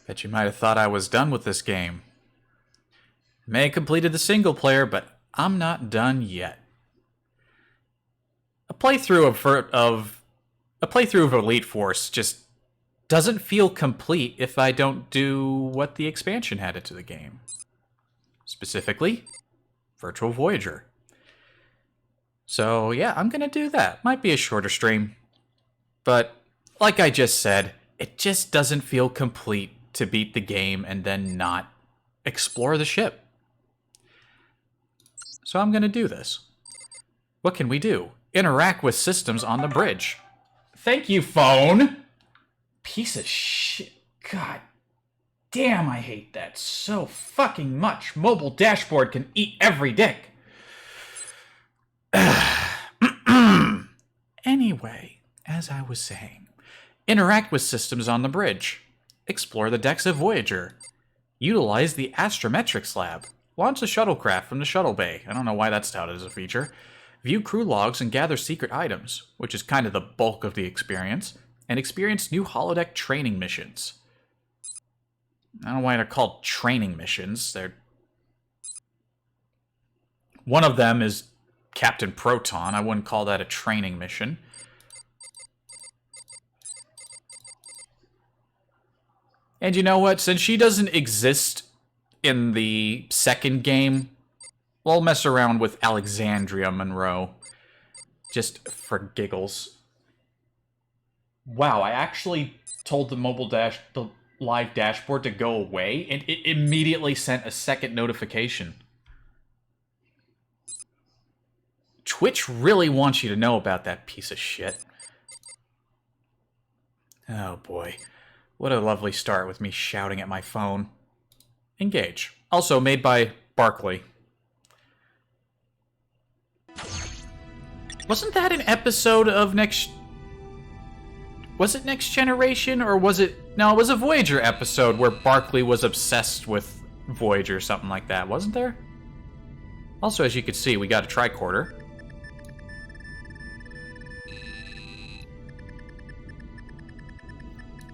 Bet you might have thought I was done with this game. May have completed the single player, but I'm not done yet. A playthrough of Elite Force just doesn't feel complete if I don't do what the expansion added to the game. Specifically, Virtual Voyager. So yeah, I'm gonna do that. Might be a shorter stream. But like I just said, it just doesn't feel complete to beat the game and then not explore the ship. So I'm gonna do this. What can we do? Interact with systems on the bridge. Thank you, phone! Piece of shit. God damn, I hate that so fucking much. Mobile dashboard can eat every dick. Anyway, as I was saying, interact with systems on the bridge. Explore the decks of Voyager. Utilize the astrometrics lab. Launch the shuttlecraft from the shuttle bay. I don't know why that's touted as a feature. View crew logs and gather secret items, which is kind of the bulk of the experience, and experience new holodeck training missions. I don't know why they're called training missions. One of them is Captain Proton. I wouldn't call that a training mission. And you know what? Since she doesn't exist in the second game, we'll mess around with Alexandria Monroe. Just for giggles. Wow, I actually told the live dashboard to go away, and it immediately sent a second notification. Twitch really wants you to know about that piece of shit. Oh boy. What a lovely start with me shouting at my phone. Engage. Also made by Barkley. Wasn't that an episode of Next... Was it Next Generation, or was it... No, it was a Voyager episode where Barkley was obsessed with Voyager or something like that, wasn't there? Also, as you can see, we got a tricorder.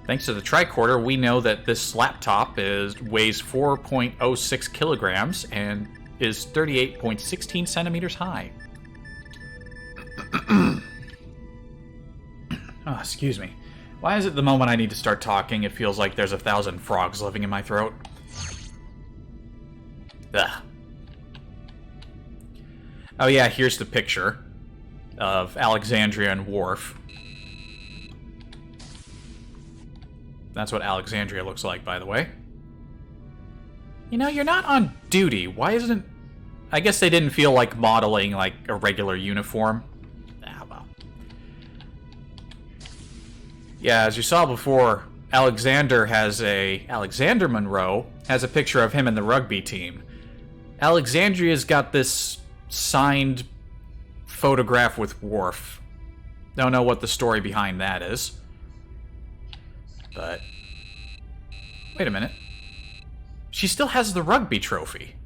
Thanks to the tricorder, we know that this laptop weighs 4.06 kilograms and is 38.16 centimeters high. Oh, excuse me. Why is it the moment I need to start talking, it feels like there's 1,000 frogs living in my throat? Ugh. Oh yeah, here's the picture of Alexandria and Worf. That's what Alexandria looks like, by the way. You know, you're not on duty. Why isn't... I guess they didn't feel like modeling, like, a regular uniform. Ah, well. Yeah, as you saw before, Alexander Monroe has a picture of him in the rugby team. Alexandria's got this signed photograph with Worf. Don't know what the story behind that is. But... Wait a minute. She still has the rugby trophy.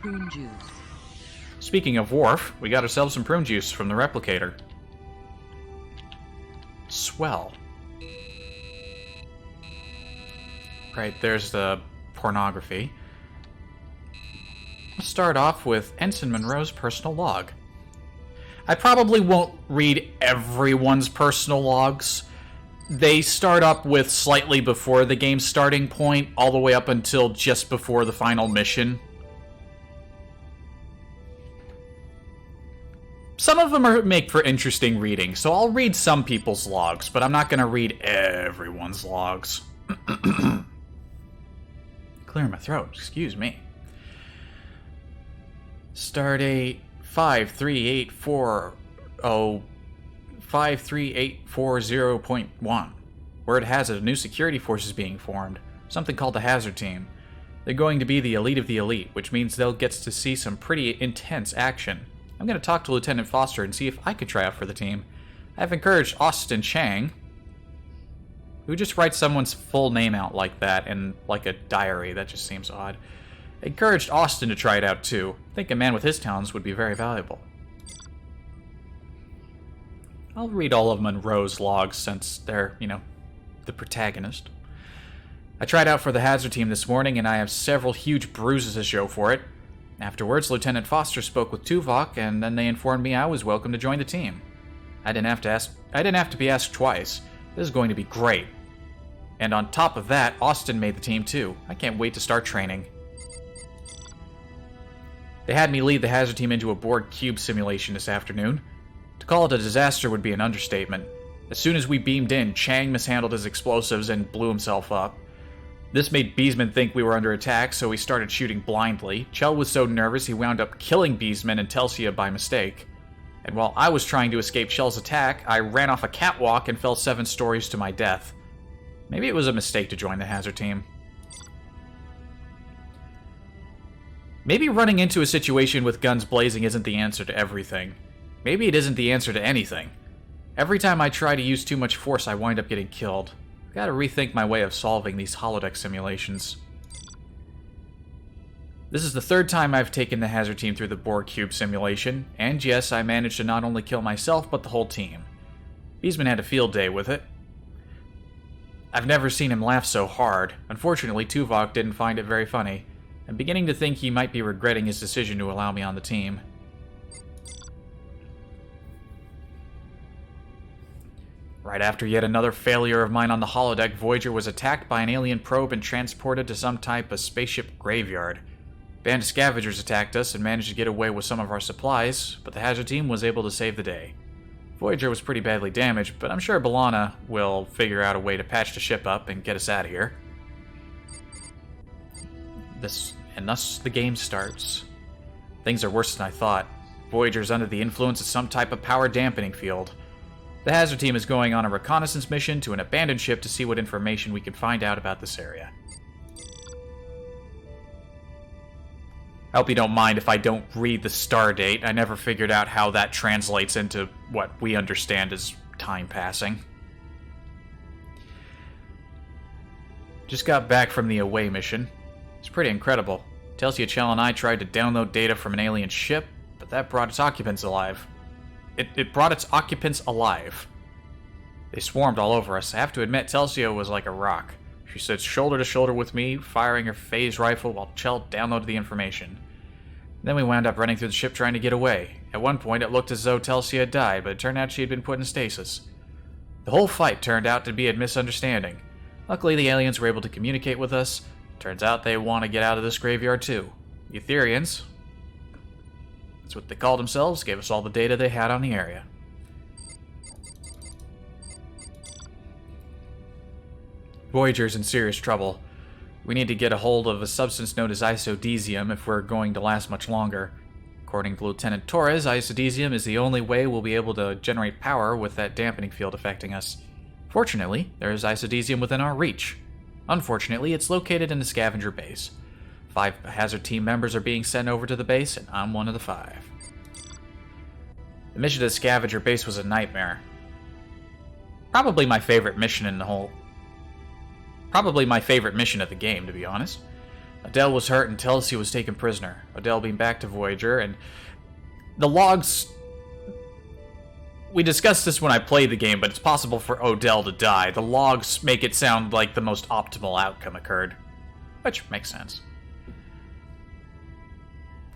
Prune juice. Speaking of Worf, we got ourselves some prune juice from the replicator. Swell. Right, there's the pornography. Let's start off with Ensign Monroe's personal log. I probably won't read everyone's personal logs. They start up with slightly before the game's starting point, all the way up until just before the final mission. Some of them make for interesting reading, so I'll read some people's logs, but I'm not going to read everyone's logs. Clear my throat, excuse me. Stardate 53840.1. Word has it a new security force is being formed, something called the Hazard Team. They're going to be the elite of the elite, which means they'll get to see some pretty intense action. I'm going to talk to Lieutenant Foster and see if I could try out for the team. I've encouraged Austin Chang. Who just writes someone's full name out like that in like a diary? That just seems odd. I encouraged Austin to try it out too. I think a man with his talents would be very valuable. I'll read all of Monroe's logs since they're, the protagonist. I tried out for the hazard team this morning, and I have several huge bruises to show for it. Afterwards, Lieutenant Foster spoke with Tuvok, and then they informed me I was welcome to join the team. I didn't have to be asked twice. This is going to be great. And on top of that, Austin made the team too. I can't wait to start training. They had me lead the hazard team into a Borg cube simulation this afternoon. To call it a disaster would be an understatement. As soon as we beamed in, Chang mishandled his explosives and blew himself up. This made Beesman think we were under attack, so he started shooting blindly. Chell was so nervous he wound up killing Beesman and Telsia by mistake. And while I was trying to escape Chell's attack, I ran off a catwalk and fell 7 stories to my death. Maybe it was a mistake to join the hazard team. Maybe running into a situation with guns blazing isn't the answer to everything. Maybe it isn't the answer to anything. Every time I try to use too much force, I wind up getting killed. I've got to rethink my way of solving these holodeck simulations. This is the 3rd time I've taken the hazard team through the Borg cube simulation, and yes, I managed to not only kill myself, but the whole team. Beesman had a field day with it. I've never seen him laugh so hard. Unfortunately, Tuvok didn't find it very funny. I'm beginning to think he might be regretting his decision to allow me on the team. Right after yet another failure of mine on the holodeck, Voyager was attacked by an alien probe and transported to some type of spaceship graveyard. A band of scavengers attacked us and managed to get away with some of our supplies, but the hazard team was able to save the day. Voyager was pretty badly damaged, but I'm sure B'Elanna will figure out a way to patch the ship up and get us out of here. Thus the game starts. Things are worse than I thought. Voyager's under the influence of some type of power dampening field. The hazard team is going on a reconnaissance mission to an abandoned ship to see what information we can find out about this area. I hope you don't mind if I don't read the star date. I never figured out how that translates into what we understand as time passing. Just got back from the away mission. It's pretty incredible. Telsia, Chell, and I tried to download data from an alien ship, but that brought its occupants alive. It brought its occupants alive. They swarmed all over us. I have to admit, Telsia was like a rock. She stood shoulder to shoulder with me, firing her phase rifle while Chell downloaded the information. Then we wound up running through the ship trying to get away. At one point, it looked as though Telsia had died, but it turned out she had been put in stasis. The whole fight turned out to be a misunderstanding. Luckily, the aliens were able to communicate with us. Turns out they want to get out of this graveyard too. The Etherians, that's what they called themselves, gave us all the data they had on the area. Voyager's in serious trouble. We need to get a hold of a substance known as isodesium if we're going to last much longer. According to Lieutenant Torres, isodesium is the only way we'll be able to generate power with that dampening field affecting us. Fortunately, there is isodesium within our reach. Unfortunately, it's located in the scavenger base. 5 hazard team members are being sent over to the base, and I'm one of the 5. The mission to the scavenger base was a nightmare. Probably my favorite mission of the game, to be honest. Adele was hurt and Telsia was taken prisoner. Adele being back to Voyager, and the logs... We discussed this when I played the game, but it's possible for Odell to die. The logs make it sound like the most optimal outcome occurred. Which makes sense.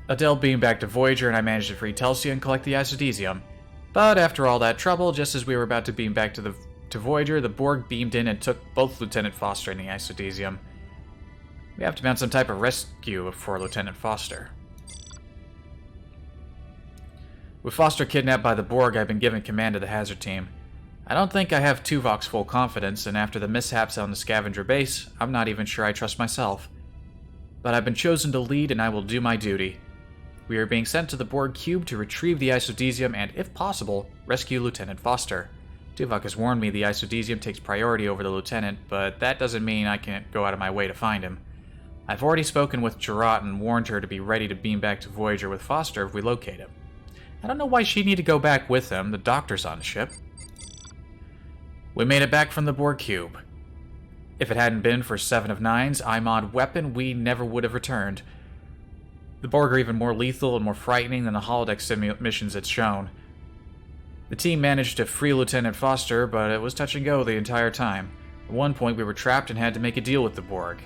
Adele being back to Voyager, and I managed to free Telsia and collect the isodesium. But after all that trouble, just as we were about to beam back to Voyager, the Borg beamed in and took both Lieutenant Foster and the isodesium. We have to mount some type of rescue for Lieutenant Foster. With Foster kidnapped by the Borg, I've been given command of the hazard team. I don't think I have Tuvok's full confidence, and after the mishaps on the scavenger base, I'm not even sure I trust myself. But I've been chosen to lead, and I will do my duty. We are being sent to the Borg cube to retrieve the isodesium and, if possible, rescue Lieutenant Foster. Tuvok has warned me the isodesium takes priority over the lieutenant, but that doesn't mean I can't go out of my way to find him. I've already spoken with Jarrett and warned her to be ready to beam back to Voyager with Foster if we locate him. I don't know why she'd need to go back with him. The doctor's on the ship. We made it back from the Borg cube. If it hadn't been for 7 of 9's IMOD weapon, we never would have returned. The Borg are even more lethal and more frightening than the holodeck missions it's shown. The team managed to free Lieutenant Foster, but it was touch and go the entire time. At one point, we were trapped and had to make a deal with the Borg.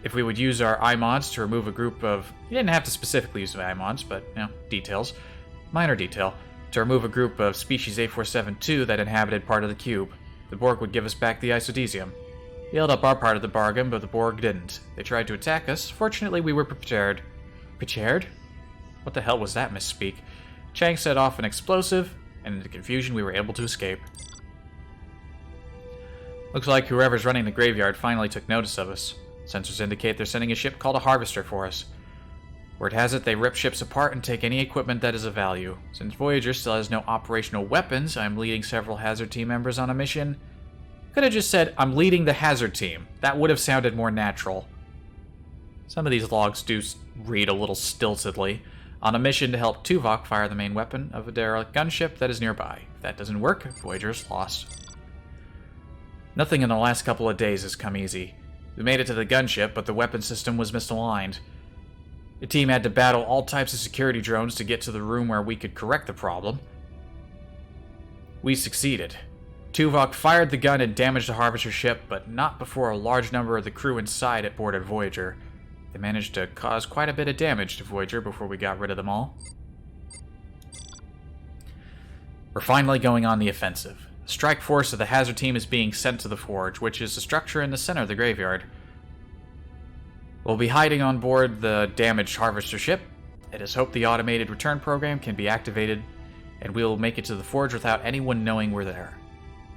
If we would use our iMods to remove a group of... You didn't have to specifically use the iMods, but, you know, details. Minor detail. To remove a group of species A472 that inhabited part of the cube. The Borg would give us back the isodesium. We held up our part of the bargain, but the Borg didn't. They tried to attack us. Fortunately, we were prepared. Prepared? What the hell was that misspeak? Chang set off an explosive, and in the confusion, we were able to escape. Looks like whoever's running the graveyard finally took notice of us. Sensors indicate they're sending a ship called a Harvester for us. Word has it they rip ships apart and take any equipment that is of value. Since Voyager still has no operational weapons, I'm leading several Hazard Team members on a mission. Could have just said, I'm leading the Hazard Team. That would have sounded more natural. Some of these logs do read a little stiltedly. On a mission to help Tuvok fire the main weapon of a derelict gunship that is nearby. If that doesn't work, Voyager is lost. Nothing in the last couple of days has come easy. We made it to the gunship, but the weapon system was misaligned. The team had to battle all types of security drones to get to the room where we could correct the problem. We succeeded. Tuvok fired the gun and damaged the Harvester ship, but not before a large number of the crew inside had boarded Voyager. They managed to cause quite a bit of damage to Voyager before we got rid of them all. We're finally going on the offensive. The strike force of the Hazard Team is being sent to the Forge, which is the structure in the center of the graveyard. We'll be hiding on board the damaged Harvester ship. It is hoped the automated return program can be activated, and we'll make it to the Forge without anyone knowing we're there.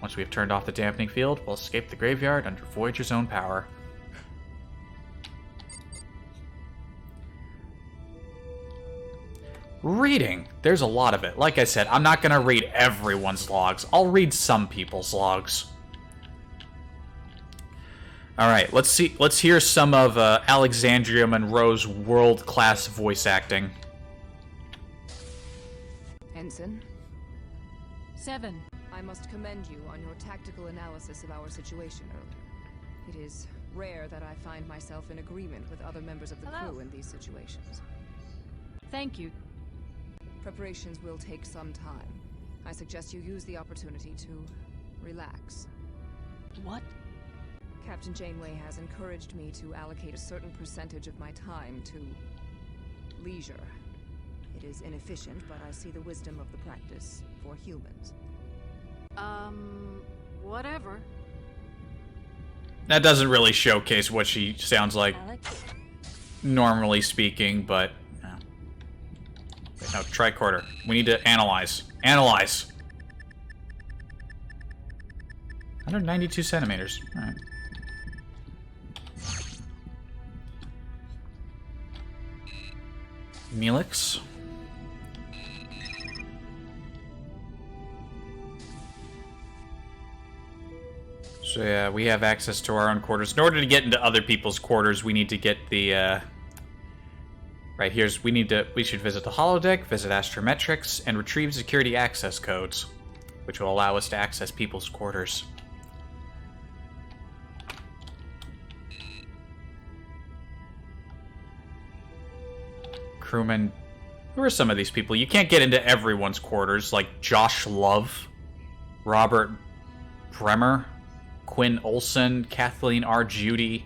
Once we have turned off the dampening field, we'll escape the graveyard under Voyager's own power. Reading. There's a lot of it. Like I said, I'm not going to read everyone's logs. I'll read some people's logs. Alright, let's hear some of Alexandria Monroe's world-class voice acting. Ensign? 7. I must commend you on your tactical analysis of our situation earlier. It is rare that I find myself in agreement with other members of the crew in these situations. Thank you. Preparations will take some time. I suggest you use the opportunity to relax. What? Captain Janeway has encouraged me to allocate a certain percentage of my time to leisure. It is inefficient, but I see the wisdom of the practice for humans. Whatever. That doesn't really showcase what she sounds like, Alex? normally speaking, but... No, tricorder. We need to analyze. Analyze! 192 centimeters. Alright. Neelix. So yeah, we have access to our own quarters. In order to get into other people's quarters, we need to get the, Right, we should visit the holodeck, visit astrometrics, and retrieve security access codes, which will allow us to access people's quarters. Crewmen. Who are some of these people? You can't get into everyone's quarters, like Josh Love, Robert Bremer, Quinn Olson, Kathleen R. Judy,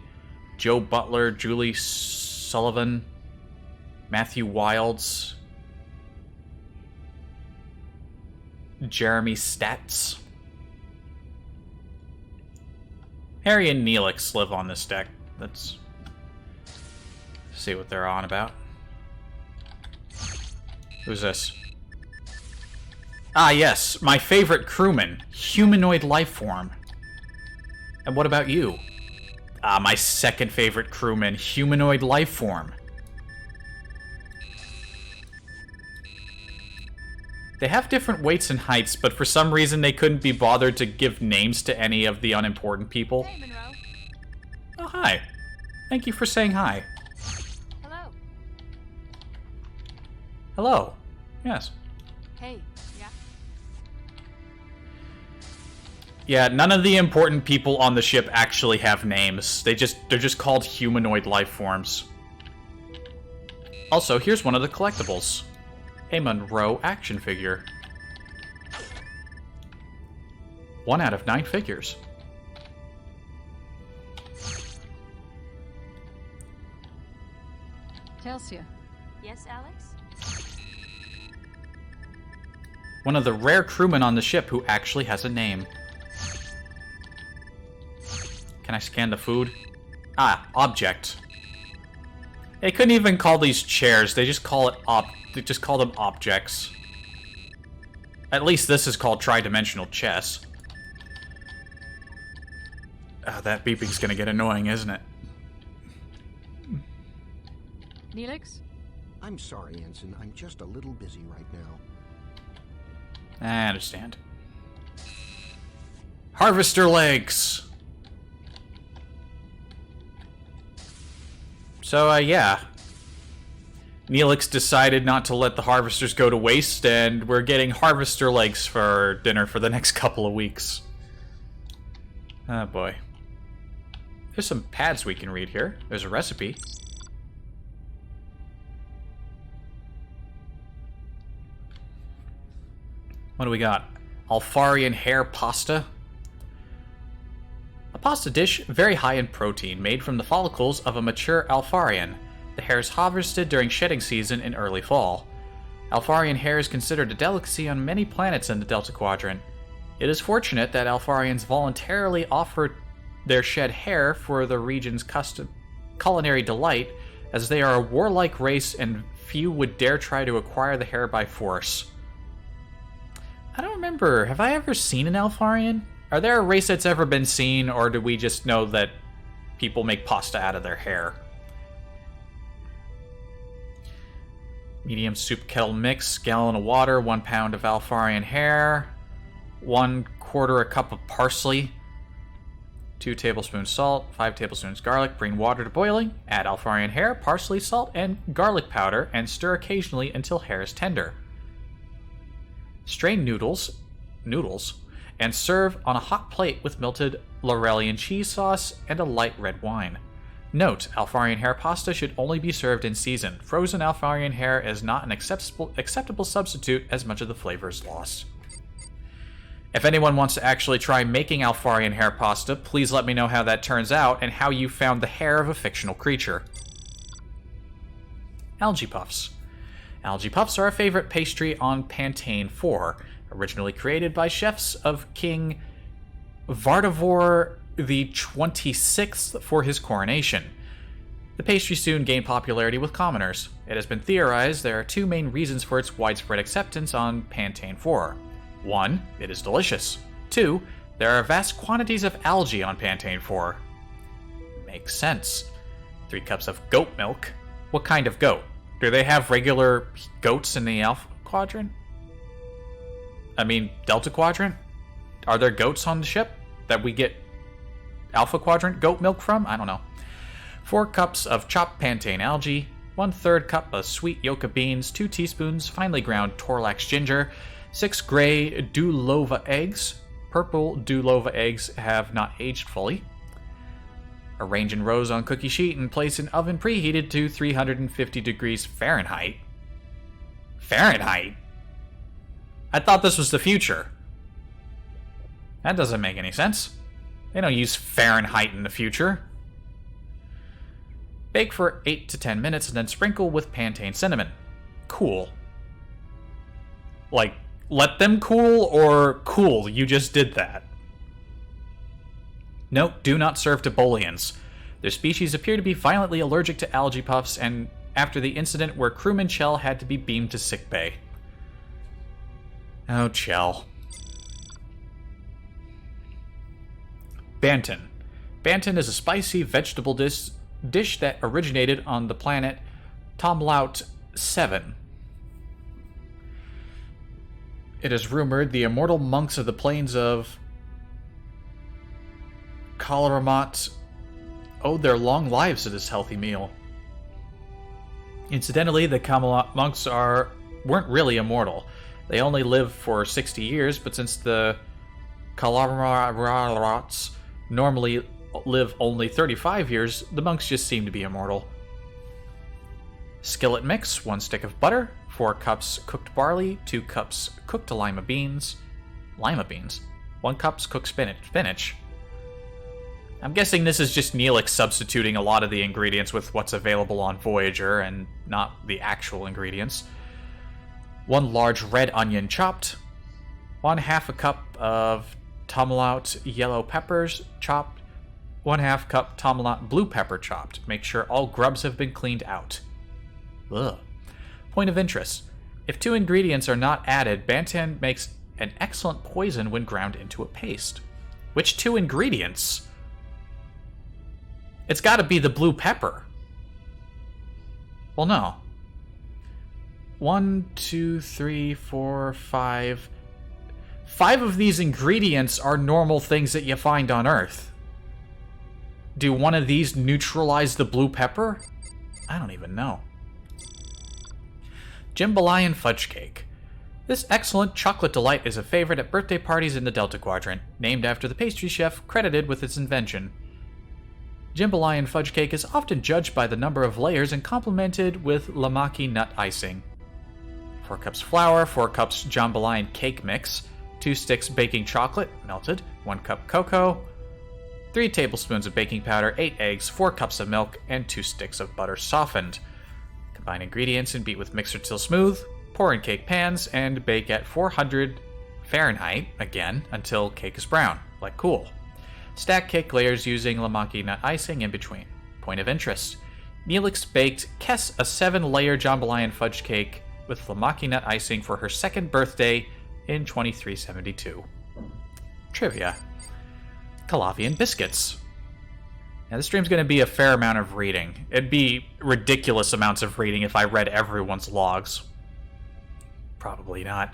Joe Butler, Julie Sullivan, Matthew Wilds, Jeremy Stats. Harry and Neelix live on this deck. Let's see what they're on about. Who's this? Ah, yes, my favorite crewman, humanoid life form. And what about you? Ah, my second favorite crewman, humanoid life form. They have different weights and heights, but for some reason they couldn't be bothered to give names to any of the unimportant people. Hey, Monroe. Oh, hi. Thank you for saying hi. Hello. Hello. Yes. Hey. Yeah. Yeah, none of the important people on the ship actually have names. They're just called humanoid life forms. Also, here's one of the collectibles. A Monroe action figure. 1 out of 9 figures. Kelsia. Yes, Alex? One of the rare crewmen on the ship who actually has a name. Can I scan the food? Ah, object. They couldn't even call these chairs. They just call them objects. At least this is called tridimensional chess. That beeping's gonna get annoying, isn't it? Neelix? I'm sorry, Ensign. I'm just a little busy right now. I understand. Harvester legs! So, yeah. Neelix decided not to let the harvesters go to waste, and we're getting harvester legs for dinner for the next couple of weeks. Oh boy. There's some pads we can read here. There's a recipe. What do we got? Alfarian hair pasta. A pasta dish very high in protein, made from the follicles of a mature Alfarian. The hair is harvested during shedding season in early fall. Alfarian hair is considered a delicacy on many planets in the Delta Quadrant. It is fortunate that Alfarians voluntarily offer their shed hair for the region's culinary delight, as they are a warlike race and few would dare try to acquire the hair by force. I don't remember. Have I ever seen an Alfarian? Are there a race that's ever been seen, or do we just know that people make pasta out of their hair? Medium soup kettle mix, gallon of water, 1 pound of Alfarian hair, 1/4 cup of parsley, 2 tablespoons salt, 5 tablespoons garlic, bring water to boiling, add Alfarian hair, parsley, salt, and garlic powder, and stir occasionally until hair is tender. Strain noodles, and serve on a hot plate with melted Laurelian cheese sauce and a light red wine. Note, Alfarian hair pasta should only be served in season. Frozen Alfarian hair is not an acceptable substitute, as much of the flavor is lost. If anyone wants to actually try making Alfarian hair pasta, please let me know how that turns out and how you found the hair of a fictional creature. Algae puffs. Algae puffs are a favorite pastry on Pantane 4, originally created by chefs of King Vardavor the 26th for his coronation. The pastry soon gained popularity with commoners. It has been theorized there are 2 main reasons for its widespread acceptance on Pantane 4. 1, it is delicious. 2, there are vast quantities of algae on Pantane 4. Makes sense. 3 cups of goat milk. What kind of goat? Do they have regular goats in the Alpha Quadrant? I mean, Delta Quadrant? Are there goats on the ship that we get Alpha Quadrant goat milk from? I don't know. 4 cups of chopped Pantane algae, 1/3 cup of sweet yucca beans, 2 teaspoons finely ground Torlax ginger, 6 gray Dulova eggs. Purple Dulova eggs have not aged fully. Arrange in rows on cookie sheet and place in oven preheated to 350 degrees Fahrenheit. Fahrenheit? I thought this was the future. That doesn't make any sense. They don't use Fahrenheit in the future. Bake for 8 to 10 minutes and then sprinkle with Pantane cinnamon. Cool. Like, let them cool, or cool, you just did that. Note, do not serve to Bolians. Their species appear to be violently allergic to algae puffs, and after the incident where crewman Chell had to be beamed to sickbay. Oh, Chell. Bantan. Bantan is a spicy vegetable dish that originated on the planet Tomlaut 7. It is rumored the immortal monks of the plains of Kalaramat owed their long lives to this healthy meal. Incidentally, the Camelot monks weren't really immortal. They only lived for 60 years, but since the Kalamarats normally live only 35 years, the monks just seem to be immortal. Skillet mix, 1 stick of butter, 4 cups cooked barley, 2 cups cooked lima beans. Lima beans? 1 cup cooked spinach. I'm guessing this is just Neelix substituting a lot of the ingredients with what's available on Voyager and not the actual ingredients. 1 large red onion chopped. 1/2 a cup of Tomalot yellow peppers chopped. 1/2 cup Tomalot blue pepper chopped. Make sure all grubs have been cleaned out. Ugh. Point of interest. If 2 ingredients are not added, Bantan makes an excellent poison when ground into a paste. Which 2 ingredients? It's got to be the blue pepper. Well, no. 1, 2, 3, 4, 5. 5 of these ingredients are normal things that you find on Earth. Do one of these neutralize the blue pepper? I don't even know. Jambalaya fudge cake. This excellent chocolate delight is a favorite at birthday parties in the Delta Quadrant, named after the pastry chef credited with its invention. Jambalaya fudge cake is often judged by the number of layers and complemented with lamaki nut icing. 4 cups flour, 4 cups jambalaya cake mix, 2 sticks baking chocolate, melted, 1 cup cocoa, 3 tablespoons of baking powder, 8 eggs, 4 cups of milk, and 2 sticks of butter softened. Combine ingredients and beat with mixer till smooth. Pour in cake pans and bake at 400 Fahrenheit, again, until cake is brown, like cool. Stack cake layers using lamaki nut icing in between. Point of interest. Neelix baked Kess a 7-layer jambalaya fudge cake with lamaki nut icing for her 2nd birthday in 2372. Trivia. Calavian biscuits. Now, this stream's going to be a fair amount of reading. It'd be ridiculous amounts of reading if I read everyone's logs. Probably not.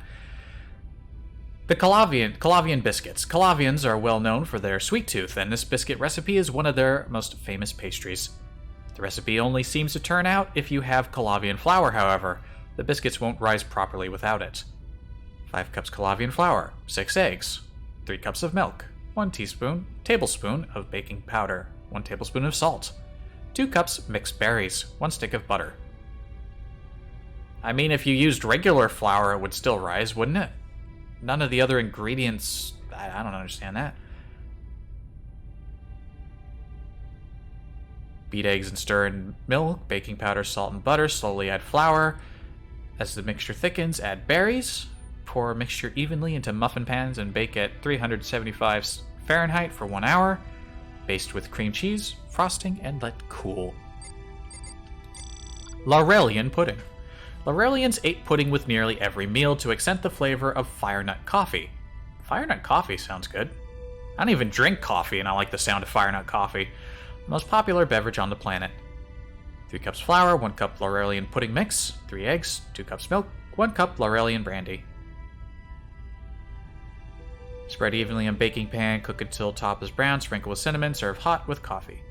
The Calavian biscuits. Calavians are well known for their sweet tooth, and this biscuit recipe is one of their most famous pastries. The recipe only seems to turn out if you have Calavian flour, however. The biscuits won't rise properly without it. 5 cups Calavian flour, 6 eggs, 3 cups of milk, 1 tablespoon of baking powder, 1 tablespoon of salt, 2 cups mixed berries, 1 stick of butter. I mean, if you used regular flour, it would still rise, wouldn't it? None of the other ingredients... I don't understand that. Beat eggs and stir in milk, baking powder, salt, and butter. Slowly add flour. As the mixture thickens, add berries. Pour mixture evenly into muffin pans and bake at 375 Fahrenheit for 1 hour. Baste with cream cheese, frosting, and let cool. Laurelian pudding. Laurelians ate pudding with nearly every meal to accent the flavor of fire nut coffee. Fire nut coffee sounds good. I don't even drink coffee, and I like the sound of fire nut coffee. The most popular beverage on the planet. 3 cups flour, 1 cup Laurelian pudding mix, 3 eggs, 2 cups milk, 1 cup Laurelian brandy. Spread evenly on baking pan, cook until top is brown, sprinkle with cinnamon, serve hot with coffee.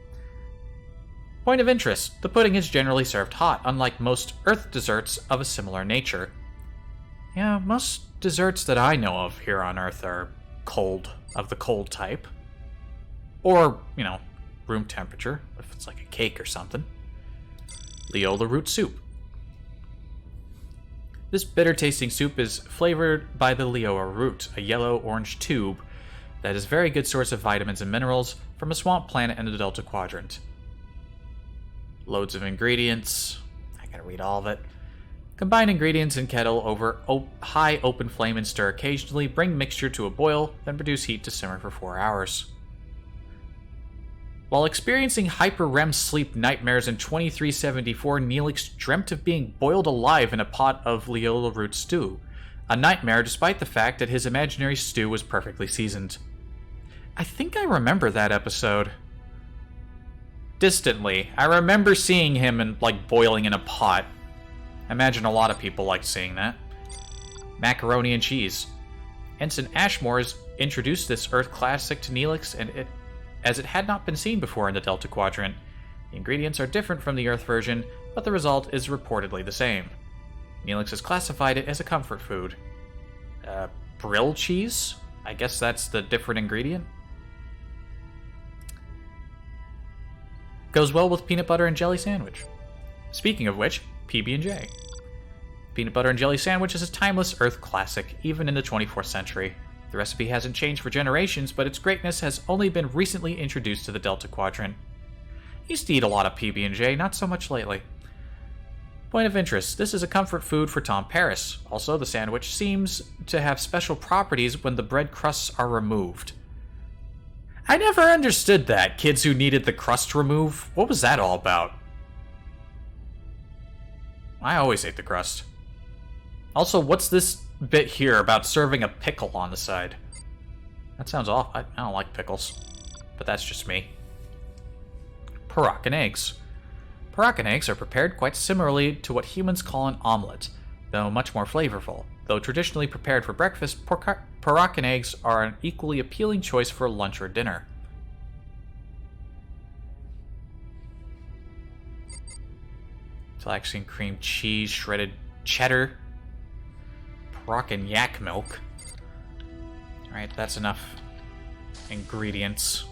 Point of interest, the pudding is generally served hot, unlike most Earth desserts of a similar nature. Yeah, most desserts that I know of here on Earth are cold, of the cold type. Or, room temperature, if it's like a cake or something. Leola root soup. This bitter-tasting soup is flavored by the Leola root, a yellow-orange tube that is a very good source of vitamins and minerals from a swamp planet in the Delta Quadrant. Loads of ingredients. I gotta read all of it. Combine ingredients in kettle over high open flame and stir occasionally. Bring mixture to a boil, then reduce heat to simmer for 4 hours. While experiencing hyper-REM sleep nightmares in 2374, Neelix dreamt of being boiled alive in a pot of Leola root stew. A nightmare despite the fact that his imaginary stew was perfectly seasoned. I think I remember that episode. Distantly. I remember seeing him boiling in a pot. I imagine a lot of people liked seeing that. Macaroni and cheese. Ensign Ashmore's introduced this Earth classic to Neelix, as it had not been seen before in the Delta Quadrant. The ingredients are different from the Earth version, but the result is reportedly the same. Neelix has classified it as a comfort food. Brill cheese? I guess that's the different ingredient. Goes well with peanut butter and jelly sandwich. Speaking of which, PB&J. Peanut butter and jelly sandwich is a timeless Earth classic, even in the 24th century. The recipe hasn't changed for generations, but its greatness has only been recently introduced to the Delta Quadrant. Used to eat a lot of PB&J, not so much lately. Point of interest, this is a comfort food for Tom Paris. Also, the sandwich seems to have special properties when the bread crusts are removed. I never understood that, kids who needed the crust removed. What was that all about? I always ate the crust. Also, what's this bit here about serving a pickle on the side? That sounds off. I don't like pickles. But that's just me. Moroccan eggs. Moroccan eggs are prepared quite similarly to what humans call an omelet, though much more flavorful. Though traditionally prepared for breakfast, Moroccan eggs are an equally appealing choice for lunch or dinner. Flaxseed cream cheese, shredded cheddar, Moroccan yak milk. Alright, that's enough ingredients.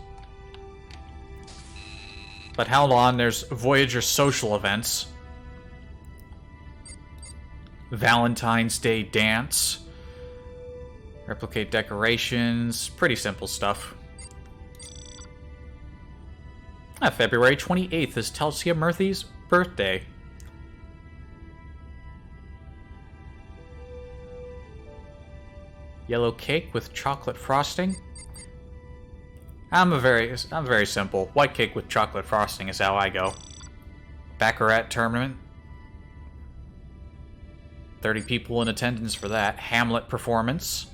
But hold on, there's Voyager social events. Valentine's Day dance. Replicate decorations. Pretty simple stuff. February 28th is Telsia Murthy's birthday. Yellow cake with chocolate frosting. I'm very simple. White cake with chocolate frosting is how I go. Baccarat tournament. 30 people in attendance for that. Hamlet performance.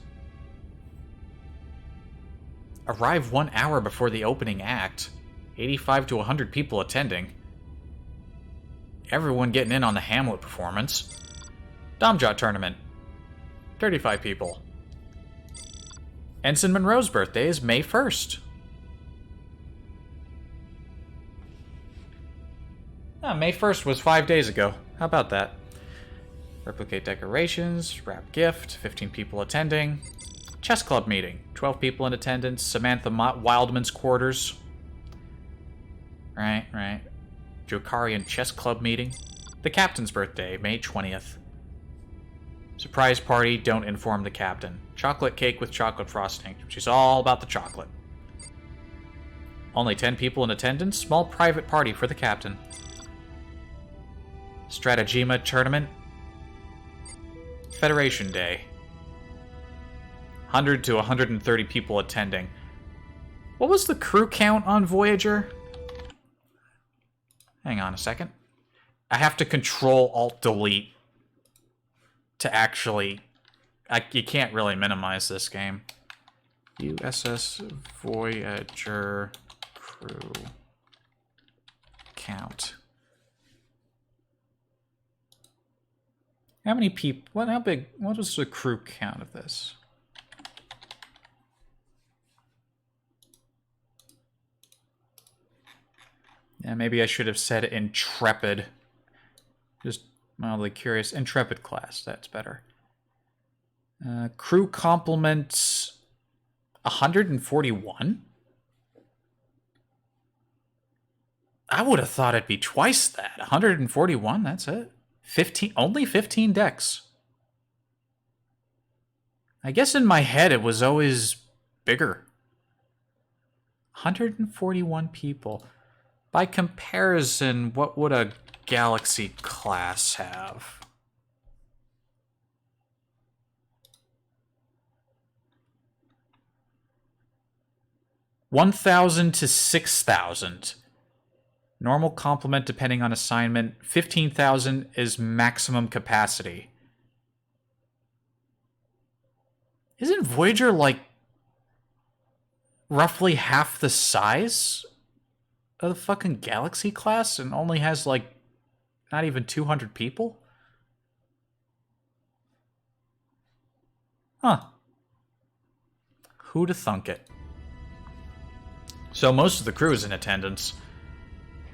Arrive 1 hour before the opening act. 85 to 100 people attending. Everyone getting in on the Hamlet performance. Domjot tournament. 35 people. Ensign Monroe's birthday is May 1st. May 1st was 5 days ago. How about that? Replicate decorations, wrap gift, 15 people attending. Chess club meeting, 12 people in attendance. Samantha Wildman's quarters. Right. Jokarian chess club meeting. The captain's birthday, May 20th. Surprise party, don't inform the captain. Chocolate cake with chocolate frosting. She's all about the chocolate. Only 10 people in attendance. Small private party for the captain. Stratagema tournament. Federation Day. 100 to 130 people attending. What was the crew count on Voyager? Hang on a second. I have to Control-Alt-Delete to actually... you can't really minimize this game. USS Voyager crew count. How many people... How big... What was the crew count of this? Yeah, maybe I should have said Intrepid. Just mildly curious. Intrepid class, that's better. Crew complements 141? I would have thought it'd be twice that. 141, that's it. 15, only 15 decks. I guess in my head it was always bigger. 141 people. By comparison, what would a Galaxy class have? $1,000 to $6,000. Normal complement depending on assignment. 15,000 is maximum capacity. Isn't Voyager like roughly half the size of the fucking Galaxy class and only has like not even 200 people? Huh. Who'da thunk it? So most of the crew is in attendance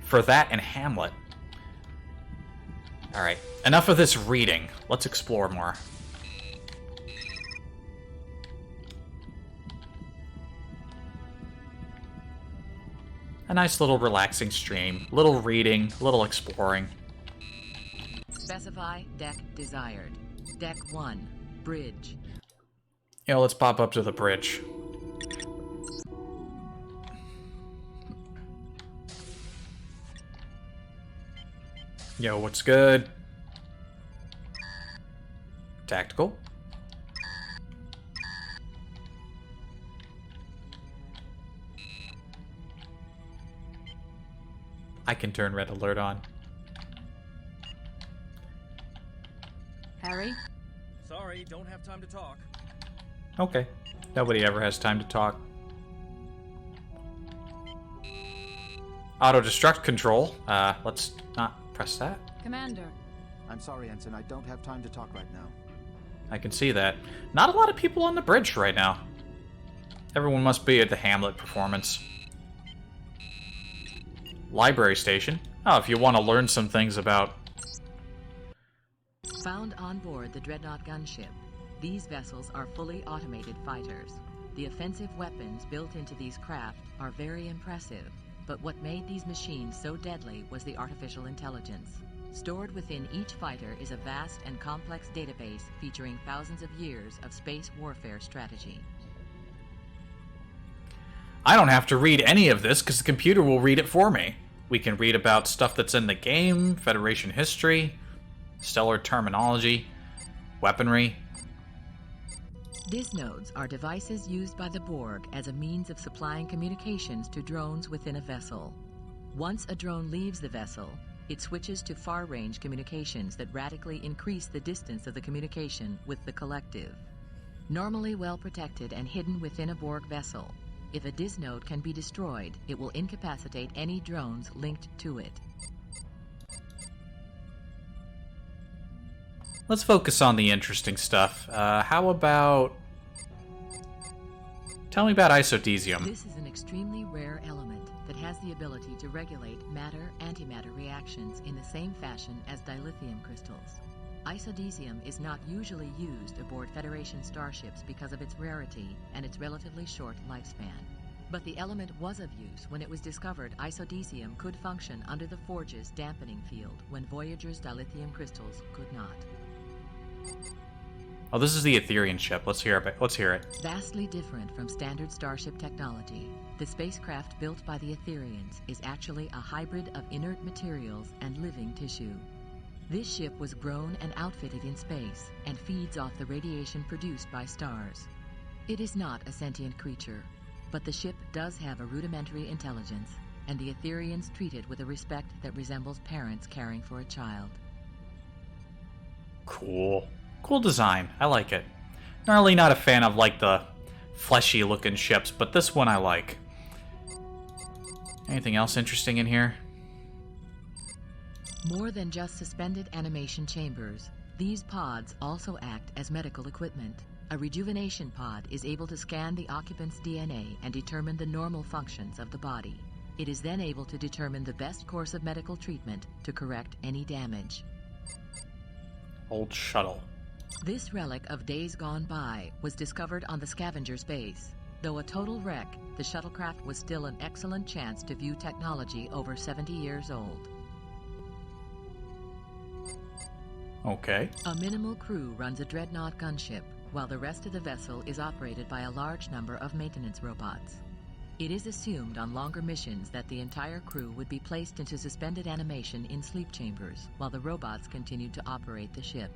for that and Hamlet. Alright, enough of this reading. Let's explore more. A nice little relaxing stream. Little reading, little exploring. Specify deck desired. Deck 1, bridge. Yo, let's pop up to the bridge. Yo, what's good? Tactical. I can turn red alert on. Harry? Sorry, don't have time to talk. Okay. Nobody ever has time to talk. Auto-destruct control. Let's not press that. Commander. I'm sorry, Ensign. I don't have time to talk right now. I can see that. Not a lot of people on the bridge right now. Everyone must be at the Hamlet performance. Library station. Oh, if you want to learn some things about... Found on board the Dreadnought gunship, these vessels are fully automated fighters. The offensive weapons built into these craft are very impressive, but what made these machines so deadly was the artificial intelligence. Stored within each fighter is a vast and complex database featuring thousands of years of space warfare strategy. I don't have to read any of this because the computer will read it for me. We can read about stuff that's in the game, Federation history, stellar terminology, weaponry. Disnodes are devices used by the Borg as a means of supplying communications to drones within a vessel. Once a drone leaves the vessel, it switches to far-range communications that radically increase the distance of the communication with the collective. Normally well protected and hidden within a Borg vessel, if a Disnode can be destroyed, it will incapacitate any drones linked to it. Let's focus on the interesting stuff. How about... Tell me about isodesium. This is an extremely rare element that has the ability to regulate matter-antimatter reactions in the same fashion as dilithium crystals. Isodesium is not usually used aboard Federation starships because of its rarity and its relatively short lifespan. But the element was of use when it was discovered isodesium could function under the Forge's dampening field when Voyager's dilithium crystals could not. Oh, this is the Ethereum ship. Let's hear it. Let's hear it. Vastly different from standard starship technology, the spacecraft built by the Etherians is actually a hybrid of inert materials and living tissue. This ship was grown and outfitted in space and feeds off the radiation produced by stars. It is not a sentient creature, but the ship does have a rudimentary intelligence, and the Etherians treat it with a respect that resembles parents caring for a child. Cool. Cool design. I like it. Normally not a fan of, like, the fleshy looking ships, but this one I like. Anything else interesting in here? More than just suspended animation chambers, these pods also act as medical equipment. A rejuvenation pod is able to scan the occupant's DNA and determine the normal functions of the body. It is then able to determine the best course of medical treatment to correct any damage. Old shuttle. This relic of days gone by was discovered on the scavenger's base. Though a total wreck, the shuttlecraft was still an excellent chance to view technology over 70 years old. Okay. A minimal crew runs a Dreadnought gunship, while the rest of the vessel is operated by a large number of maintenance robots. It is assumed on longer missions that the entire crew would be placed into suspended animation in sleep chambers, while the robots continued to operate the ship.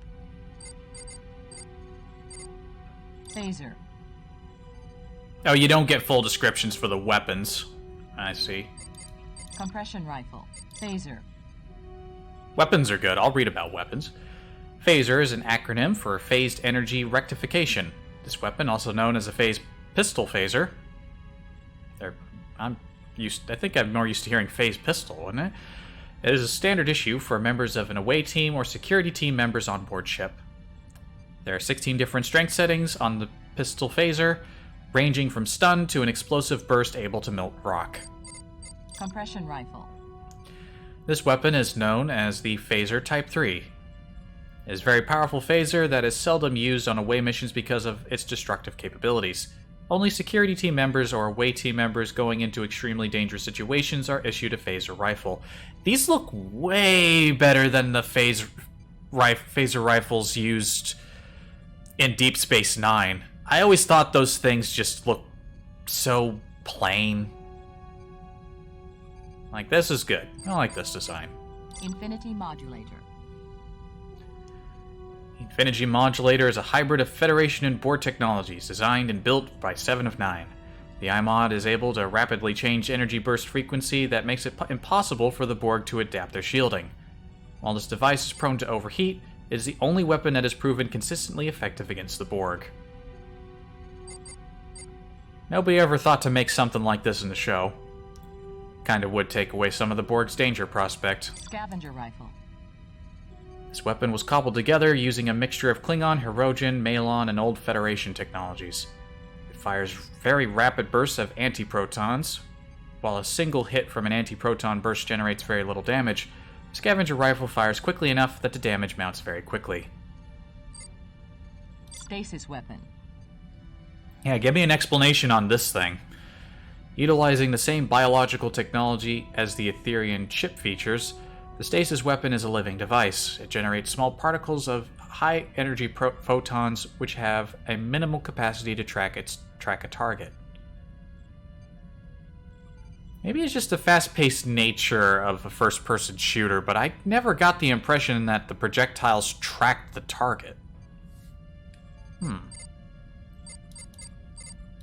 Phaser. Oh, you don't get full descriptions for the weapons. I see. Compression rifle. Phaser. Weapons are good. I'll read about weapons. Phaser is an acronym for Phased Energy Rectification. This weapon, also known as a phased pistol phaser. I think I'm more used to hearing phased pistol, isn't it? It is a standard issue for members of an away team or security team members on board ship. There are 16 different strength settings on the pistol phaser, ranging from stun to an explosive burst able to melt rock. Compression rifle. This weapon is known as the Phaser Type 3. It is a very powerful phaser that is seldom used on away missions because of its destructive capabilities. Only security team members or away team members going into extremely dangerous situations are issued a phaser rifle. These look way better than the phaser rifles used in Deep Space Nine. I always thought those things just look so plain. Like, this is good. I like this design. Infinity Modulator. Infinity Modulator is a hybrid of Federation and Borg technologies, designed and built by 7 of 9. The iMod is able to rapidly change energy burst frequency that makes it impossible for the Borg to adapt their shielding. While this device is prone to overheat, it is the only weapon that has proven consistently effective against the Borg. Nobody ever thought to make something like this in the show. Kinda would take away some of the Borg's danger prospect. Scavenger Rifle. This weapon was cobbled together using a mixture of Klingon, Hirogen, Malon, and old Federation technologies. It fires very rapid bursts of antiprotons. While a single hit from an antiproton burst generates very little damage, Scavenger Rifle fires quickly enough that the damage mounts very quickly. Stasis Weapon. Yeah, give me an explanation on this thing. Utilizing the same biological technology as the Etherean chip features, the stasis weapon is a living device. It generates small particles of high-energy photons which have a minimal capacity to track a target. Maybe it's just the fast-paced nature of a first-person shooter, but I never got the impression that the projectiles tracked the target.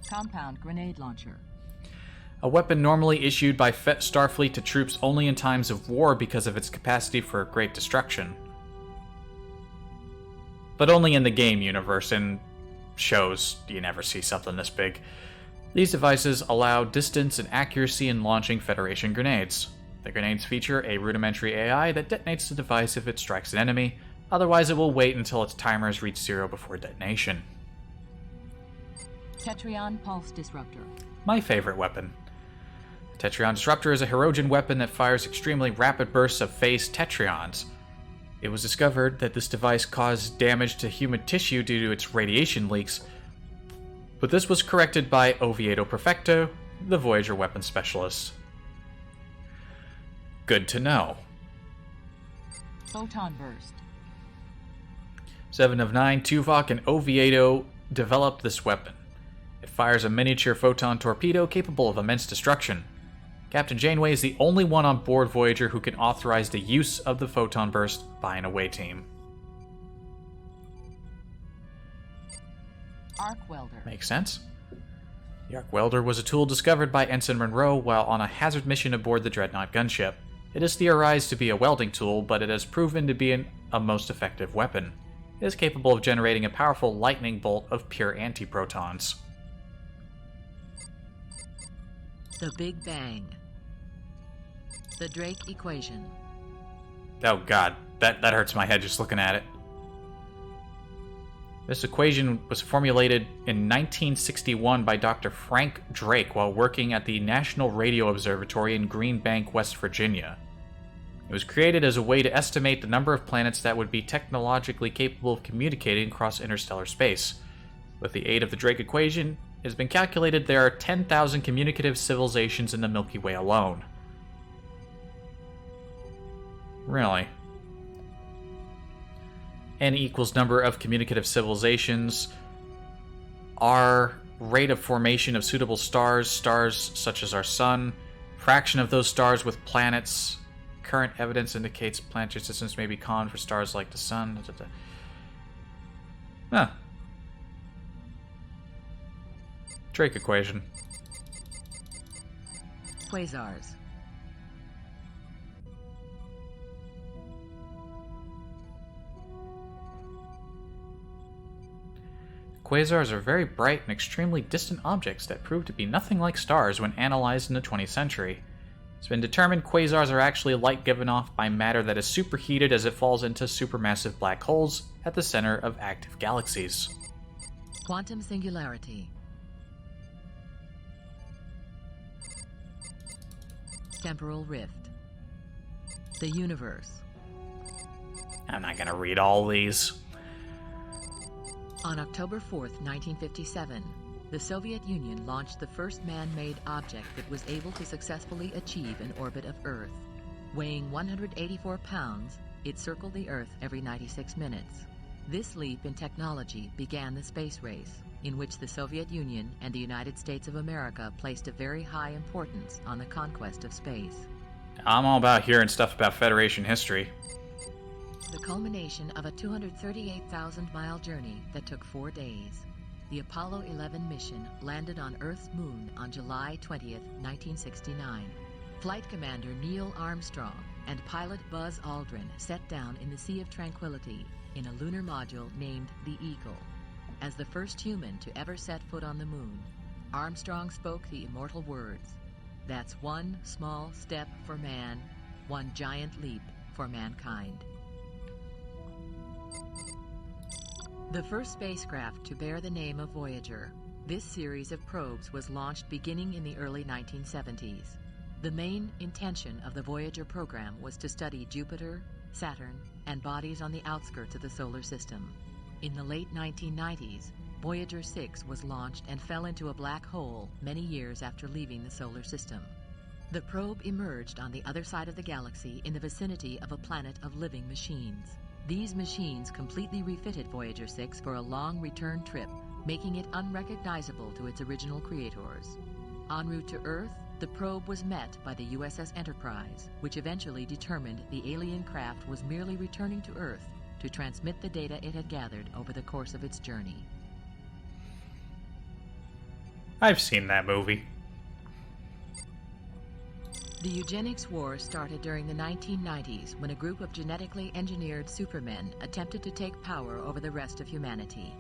Compound Grenade Launcher. A weapon normally issued by Starfleet to troops only in times of war because of its capacity for great destruction. But only in the game universe. In shows, you never see something this big. These devices allow distance and accuracy in launching Federation grenades. The grenades feature a rudimentary AI that detonates the device if it strikes an enemy, otherwise it will wait until its timer has reached 0 before detonation. Tetrion Pulse Disruptor. My favorite weapon. The Tetrion Disruptor is a Hirogen weapon that fires extremely rapid bursts of phased tetrions. It was discovered that this device caused damage to human tissue due to its radiation leaks, but this was corrected by Oviedo Perfecto, the Voyager weapon specialist. Good to know. Photon Burst. 7 of 9, Tuvok and Oviedo developed this weapon. It fires a miniature photon torpedo capable of immense destruction. Captain Janeway is the only one on board Voyager who can authorize the use of the photon burst by an away team. Arc Welder. Makes sense. The arc welder was a tool discovered by Ensign Monroe while on a hazard mission aboard the Dreadnought gunship. It is theorized to be a welding tool, but it has proven to be a most effective weapon. It is capable of generating a powerful lightning bolt of pure antiprotons. The Big Bang. The Drake Equation. Oh god, that hurts my head just looking at it. This equation was formulated in 1961 by Dr. Frank Drake while working at the National Radio Observatory in Green Bank, West Virginia. It was created as a way to estimate the number of planets that would be technologically capable of communicating across interstellar space. With the aid of the Drake equation, it has been calculated there are 10,000 communicative civilizations in the Milky Way alone. Really? N equals number of communicative civilizations, R, rate of formation of suitable stars, stars such as our sun, fraction of those stars with planets, current evidence indicates planetary systems may be common for stars like the sun. Huh. Drake equation. Quasars. Quasars are very bright and extremely distant objects that prove to be nothing like stars when analyzed in the 20th century. It's been determined quasars are actually light given off by matter that is superheated as it falls into supermassive black holes at the center of active galaxies. Quantum Singularity. Temporal Rift. The Universe. I'm not gonna read all these. On October 4th, 1957, the Soviet Union launched the first man-made object that was able to successfully achieve an orbit of Earth. Weighing 184 pounds, it circled the Earth every 96 minutes. This leap in technology began the space race. in which the Soviet Union and the United States of America placed a very high importance on the conquest of space. I'm all about hearing stuff about Federation history. The culmination of a 238,000-mile journey that took 4 days. The Apollo 11 mission landed on Earth's moon on July 20th, 1969. Flight Commander Neil Armstrong and pilot Buzz Aldrin set down in the Sea of Tranquility in a lunar module named the Eagle. As the first human to ever set foot on the moon, Armstrong spoke the immortal words, "That's one small step for man, one giant leap for mankind." The first spacecraft to bear the name of Voyager, this series of probes was launched beginning in the early 1970s. The main intention of the Voyager program was to study Jupiter, Saturn, and bodies on the outskirts of the solar system. In the late 1990s, Voyager 6 was launched and fell into a black hole many years after leaving the solar system. The probe emerged on the other side of the galaxy in the vicinity of a planet of living machines. These machines completely refitted Voyager 6 for a long return trip, making it unrecognizable to its original creators. En route to Earth, the probe was met by the USS Enterprise, which eventually determined the alien craft was merely returning to Earth to transmit the data it had gathered over the course of its journey. I've seen that movie. The eugenics war started during the 1990s when a group of genetically engineered supermen attempted to take power over the rest of humanity.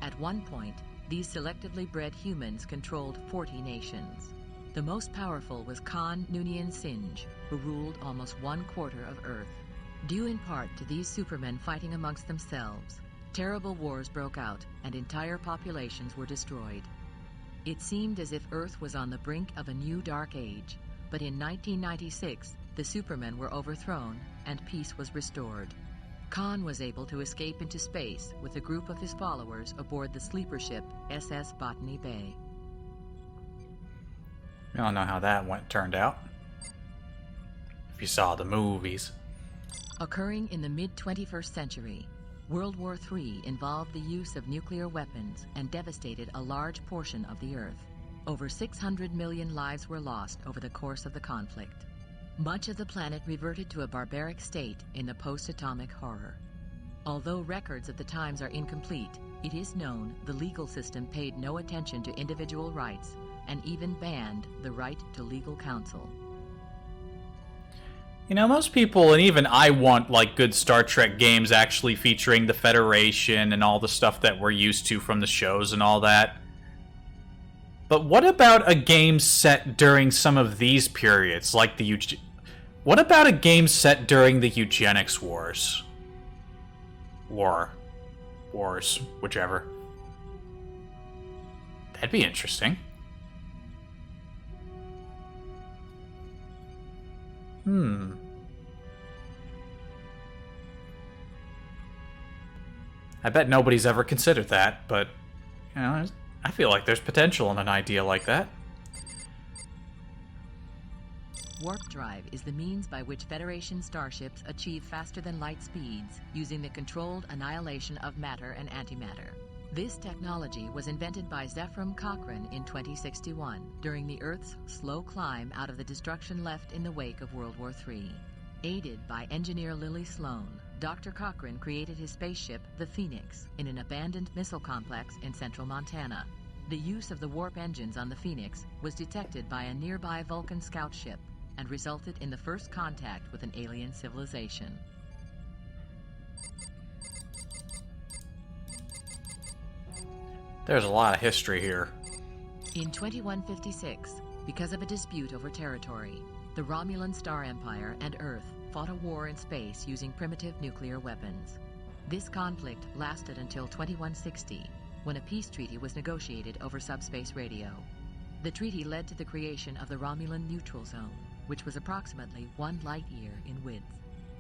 At one point, these selectively bred humans controlled 40 nations. The most powerful was Khan Noonien Singh, who ruled almost 1/4 of Earth. Due in part to these supermen fighting amongst themselves, terrible wars broke out and entire populations were destroyed. It seemed as if Earth was on the brink of a new dark age, but in 1996, the supermen were overthrown and peace was restored. Khan was able to escape into space with a group of his followers aboard the sleeper ship SS Botany Bay. I don't know how that turned out. If you saw the movies. Occurring in the mid-21st century, World War III involved the use of nuclear weapons and devastated a large portion of the Earth. Over 600 million lives were lost over the course of the conflict. Much of the planet reverted to a barbaric state in the post-atomic horror. Although records of the times are incomplete, it is known the legal system paid no attention to individual rights and even banned the right to legal counsel. You know, most people, and even I, want like good Star Trek games actually featuring the Federation and all the stuff that we're used to from the shows and all that. But what about a game set during some of these periods, like what about a game set during the eugenics wars? Wars, whichever. That'd be interesting. I bet nobody's ever considered that, but, you know, I feel like there's potential in an idea like that. Warp drive is the means by which Federation starships achieve faster-than-light speeds using the controlled annihilation of matter and antimatter. This technology was invented by Zephram Cochrane in 2061 during the Earth's slow climb out of the destruction left in the wake of World War III. Aided by engineer Lily Sloan, Dr. Cochrane created his spaceship, the Phoenix, in an abandoned missile complex in central Montana. The use of the warp engines on the Phoenix was detected by a nearby Vulcan scout ship and resulted in the first contact with an alien civilization. There's a lot of history here. In 2156, because of a dispute over territory, the Romulan Star Empire and Earth fought a war in space using primitive nuclear weapons. This conflict lasted until 2160, when a peace treaty was negotiated over subspace radio. The treaty led to the creation of the Romulan Neutral Zone, which was approximately 1 light-year in width.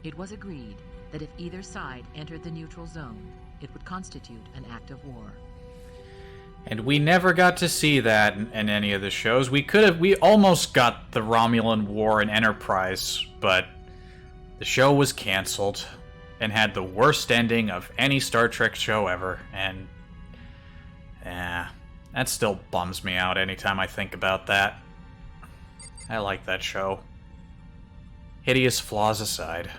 It was agreed that if either side entered the neutral zone, it would constitute an act of war. And we never got to see that in any of the shows. We almost got the Romulan War in Enterprise, but the show was canceled and had the worst ending of any Star Trek show ever. And Yeah, that still bums me out anytime I think about that. I like that show. Hideous flaws aside.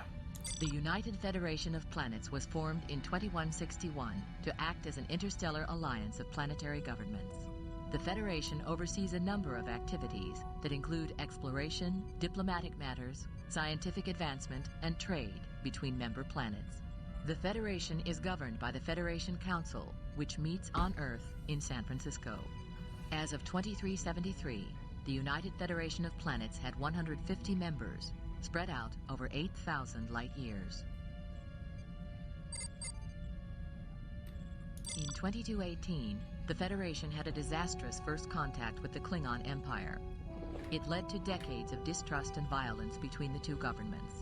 The United Federation of Planets was formed in 2161 to act as an interstellar alliance of planetary governments. The Federation oversees a number of activities that include exploration, diplomatic matters, scientific advancement, and trade between member planets. The Federation is governed by the Federation Council, which meets on Earth in San Francisco. As of 2373, the United Federation of Planets had 150 members, spread out over 8,000 light years. In 2218, the Federation had a disastrous first contact with the Klingon Empire. It led to decades of distrust and violence between the two governments.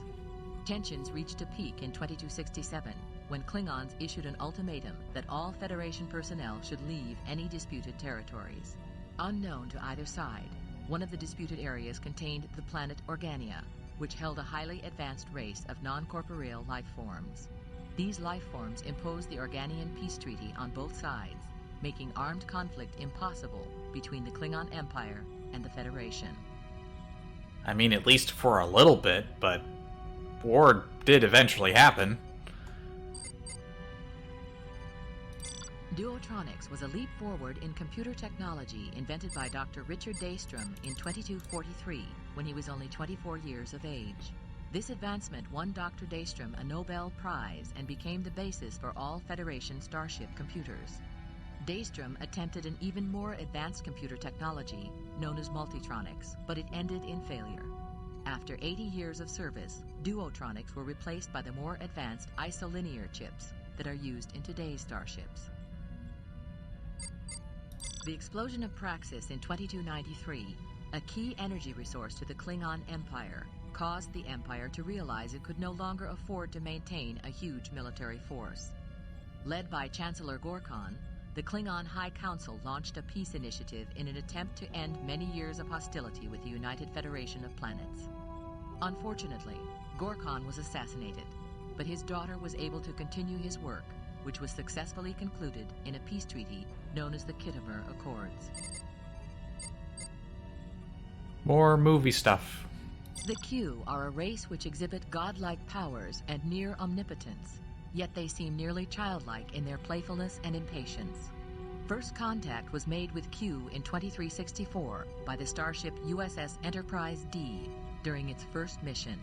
Tensions reached a peak in 2267, when Klingons issued an ultimatum that all Federation personnel should leave any disputed territories. Unknown to either side, one of the disputed areas contained the planet Organia, which held a highly advanced race of non-corporeal life forms. These life forms imposed the Organian peace treaty on both sides, making armed conflict impossible between the Klingon Empire and the Federation. I mean, at least for a little bit, but war did eventually happen. Duotronics was a leap forward in computer technology invented by Dr. Richard Daystrom in 2243, when he was only 24 years of age. This advancement won Dr. Daystrom a Nobel Prize and became the basis for all Federation starship computers. Daystrom attempted an even more advanced computer technology known as multitronics, but it ended in failure. After 80 years of service, duotronics were replaced by the more advanced isolinear chips that are used in today's starships. The explosion of Praxis in 2293, a key energy resource to the Klingon Empire, caused the Empire to realize it could no longer afford to maintain a huge military force. Led by Chancellor Gorkon, the Klingon High Council launched a peace initiative in an attempt to end many years of hostility with the United Federation of Planets. Unfortunately, Gorkon was assassinated, but his daughter was able to continue his work, which was successfully concluded in a peace treaty known as the Khitomer Accords. More movie stuff. The Q are a race which exhibit godlike powers and near omnipotence, yet they seem nearly childlike in their playfulness and impatience. First contact was made with Q in 2364 by the starship USS Enterprise D during its first mission.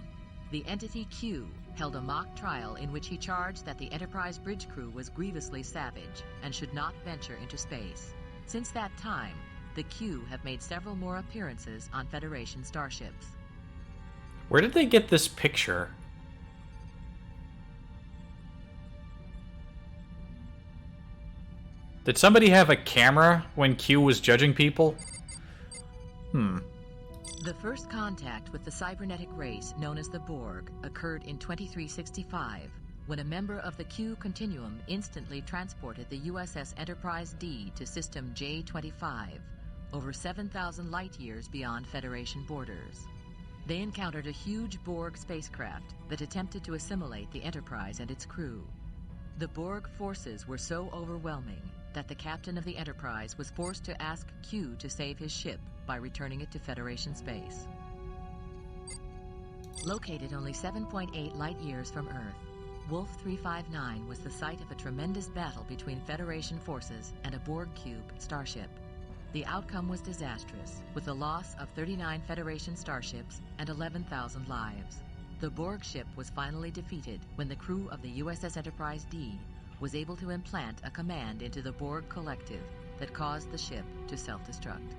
The entity Q held a mock trial in which he charged that the Enterprise bridge crew was grievously savage and should not venture into space. Since that time, the Q have made several more appearances on Federation starships. Where did they get this picture? Did somebody have a camera when Q was judging people? The first contact with the cybernetic race known as the Borg occurred in 2365, when a member of the Q Continuum instantly transported the USS Enterprise D to System J-25, over 7,000 light-years beyond Federation borders. They encountered a huge Borg spacecraft that attempted to assimilate the Enterprise and its crew. The Borg forces were so overwhelming that the captain of the Enterprise was forced to ask Q to save his ship by returning it to Federation space. Located only 7.8 light-years from Earth, Wolf 359 was the site of a tremendous battle between Federation forces and a Borg Cube starship. The outcome was disastrous, with the loss of 39 Federation starships and 11,000 lives. The Borg ship was finally defeated when the crew of the USS Enterprise D was able to implant a command into the Borg collective that caused the ship to self-destruct.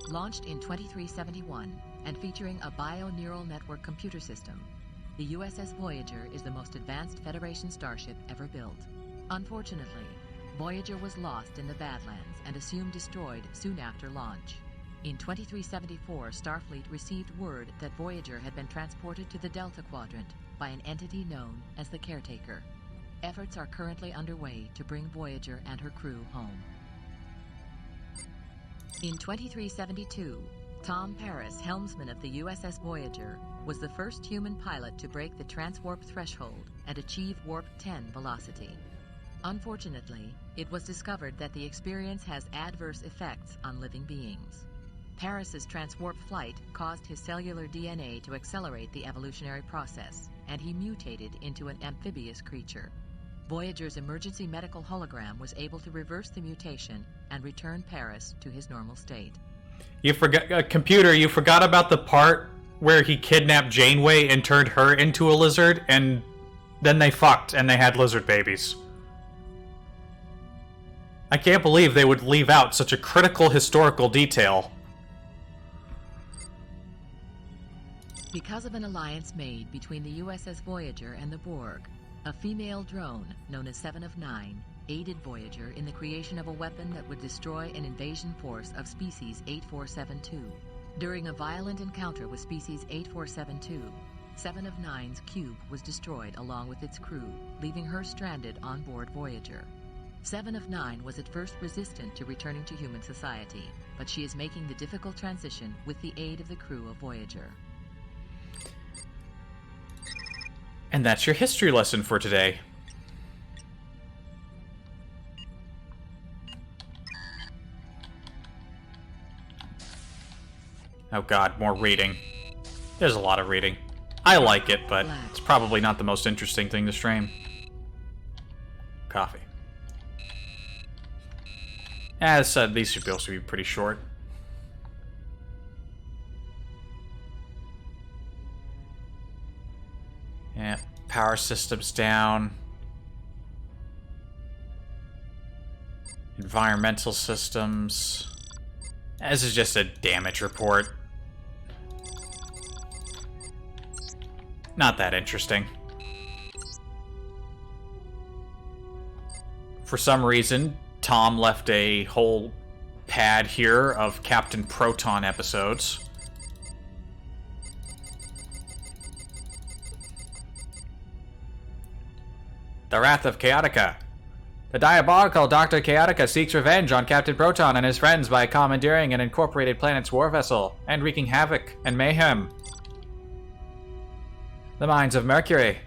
Launched in 2371 and featuring a bio-neural network computer system, the USS Voyager is the most advanced Federation starship ever built. Unfortunately, Voyager was lost in the Badlands and assumed destroyed soon after launch. In 2374, Starfleet received word that Voyager had been transported to the Delta Quadrant by an entity known as the Caretaker. Efforts are currently underway to bring Voyager and her crew home. In 2372, Tom Paris, helmsman of the USS Voyager, was the first human pilot to break the transwarp threshold and achieve warp 10 velocity. Unfortunately, it was discovered that the experience has adverse effects on living beings. Paris's transwarp flight caused his cellular DNA to accelerate the evolutionary process, and he mutated into an amphibious creature. Voyager's emergency medical hologram was able to reverse the mutation and return Paris to his normal state. You forgot, computer, you forgot about the part where he kidnapped Janeway and turned her into a lizard, and then they fucked and they had lizard babies. I can't believe they would leave out such a critical historical detail. Because of an alliance made between the USS Voyager and the Borg, a female drone known as 7 of 9 aided Voyager in the creation of a weapon that would destroy an invasion force of species 8472. During a violent encounter with species 8472, 7 of 9's cube was destroyed along with its crew, leaving her stranded on board Voyager. 7 of 9 was at first resistant to returning to human society, but she is making the difficult transition with the aid of the crew of Voyager. And that's your history lesson for today. Oh god, more reading. There's a lot of reading. I like it, but it's probably not the most interesting thing to stream. Coffee. As said, these should also be pretty short. Yeah, power systems down. Environmental systems. This is just a damage report. Not that interesting. For some reason, Tom left a whole pad here of Captain Proton episodes. The Wrath of Chaotica. The diabolical Dr. Chaotica seeks revenge on Captain Proton and his friends by commandeering an incorporated planet's war vessel and wreaking havoc and mayhem. The Mines of Mercury.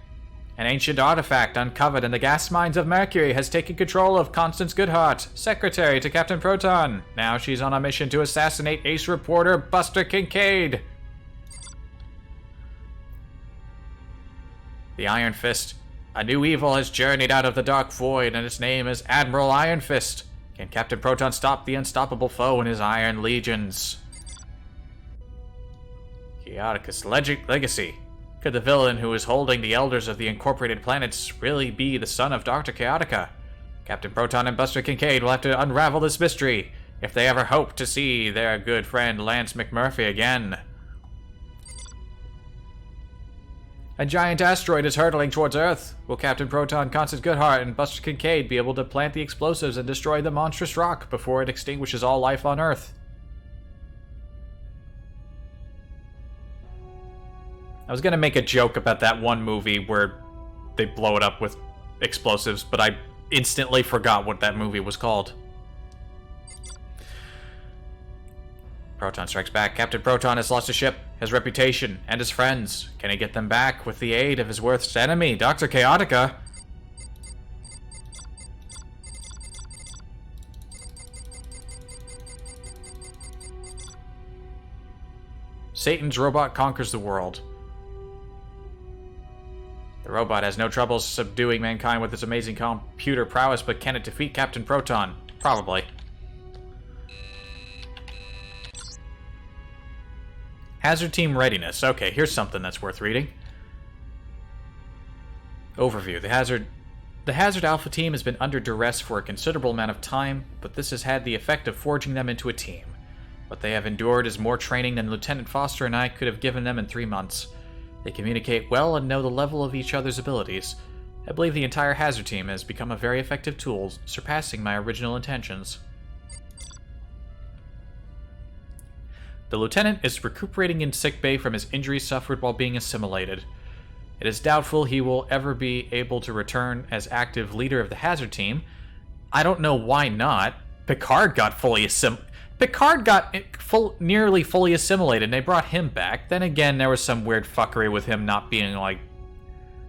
An ancient artifact uncovered in the gas mines of Mercury has taken control of Constance Goodhart, secretary to Captain Proton. Now she's on a mission to assassinate ace reporter Buster Kincaid. The Iron Fist. A new evil has journeyed out of the dark void, and its name is Admiral Iron Fist. Can Captain Proton stop the unstoppable foe and his iron legions? Chaotica's legacy. Could the villain who is holding the elders of the incorporated planets really be the son of Dr. Chaotica? Captain Proton and Buster Kincaid will have to unravel this mystery if they ever hope to see their good friend Lance McMurphy again. A giant asteroid is hurtling towards Earth. Will Captain Proton, Constance Goodhart, and Buster Kincaid be able to plant the explosives and destroy the monstrous rock before it extinguishes all life on Earth? I was gonna make a joke about that one movie where they blow it up with explosives, but I instantly forgot what that movie was called. Proton strikes back. Captain Proton has lost his ship, his reputation, and his friends. Can he get them back with the aid of his worst enemy, Dr. Chaotica? Satan's robot conquers the world. The robot has no trouble subduing mankind with its amazing computer prowess, but can it defeat Captain Proton? Probably. Hazard Team Readiness. Okay, here's something that's worth reading. Overview. The Hazard Alpha Team has been under duress for a considerable amount of time, but this has had the effect of forging them into a team. What they have endured is more training than Lieutenant Foster and I could have given them in 3 months. They communicate well and know the level of each other's abilities. I believe the entire Hazard Team has become a very effective tool, surpassing my original intentions. The lieutenant is recuperating in sickbay from his injuries suffered while being assimilated. It is doubtful he will ever be able to return as active leader of the Hazard Team. I don't know why not. Picard got nearly fully assimilated, and they brought him back. Then again, there was some weird fuckery with him not being, like,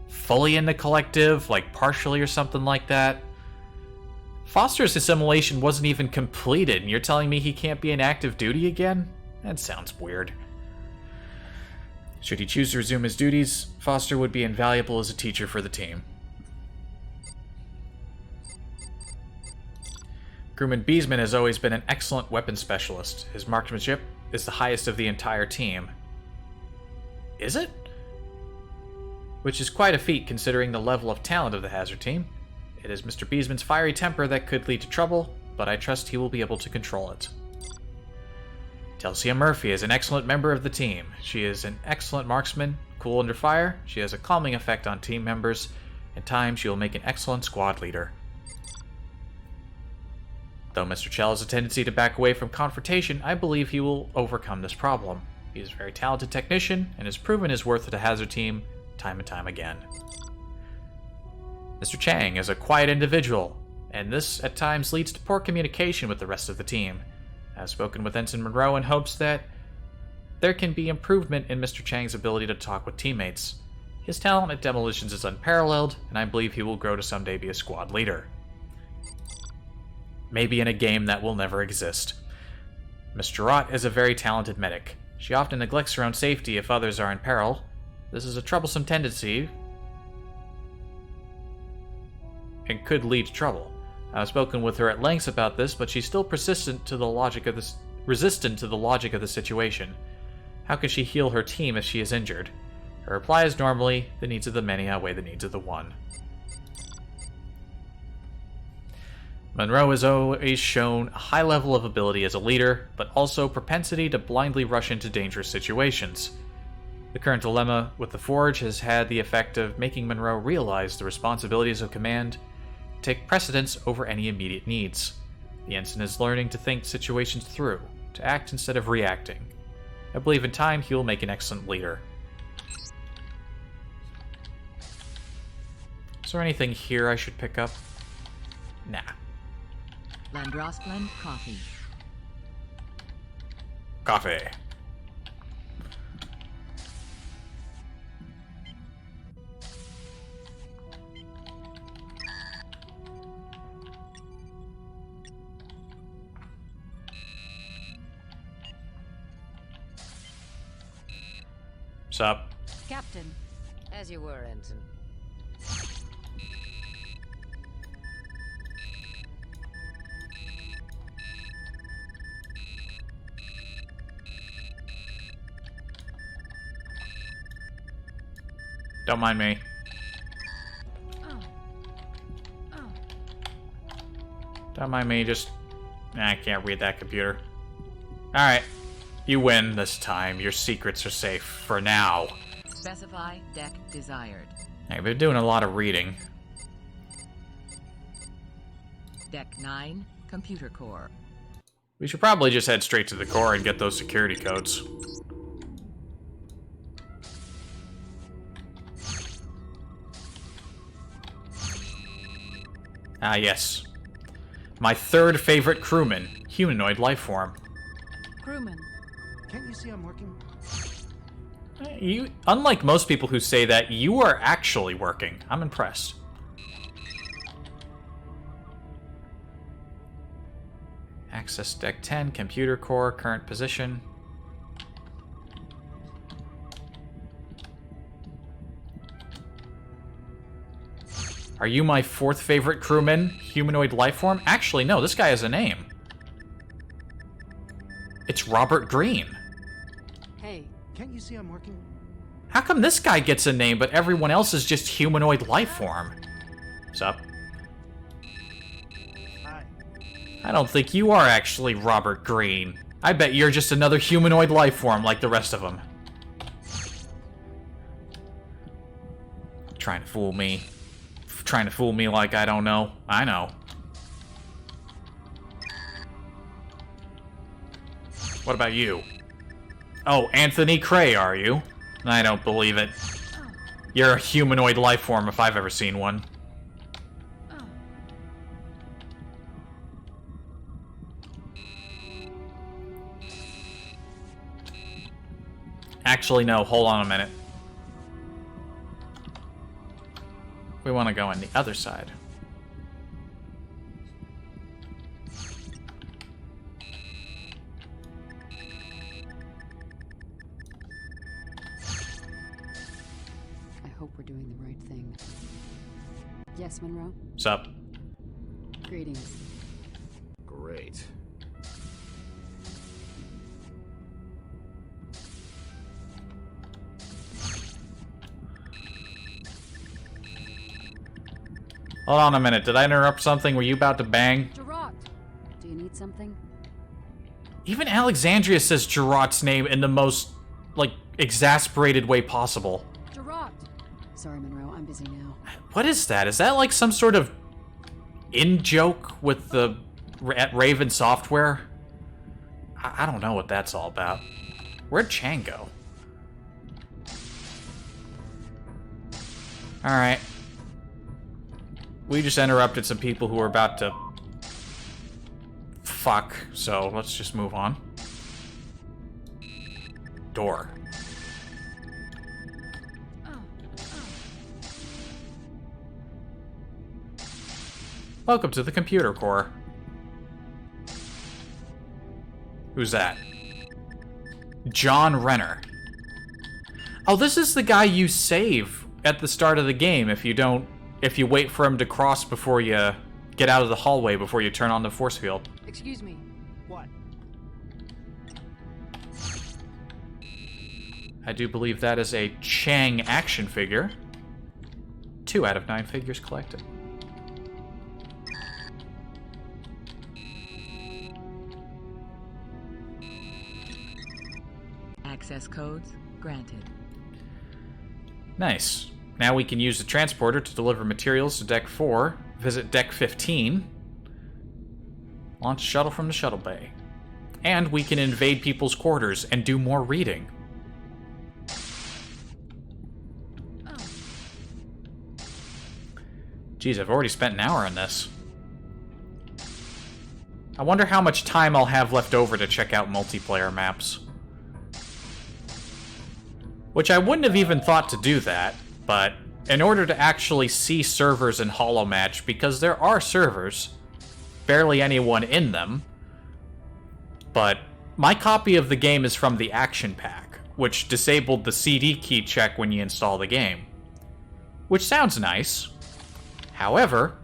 fully in the collective, like, partially or something like that. Foster's assimilation wasn't even completed, and you're telling me he can't be in active duty again? That sounds weird. Should he choose to resume his duties, Foster would be invaluable as a teacher for the team. Crewman Beesman has always been an excellent weapons specialist. His marksmanship is the highest of the entire team. Is it? Which is quite a feat considering the level of talent of the Hazard team. It is Mr. Beesman's fiery temper that could lead to trouble, but I trust he will be able to control it. Telsia Murphy is an excellent member of the team. She is an excellent marksman, cool under fire, she has a calming effect on team members. In time, she will make an excellent squad leader. Though Mr. Chell has a tendency to back away from confrontation, I believe he will overcome this problem. He is a very talented technician and has proven his worth to the Hazard team time and time again. Mr. Chang is a quiet individual, and this at times leads to poor communication with the rest of the team. I have spoken with Ensign Monroe in hopes that there can be improvement in Mr. Chang's ability to talk with teammates. His talent at demolitions is unparalleled, and I believe he will grow to someday be a squad leader. Maybe in a game that will never exist. Miss Gerard is a very talented medic. She often neglects her own safety if others are in peril. This is a troublesome tendency and could lead to trouble. I've spoken with her at lengths about this, but she's still resistant to the logic of the situation. How can she heal her team if she is injured? Her reply is normally, the needs of the many outweigh the needs of the one. Monroe has always shown a high level of ability as a leader, but also propensity to blindly rush into dangerous situations. The current dilemma with the Forge has had the effect of making Monroe realize the responsibilities of command take precedence over any immediate needs. The ensign is learning to think situations through, to act instead of reacting. I believe in time he will make an excellent leader. Is there anything here I should pick up? Nah. Landros blend coffee. Coffee. Sup? Captain. As you were, Ensign. Don't mind me. Don't mind me, just... I can't read that computer. Alright. You win this time. Your secrets are safe. For now. Specify deck desired. I've been doing a lot of reading. Deck 9, computer core. We should probably just head straight to the core and get those security codes. Ah, yes. My third favorite crewman, humanoid lifeform. Crewman. Can't you see I'm working? You, unlike most people who say that, you are actually working. I'm impressed. Access deck 10, computer core, current position. Are you my fourth favorite crewman, humanoid lifeform? Actually, no, this guy has a name. It's Robert Green. Hey. Can't you see I'm working? How come this guy gets a name, but everyone else is just humanoid lifeform? Sup? Hi. I don't think you are actually Robert Green. I bet you're just another humanoid lifeform like the rest of them. Trying to fool me. Trying to fool me like I don't know. I know. What about you? Oh, Anthony Cray, are you? I don't believe it. You're a humanoid lifeform if I've ever seen one. Actually, no, hold on a minute. We want to go on the other side. doing the right thing. Yes, Monroe? Sup? Greetings. Great. Hold on a minute. Did I interrupt something? Were you about to bang? Gerard! Do you need something? Even Alexandria says Gerard's name in the most, like, exasperated way possible. Gerard! Sorry, Monroe, I'm busy now. What is that? Is that like some sort of in-joke with the at Raven Software? I don't know what that's all about. Where'd Chang go? Alright. We just interrupted some people who were about to fuck, so let's just move on. Door. Welcome to the computer core. Who's that? John Renner. Oh, this is the guy you save at the start of the game if you wait for him to cross before you get out of the hallway before you turn on the force field. Excuse me. What? I do believe that is a Chang action figure. 2 out of 9 figures collected. Access codes granted. Nice. Now we can use the transporter to deliver materials to Deck 4, visit Deck 15, launch shuttle from the shuttle bay. And we can invade people's quarters and do more reading. Geez, I've already spent an hour on this. I wonder how much time I'll have left over to check out multiplayer maps. Which I wouldn't have even thought to do that, but in order to actually see servers in HoloMatch, because there are servers, barely anyone in them, but my copy of the game is from the Action Pack, which disabled the CD key check when you install the game. Which sounds nice. However,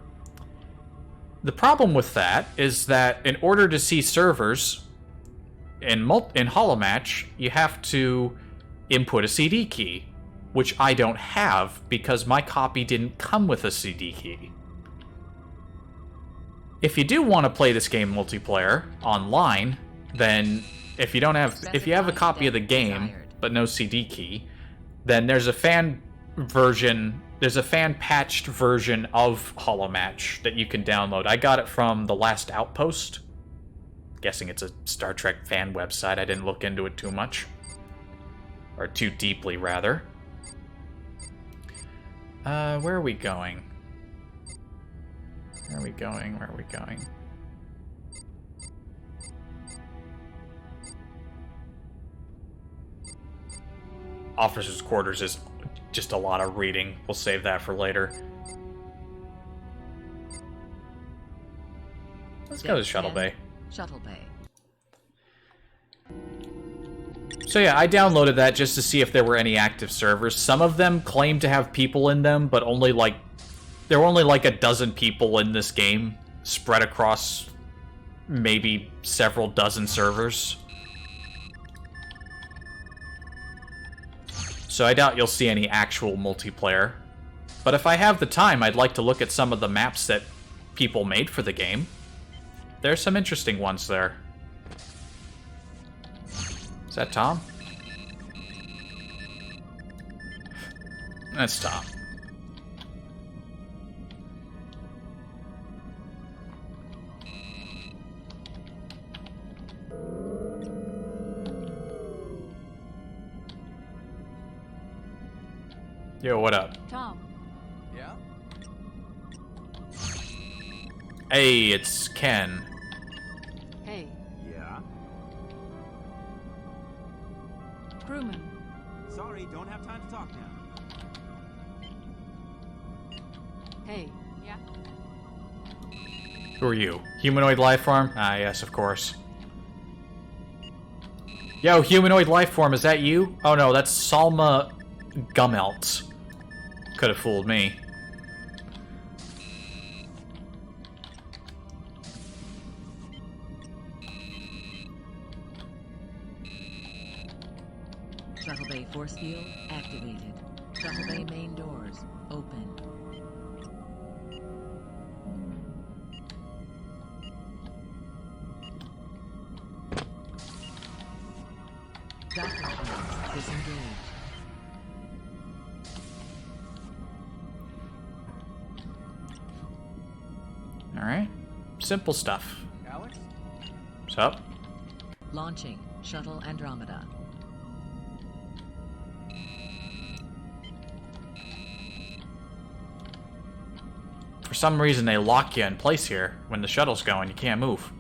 the problem with that is that in order to see servers in HoloMatch, you have to input a CD key, which I don't have because my copy didn't come with a CD key. If you do want to play this game multiplayer online, then if you have a copy of the game but no CD key, then there's a fan patched version of HoloMatch that you can download. I got it from The Last Outpost. Guessing it's a Star Trek fan website. I didn't look into it too much. Or too deeply, rather. Where are we going? Where are we going? Where are we going? Officers' quarters is just a lot of reading. We'll save that for later. Let's go to Shuttle Bay. Shuttle Bay. So yeah, I downloaded that just to see if there were any active servers. Some of them claim to have people in them, but there were only like a dozen people in this game, spread across maybe several dozen servers. So I doubt you'll see any actual multiplayer. But if I have the time, I'd like to look at some of the maps that people made for the game. There's some interesting ones there. Is that Tom? That's Tom. Yo, what up? Tom. Yeah? Hey, it's Ken. Hey, Yeah? crewman. Sorry, don't have time to talk now. Hey. Yeah? Who are you? Humanoid life form? Ah, yes, of course. Yo, humanoid life form, is that you? Oh no, that's Salma Gummelt. Could have fooled me. Shuttle bay force field activated. Shuttle bay main doors open. Docking pods disengaged. Alright. Simple stuff. Alex? What's up? Launching Shuttle Andromeda. For some reason, they lock you in place here. When the shuttle's going, you can't move.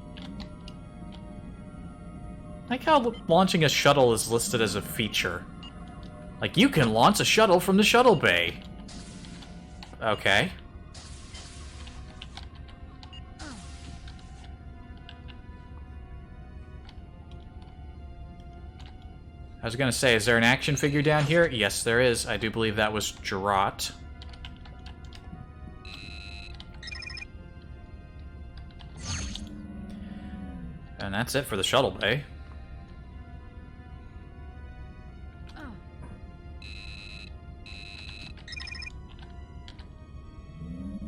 Like how launching a shuttle is listed as a feature. Like, you can launch a shuttle from the shuttle bay. Okay. I was gonna say, is there an action figure down here? Yes, there is. I do believe that was Gerot. And that's it for the shuttle bay.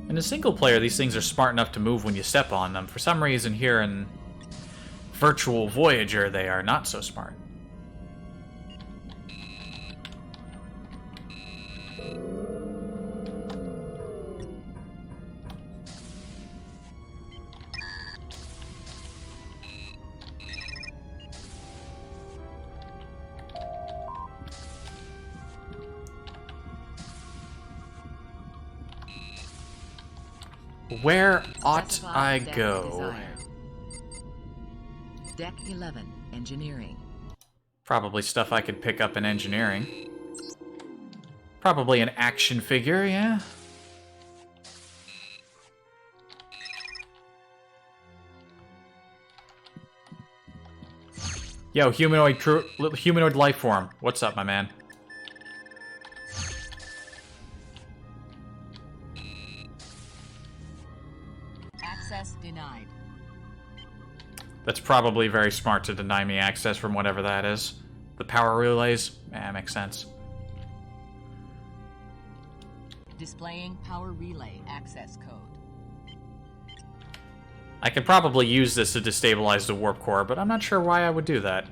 In a single player, these things are smart enough to move when you step on them. For some reason here in Virtual Voyager, they are not so smart. Where ought Specify I deck go? desired. Deck 11, engineering. Probably stuff I could pick up in engineering. Probably an action figure, yeah? Yo, humanoid life form. What's up, my man? Access denied. That's probably very smart to deny me access from whatever that is. The power relays? Yeah, makes sense. Displaying power relay access code. I could probably use this to destabilize the warp core, but I'm not sure why I would do that.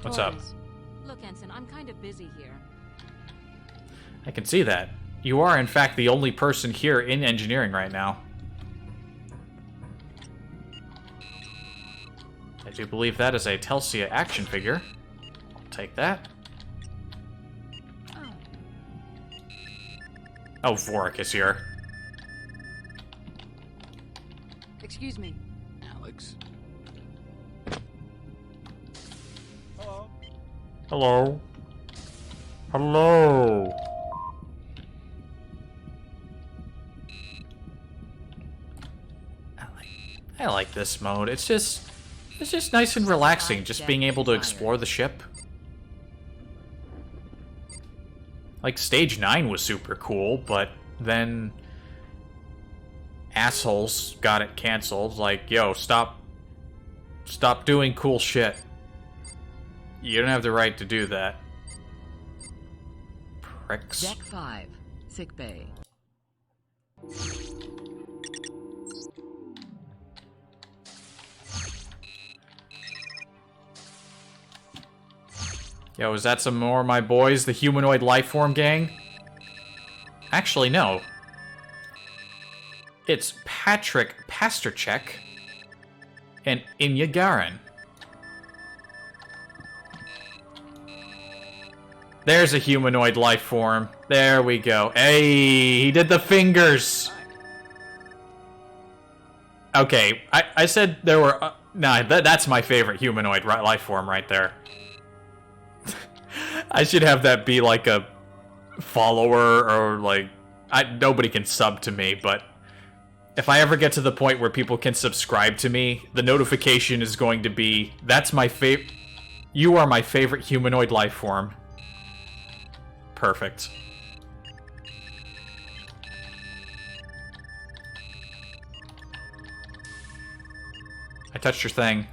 What's up? Boys. Look, Ensign, I'm kind of busy here. I can see that. You are, in fact, the only person here in engineering right now. I do believe that is a Telsia action figure. I'll take that. Oh, Vorik is here. Excuse me. Alex? Hello? Hello. Hello. I like this mode. It's just nice and relaxing, just being able to explore the ship. Like, Stage 9 was super cool, but then assholes got it canceled. Like, yo, stop doing cool shit. You don't have the right to do that. Pricks. Deck 5, sick bay. Yo, is that some more of my boys, the humanoid lifeform gang? Actually, no. It's Patrick Pasterchek and Inya Garin. There's a humanoid lifeform. There we go. Hey, he did the fingers. Okay, I said there were... nah, that's my favorite humanoid lifeform right there. I should have that be like a follower or like... nobody can sub to me, but If I ever get to the point where people can subscribe to me, the notification is going to be, that's my favorite... You are my favorite humanoid life form. Perfect. I touched your thing.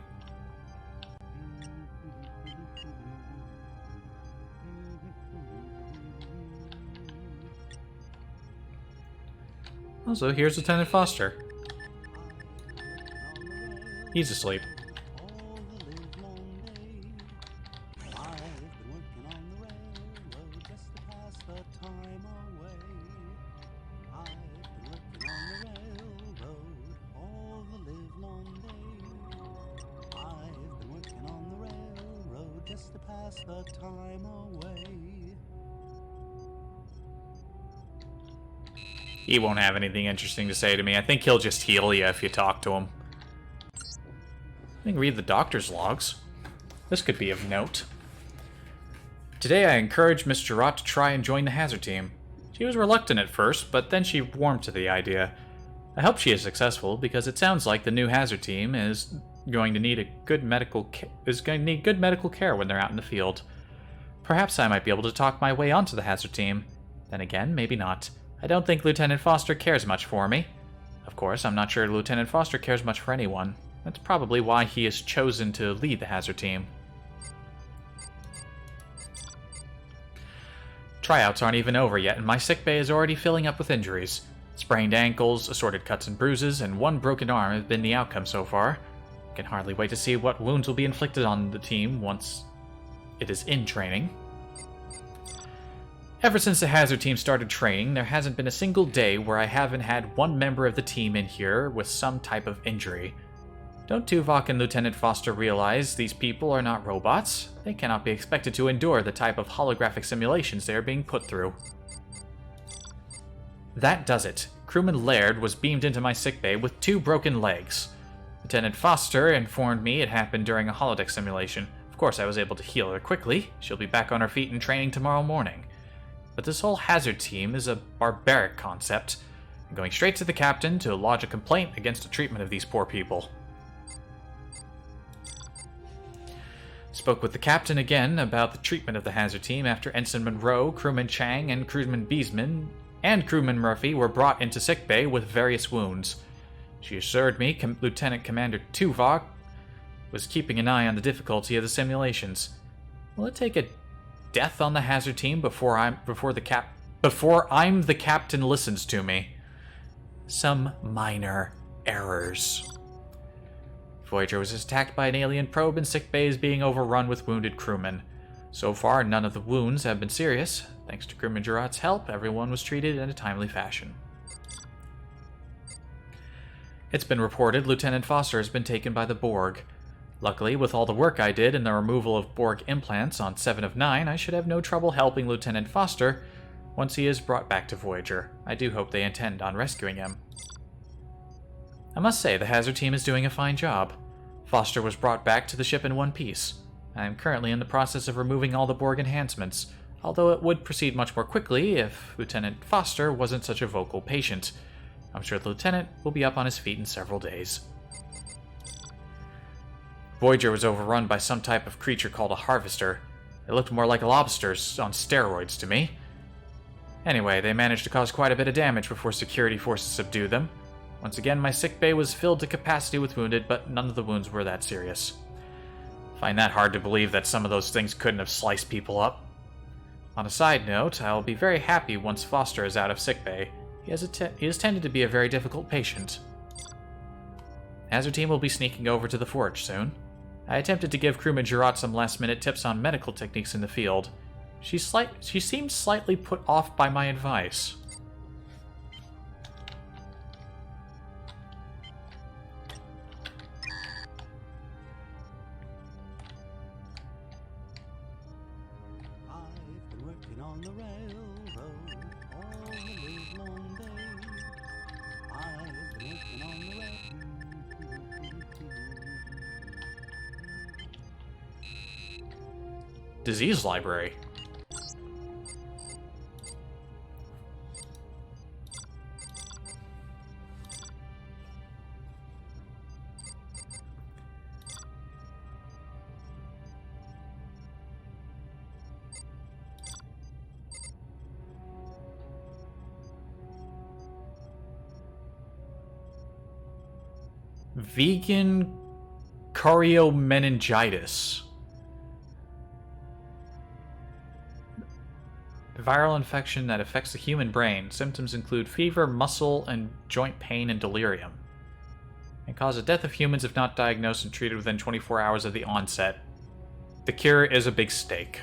Also, here's Lieutenant Foster. He's asleep. He won't have anything interesting to say to me. I think he'll just heal you if you talk to him. I can read the doctor's logs. This could be of note. Today I encouraged Miss Gerard to try and join the hazard team. She was reluctant at first, but then she warmed to the idea. I hope she is successful, because it sounds like the new hazard team is going to need good medical care when they're out in the field. Perhaps I might be able to talk my way onto the hazard team. Then again, maybe not. I don't think Lieutenant Foster cares much for me. Of course, I'm not sure Lieutenant Foster cares much for anyone. That's probably why he has chosen to lead the hazard team. Tryouts aren't even over yet, and my sickbay is already filling up with injuries. Sprained ankles, assorted cuts and bruises, and one broken arm have been the outcome so far. I can hardly wait to see what wounds will be inflicted on the team once it is in training. Ever since the hazard team started training, there hasn't been a single day where I haven't had one member of the team in here with some type of injury. Don't Tuvok and Lieutenant Foster realize these people are not robots? They cannot be expected to endure the type of holographic simulations they are being put through. That does it. Crewman Laird was beamed into my sickbay with 2 broken legs. Lieutenant Foster informed me it happened during a holodeck simulation. Of course, I was able to heal her quickly. She'll be back on her feet in training tomorrow morning. But this whole hazard team is a barbaric concept. I'm going straight to the captain to lodge a complaint against the treatment of these poor people. Spoke with the captain again about the treatment of the hazard team after Ensign Monroe, Crewman Chang, and Crewman Beesman and Crewman Murphy were brought into sickbay with various wounds. She assured me Lieutenant Commander Tuvok was keeping an eye on the difficulty of the simulations. Will it take a death on the hazard team before I'm the captain listens to me? Some minor errors. Voyager was attacked by an alien probe and sickbay is being overrun with wounded crewmen. So far, none of the wounds have been serious. Thanks to Crewman Gerard's help, everyone was treated in a timely fashion. It's been reported Lieutenant Foster has been taken by the Borg. Luckily, with all the work I did in the removal of Borg implants on 7 of 9, I should have no trouble helping Lieutenant Foster once he is brought back to Voyager. I do hope they intend on rescuing him. I must say, the hazard team is doing a fine job. Foster was brought back to the ship in one piece. I am currently in the process of removing all the Borg enhancements, although it would proceed much more quickly if Lieutenant Foster wasn't such a vocal patient. I'm sure the Lieutenant will be up on his feet in several days. Voyager was overrun by some type of creature called a harvester. It looked more like lobsters on steroids to me. Anyway, they managed to cause quite a bit of damage before security forces subdued them. Once again, my sickbay was filled to capacity with wounded, but none of the wounds were that serious. I find that hard to believe that some of those things couldn't have sliced people up. On a side note, I'll be very happy once Foster is out of sickbay. He has tended to be a very difficult patient. Hazard team will be sneaking over to the forge soon. I attempted to give Crewman Gerard some last-minute tips on medical techniques in the field. She seemed slightly put off by my advice. I've been working on the railroad all the livelong day. I've been working on the railroad. Disease library. Vegan choriomeningitis. Viral infection that affects the human brain. Symptoms include fever, muscle and joint pain, and delirium. And cause the death of humans if not diagnosed and treated within 24 hours of the onset. The cure is a big steak.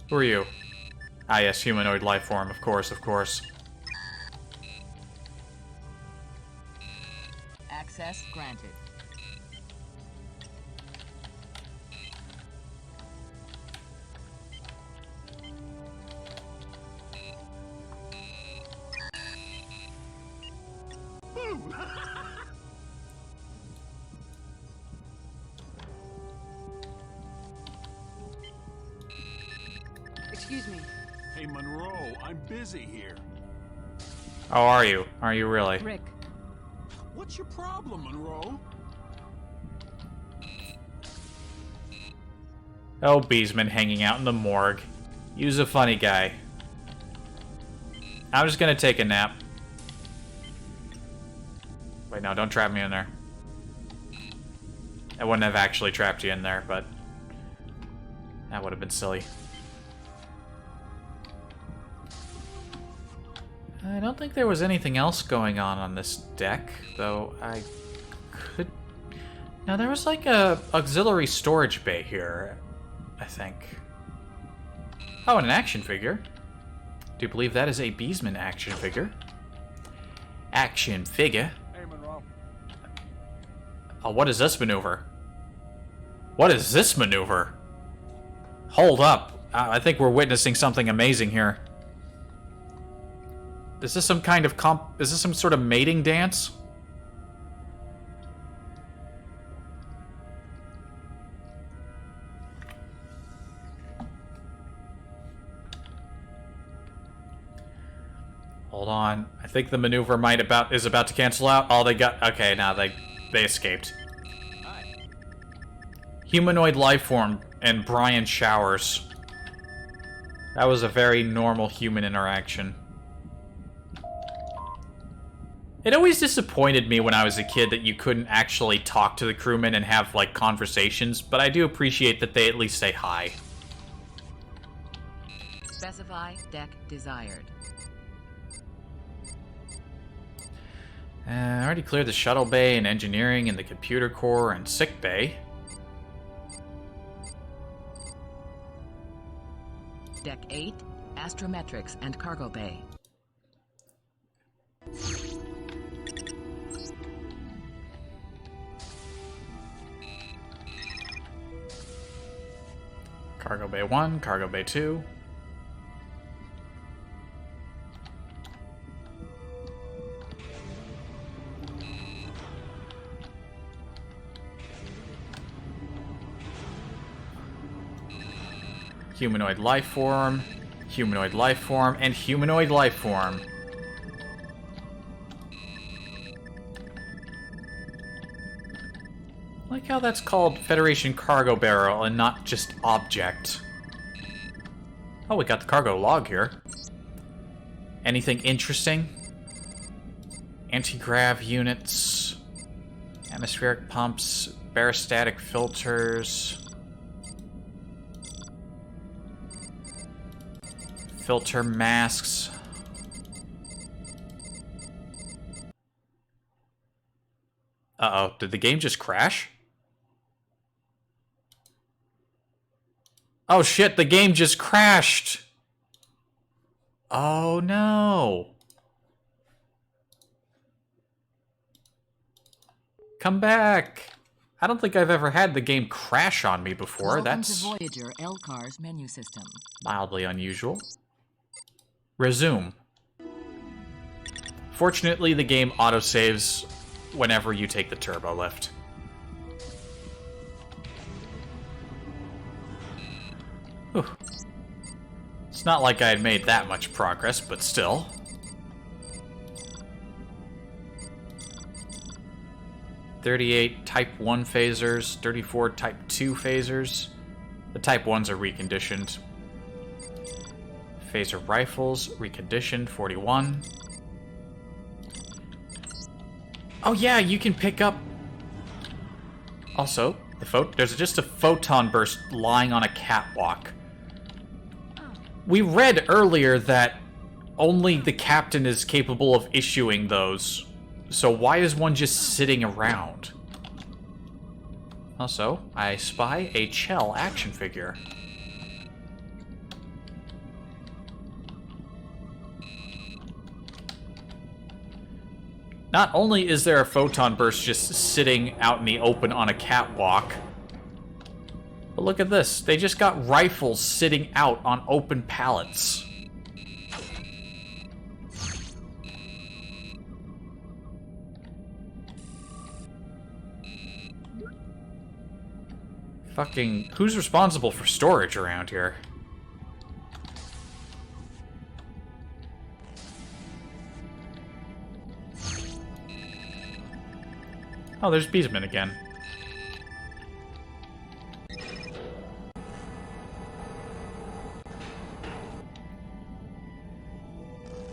Who are you? Ah, yes, humanoid life form, of course, of course. Access granted. Excuse me. Hey, Monroe, I'm busy here. Oh, are you? Are you really? Rick. What's your problem, Monroe? Oh, Beesman hanging out in the morgue. You's a funny guy. I'm just gonna take a nap. Wait, no, don't trap me in there. I wouldn't have actually trapped you in there, but that would have been silly. I don't think there was anything else going on this deck, though I could... Now, there was like a auxiliary storage bay here, I think. Oh, and an action figure. Do you believe that is a Beesman action figure? Action figure? Hey, Monroe. Oh, what is this maneuver? What is this maneuver? Hold up. I think we're witnessing something amazing here. Is this some kind of is this some sort of mating dance? Hold on. I think the maneuver is about to cancel out. Oh, they got... Okay, now they escaped. Humanoid life form and Brian showers. That was a very normal human interaction. It always disappointed me when I was a kid that you couldn't actually talk to the crewmen and have, like, conversations, but I do appreciate that they at least say hi. Specify deck desired. I already cleared the shuttle bay and engineering and the computer core and sick bay. Deck 8, astrometrics and cargo bay. Cargo bay 1, cargo bay 2. Humanoid life form, humanoid life form, and humanoid life form. Like how that's called Federation cargo barrel and not just object. Oh, we got the cargo log here. Anything interesting? Anti-grav units, atmospheric pumps, barostatic filters, filter masks. Uh-oh, did the game just crash? Oh shit, the game just crashed! Oh no! Come back! I don't think I've ever had the game crash on me before. Welcome That's to Voyager LCAR's menu system. mildly unusual. Resume. Fortunately, the game autosaves whenever you take the turbo lift. Whew. It's not like I had made that much progress, but still. 38 Type 1 phasers, 34 Type 2 phasers. The Type 1s are reconditioned. Phaser rifles, reconditioned, 41. Oh yeah, you can pick up... Also, there's just a photon burst lying on a catwalk. We read earlier that only the captain is capable of issuing those. So why is one just sitting around? Also, I spy a Chell action figure. Not only is there a photon burst just sitting out in the open on a catwalk, but look at this. They just got rifles sitting out on open pallets. Fucking, who's responsible for storage around here? Oh, there's Beesman again.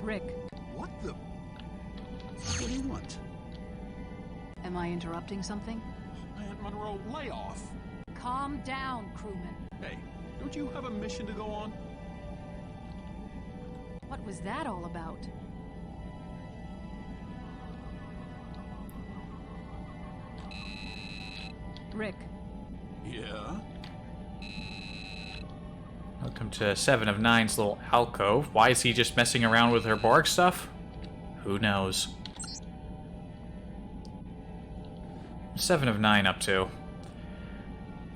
Rick, What the? What do you want? am I interrupting something? Man, Monroe, lay off. Calm down, crewman. Hey, don't you have a mission to go on? What was that all about? Rick, Yeah? Welcome to 7 of 9's little alcove. Why is he just messing around with her Borg stuff? Who knows? 7 of 9 up to.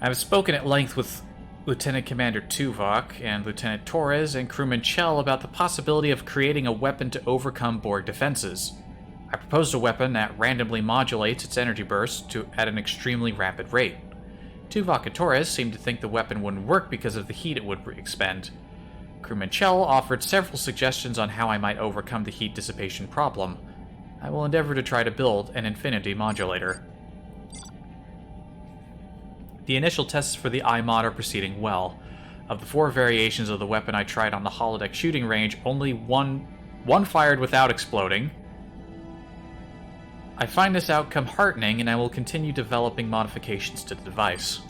I've spoken at length with Lieutenant Commander Tuvok and Lieutenant Torres and Crewman Chell about the possibility of creating a weapon to overcome Borg defenses. I proposed a weapon that randomly modulates its energy burst at an extremely rapid rate. Tuvok and Torres seemed to think the weapon wouldn't work because of the heat it would expend. Crewman Chell offered several suggestions on how I might overcome the heat dissipation problem. I will endeavor to try to build an infinity modulator. The initial tests for the iMod are proceeding well. Of the 4 variations of the weapon I tried on the holodeck shooting range, only one fired without exploding. I find this outcome heartening, and I will continue developing modifications to the device.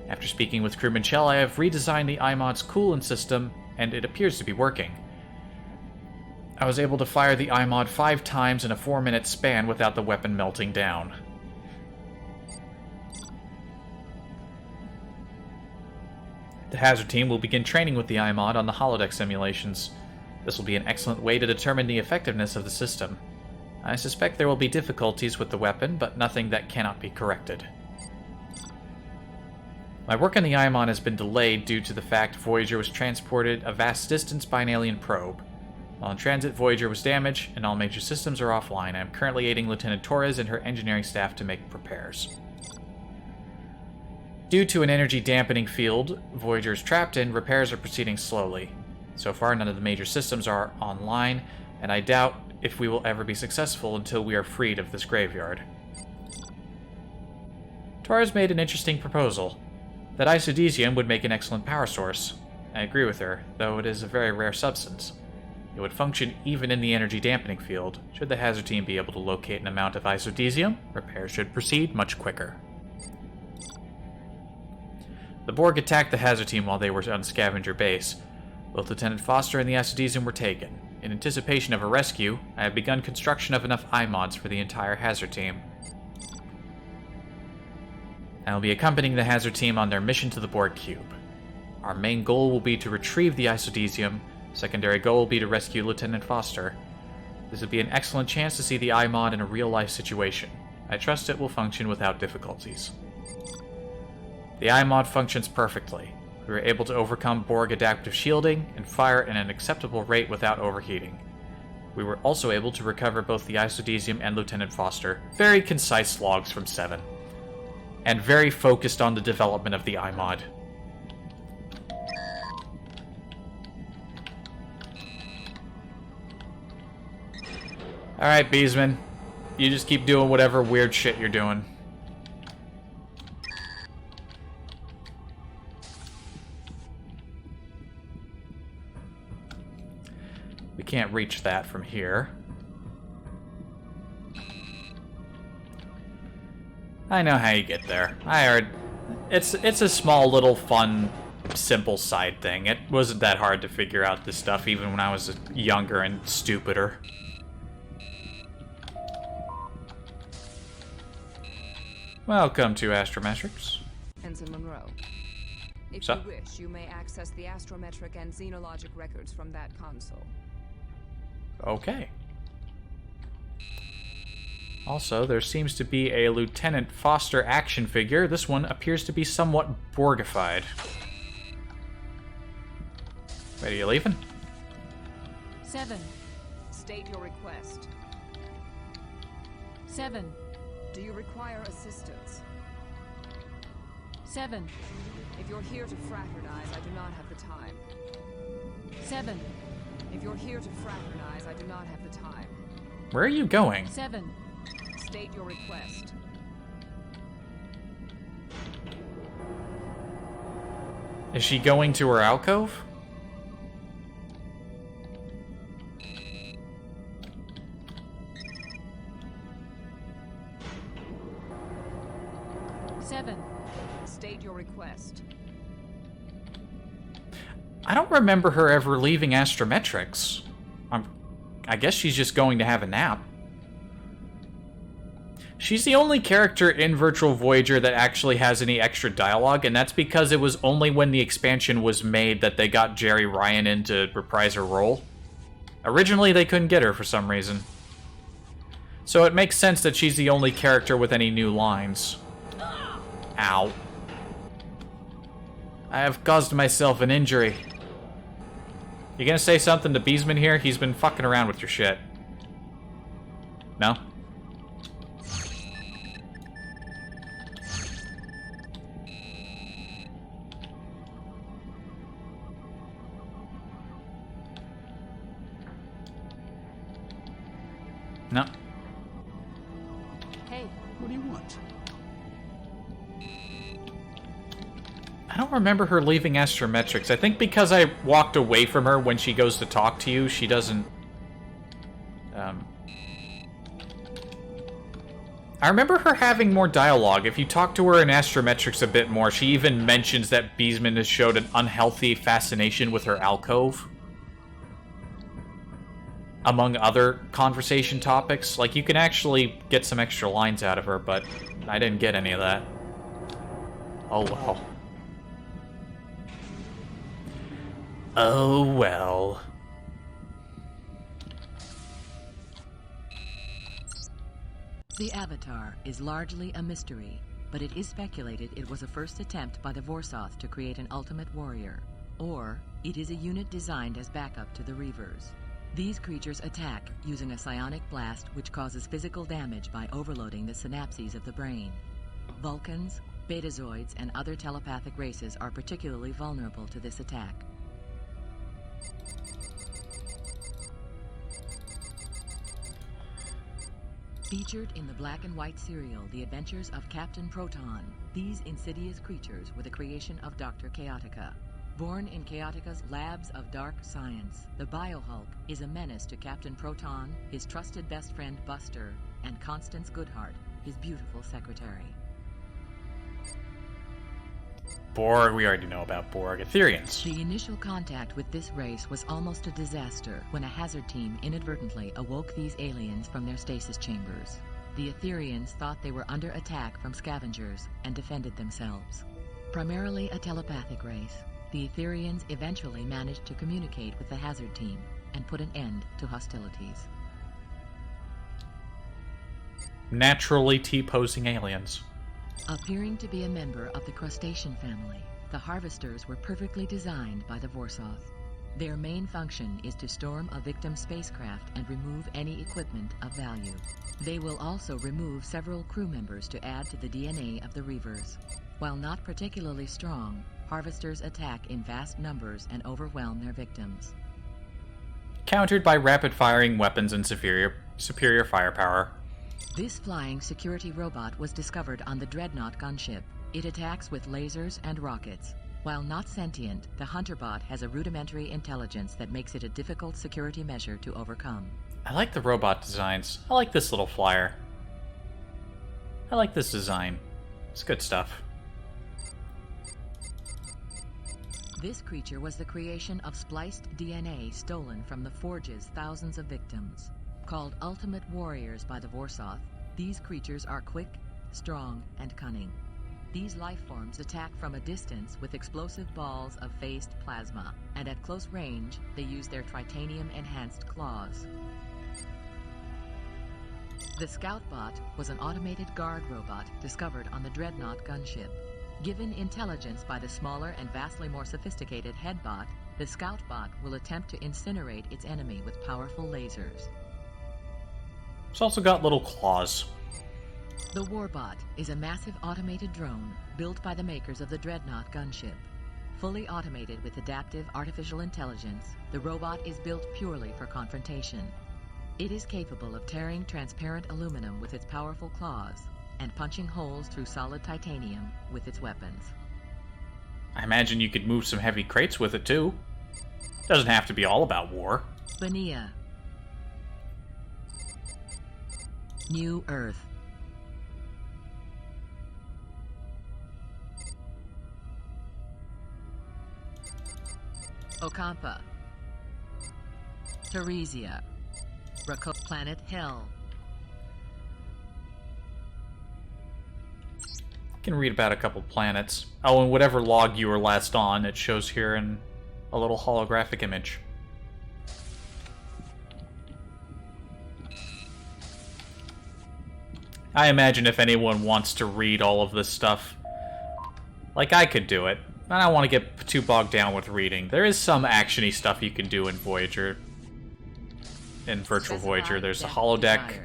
After speaking with Crewman Chell, I have redesigned the iMod's coolant system, and it appears to be working. I was able to fire the iMod 5 times in a 4-minute span without the weapon melting down. The Hazard team will begin training with the iMod on the holodeck simulations. This will be an excellent way to determine the effectiveness of the system. I suspect there will be difficulties with the weapon, but nothing that cannot be corrected. My work on the iMod has been delayed due to the fact Voyager was transported a vast distance by an alien probe. While in transit, Voyager was damaged, and all major systems are offline. I am currently aiding Lieutenant Torres and her engineering staff to make repairs. Due to an energy dampening field Voyager is trapped in, repairs are proceeding slowly. So far, none of the major systems are online, and I doubt if we will ever be successful until we are freed of this graveyard. Torres made an interesting proposal. That isodesium would make an excellent power source. I agree with her, though it is a very rare substance. It would function even in the energy dampening field. Should the Hazard team be able to locate an amount of isodesium, repairs should proceed much quicker. The Borg attacked the Hazard team while they were on Scavenger Base. Both Lieutenant Foster and the isodesium were taken. In anticipation of a rescue, I have begun construction of enough iMods for the entire Hazard team. I will be accompanying the Hazard team on their mission to the Borg Cube. Our main goal will be to retrieve the isodesium. Secondary goal will be to rescue Lieutenant Foster. This would be an excellent chance to see the iMod in a real-life situation. I trust it will function without difficulties. The iMod functions perfectly. We were able to overcome Borg adaptive shielding and fire at an acceptable rate without overheating. We were also able to recover both the isodesium and Lieutenant Foster. Very concise logs from 7. And very focused on the development of the iMod. Alright, Beesman. You just keep doing whatever weird shit you're doing. We can't reach that from here. I know how you get there. I heard. It's a small little fun, simple side thing. It wasn't that hard to figure out this stuff even when I was younger and stupider. Welcome to Astrometrics. Ensign Monroe. If So? you wish, you may access the astrometric and xenologic records from that console. Okay. Also, there seems to be a Lieutenant Foster action figure. This one appears to be somewhat Borgified. Wait, are you leaving? 7. State your request. 7. Do you require assistance? 7. If you're here to fraternize, I do not have the time. 7. If you're here to fraternize, I do not have the time. Where are you going? 7. State your request. Is she going to her alcove? State your request. I don't remember her ever leaving Astrometrics. I guess she's just going to have a nap. She's the only character in Virtual Voyager that actually has any extra dialogue, and that's because it was only when the expansion was made that they got Jerry Ryan in to reprise her role. Originally, they couldn't get her for some reason. So it makes sense that she's the only character with any new lines. Ow. I have caused myself an injury. You gonna say something to Beesman here? He's been fucking around with your shit. No? No. Hey. What do you want? I don't remember her leaving Astrometrics. I think because I walked away from her when she goes to talk to you, she doesn't... I remember her having more dialogue. If you talk to her in Astrometrics a bit more, she even mentions that Beesman has showed an unhealthy fascination with her alcove. Among other conversation topics. Like, you can actually get some extra lines out of her, but I didn't get any of that. Oh well. Oh well. The Avatar is largely a mystery, but it is speculated it was a first attempt by the Vorsoth to create an ultimate warrior, or it is a unit designed as backup to the Reavers. These creatures attack using a psionic blast which causes physical damage by overloading the synapses of the brain. Vulcans, Betazoids, and other telepathic races are particularly vulnerable to this attack. Featured in the black and white serial The Adventures of Captain Proton, these insidious creatures were the creation of Dr. Chaotica. Born in Chaotica's labs of dark science, the Biohulk is a menace to Captain Proton, his trusted best friend Buster, and Constance Goodhart, his beautiful secretary. Borg, we already know about Borg. Etherians. The initial contact with this race was almost a disaster when a hazard team inadvertently awoke these aliens from their stasis chambers. The Etherians thought they were under attack from scavengers and defended themselves. Primarily a telepathic race, the Etherians eventually managed to communicate with the hazard team and put an end to hostilities. Naturally T-posing aliens. Appearing to be a member of the crustacean family, the Harvesters were perfectly designed by the Vorsoth. Their main function is to storm a victim spacecraft and remove any equipment of value. They will also remove several crew members to add to the DNA of the Reavers. While not particularly strong, Harvesters attack in vast numbers and overwhelm their victims. Countered by rapid-firing weapons and superior firepower. This flying security robot was discovered on the Dreadnought gunship. It attacks with lasers and rockets. While not sentient, the Hunter bot has a rudimentary intelligence that makes it a difficult security measure to overcome. I like the robot designs. I like this little flyer. I like this design. It's good stuff. This creature was the creation of spliced DNA stolen from the Forge's thousands of victims. Called Ultimate Warriors by the Vorsoth, these creatures are quick, strong, and cunning. These life forms attack from a distance with explosive balls of phased plasma, and at close range, they use their tritanium-enhanced claws. The Scout bot was an automated guard robot discovered on the Dreadnought gunship. Given intelligence by the smaller and vastly more sophisticated head bot, the Scout bot will attempt to incinerate its enemy with powerful lasers. It's also got little claws. The Warbot is a massive automated drone built by the makers of the Dreadnought gunship. Fully automated with adaptive artificial intelligence, the robot is built purely for confrontation. It is capable of tearing transparent aluminum with its powerful claws and punching holes through solid titanium with its weapons. I imagine you could move some heavy crates with it too. Doesn't have to be all about war. Bania. New Earth. Okampa. Teresia. Planet Hell. You can read about a couple planets. Oh, and whatever log you were last on, it shows here in a little holographic image. I imagine if anyone wants to read all of this stuff, like I could do it. I don't want to get too bogged down with reading. There is some action-y stuff you can do in Voyager. In Virtual Voyager, there's a holodeck.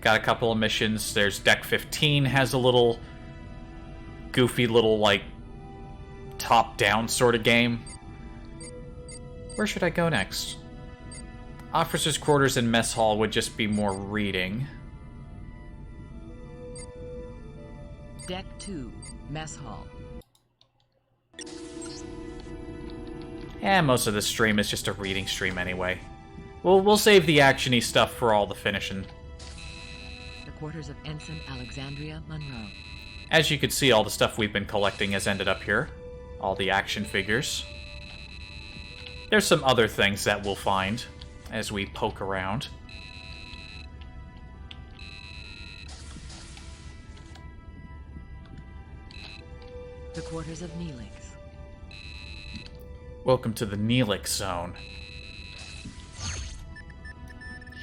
Got a couple of missions. There's Deck 15 has a little goofy little, like, top-down sort of game. Where should I go next? Officers' quarters and mess hall would just be more reading. Deck 2, Mess Hall. Yeah, most of this stream is just a reading stream anyway. We'll save the action-y stuff for all the finishing. The quarters of Ensign Alexandria Monroe. As you can see, all the stuff we've been collecting has ended up here. All the action figures. There's some other things that we'll find as we poke around. The quarters of Neelix. Welcome to the Neelix Zone.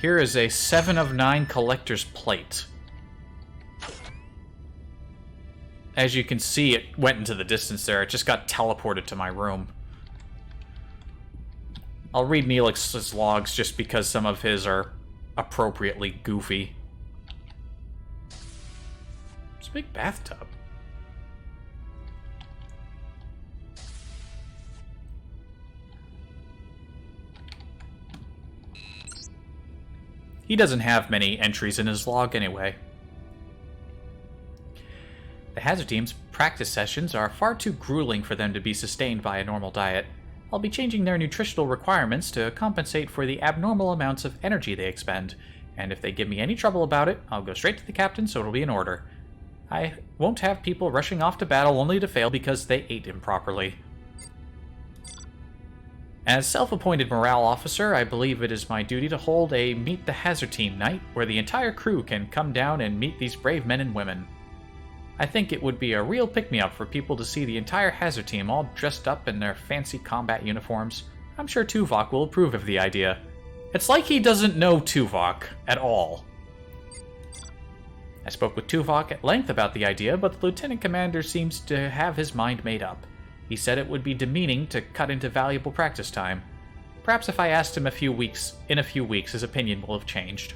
Here is a 7 of 9 collector's plate. As you can see, it went into the distance there. It just got teleported to my room. I'll read Neelix's logs just because some of his are appropriately goofy. It's a big bathtub. He doesn't have many entries in his log anyway. The Hazard Team's practice sessions are far too grueling for them to be sustained by a normal diet. I'll be changing their nutritional requirements to compensate for the abnormal amounts of energy they expend, and if they give me any trouble about it, I'll go straight to the captain so it'll be in order. I won't have people rushing off to battle only to fail because they ate improperly. As self-appointed morale officer, I believe it is my duty to hold a Meet the Hazard Team night where the entire crew can come down and meet these brave men and women. I think it would be a real pick-me-up for people to see the entire Hazard Team all dressed up in their fancy combat uniforms. I'm sure Tuvok will approve of the idea. It's like he doesn't know Tuvok at all. I spoke with Tuvok at length about the idea, but the Lieutenant Commander seems to have his mind made up. He said it would be demeaning to cut into valuable practice time. Perhaps if I asked him in a few weeks, his opinion will have changed.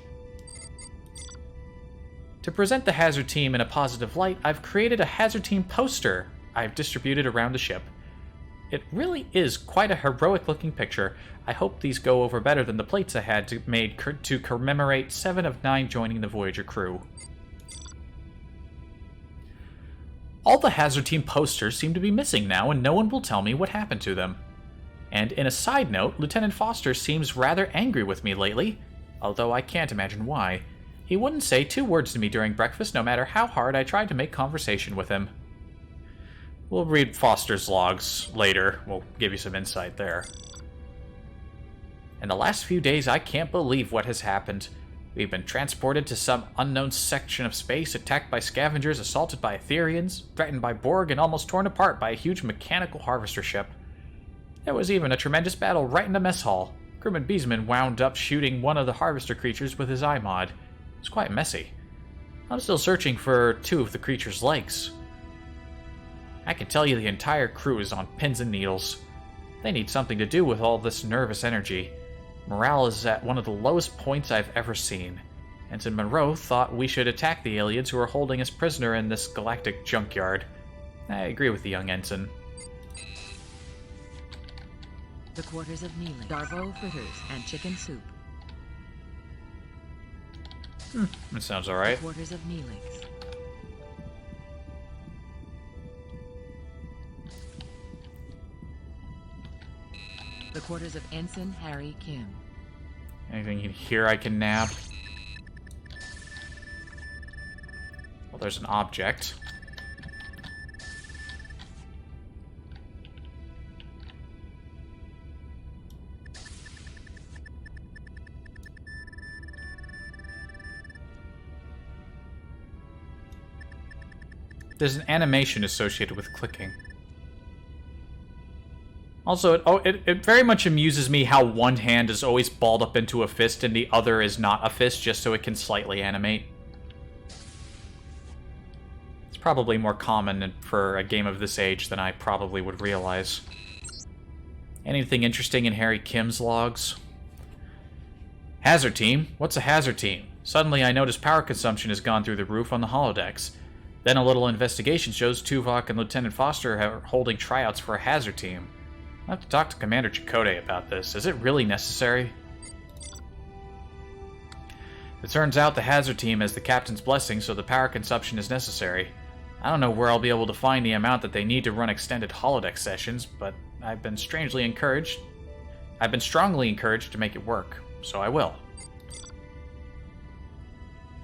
To present the Hazard Team in a positive light, I've created a Hazard Team poster I've distributed around the ship. It really is quite a heroic-looking picture. I hope these go over better than the plates I had made to commemorate 7 of 9 joining the Voyager crew. All the Hazard Team posters seem to be missing now, and no one will tell me what happened to them. And in a side note, Lieutenant Foster seems rather angry with me lately, although I can't imagine why. He wouldn't say 2 words to me during breakfast, no matter how hard I tried to make conversation with him. We'll read Foster's logs later. We'll give you some insight there. In the last few days, I can't believe what has happened. We've been transported to some unknown section of space, attacked by scavengers, assaulted by Etherians, threatened by Borg, and almost torn apart by a huge mechanical harvester ship. There was even a tremendous battle right in the mess hall. Crewman Beesman wound up shooting one of the harvester creatures with his eye mod. It was quite messy. I'm still searching for 2 of the creature's legs. I can tell you the entire crew is on pins and needles. They need something to do with all this nervous energy. Morale is at one of the lowest points I've ever seen. Ensign Monroe thought we should attack the aliens who are holding us prisoner in this galactic junkyard. I agree with the young ensign. The quarters of Neelix, Darvo fritters, and chicken soup. That sounds alright. The quarters of Neelix. The quarters of Ensign Harry Kim. Anything in here I can nab? Well, there's an object. There's an animation associated with clicking. Also, it very much amuses me how one hand is always balled up into a fist and the other is not a fist, just so it can slightly animate. It's probably more common for a game of this age than I probably would realize. Anything interesting in Harry Kim's logs? Hazard team? What's a hazard team? Suddenly I notice power consumption has gone through the roof on the holodecks. Then a little investigation shows Tuvok and Lieutenant Foster are holding tryouts for a hazard team. I'll have to talk to Commander Chakotay about this. Is it really necessary? It turns out the hazard team has the captain's blessing, so the power consumption is necessary. I don't know where I'll be able to find the amount that they need to run extended holodeck sessions, but I've been strongly encouraged to make it work, so I will.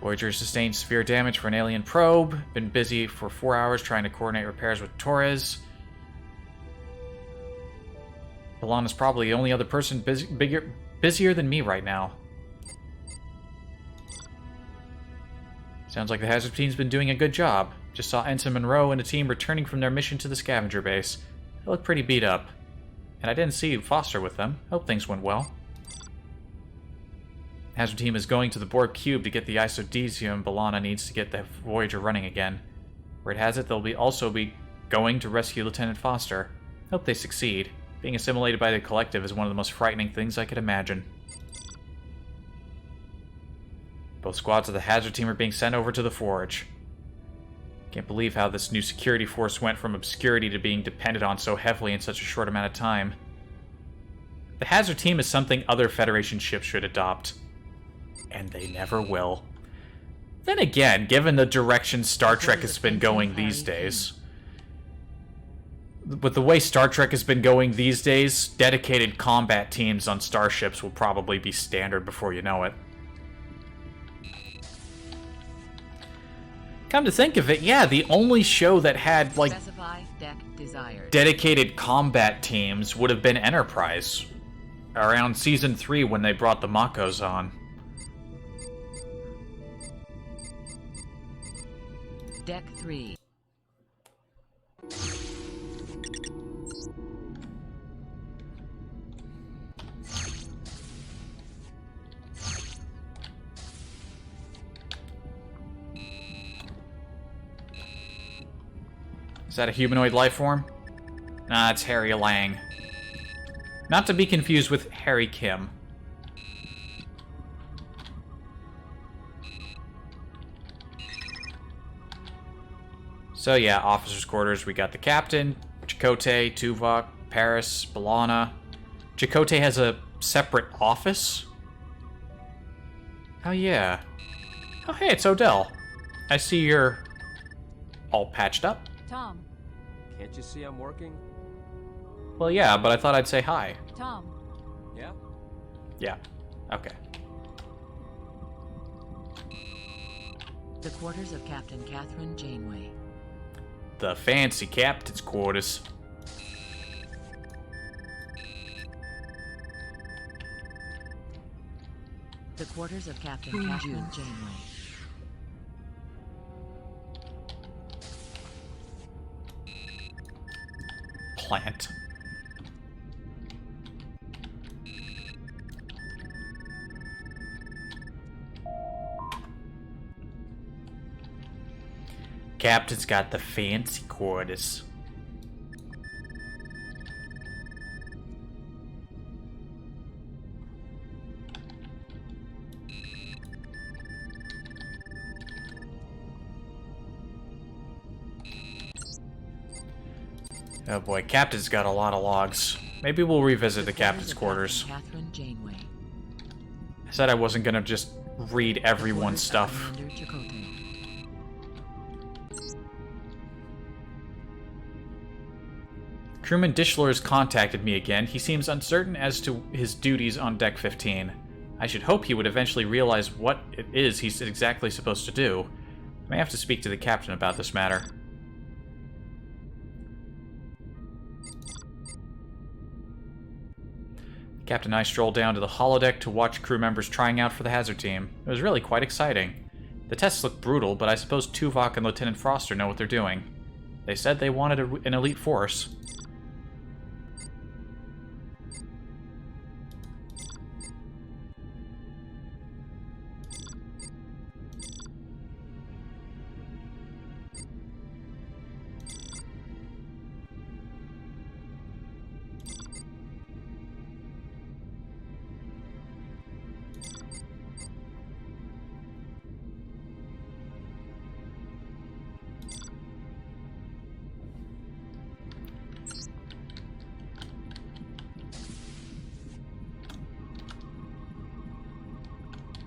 Voyager sustained severe damage for an alien probe. Been busy for 4 hours trying to coordinate repairs with Torres. B'Elanna's probably the only other person busier than me right now. Sounds like the hazard team's been doing a good job. Just saw Ensign Monroe and a team returning from their mission to the scavenger base. They look pretty beat up. And I didn't see Foster with them. Hope things went well. The hazard team is going to the Borg cube to get the isodesium B'Elanna needs to get the Voyager running again. Word has it they'll also be going to rescue Lieutenant Foster. Hope they succeed. Being assimilated by the collective is one of the most frightening things I could imagine. Both squads of the hazard team are being sent over to the Forge. Can't believe how this new security force went from obscurity to being depended on so heavily in such a short amount of time. The hazard team is something other Federation ships should adopt. And they never will. Then again, given the direction Star Trek has been going these days... With the way Star Trek has been going these days, dedicated combat teams on starships will probably be standard before you know it. Come to think of it, yeah, the only show that had, like, dedicated combat teams would have been Enterprise. Around Season 3 when they brought the Makos on. Deck 3. Is that a humanoid life form? Nah, it's Harry Lang. Not to be confused with Harry Kim. So yeah, officers' quarters. We got the captain, Chakotay, Tuvok, Paris, B'Elanna. Chakotay has a separate office? Oh, yeah. Oh, hey, it's Odell. I see you're all patched up. Tom. Can't you see I'm working? Well, yeah, but I thought I'd say hi. Tom. Yeah? Yeah. Okay. The quarters of Captain Catherine Janeway. The fancy captain's quarters. The quarters of Captain Catherine Janeway. Plant. Captain's got the fancy quarters. Oh boy, Captain's got a lot of logs. Maybe we'll revisit the captain's quarters. Catherine Janeway. I said I wasn't gonna just read everyone's stuff. Commander Chakotay. Crewman Dishler has contacted me again. He seems uncertain as to his duties on Deck 15. I should hope he would eventually realize what it is he's exactly supposed to do. I may have to speak to the captain about this matter. Captain and I strolled down to the holodeck to watch crew members trying out for the hazard team. It was really quite exciting. The tests looked brutal, but I suppose Tuvok and Lieutenant Foster know what they're doing. They said they wanted an elite force.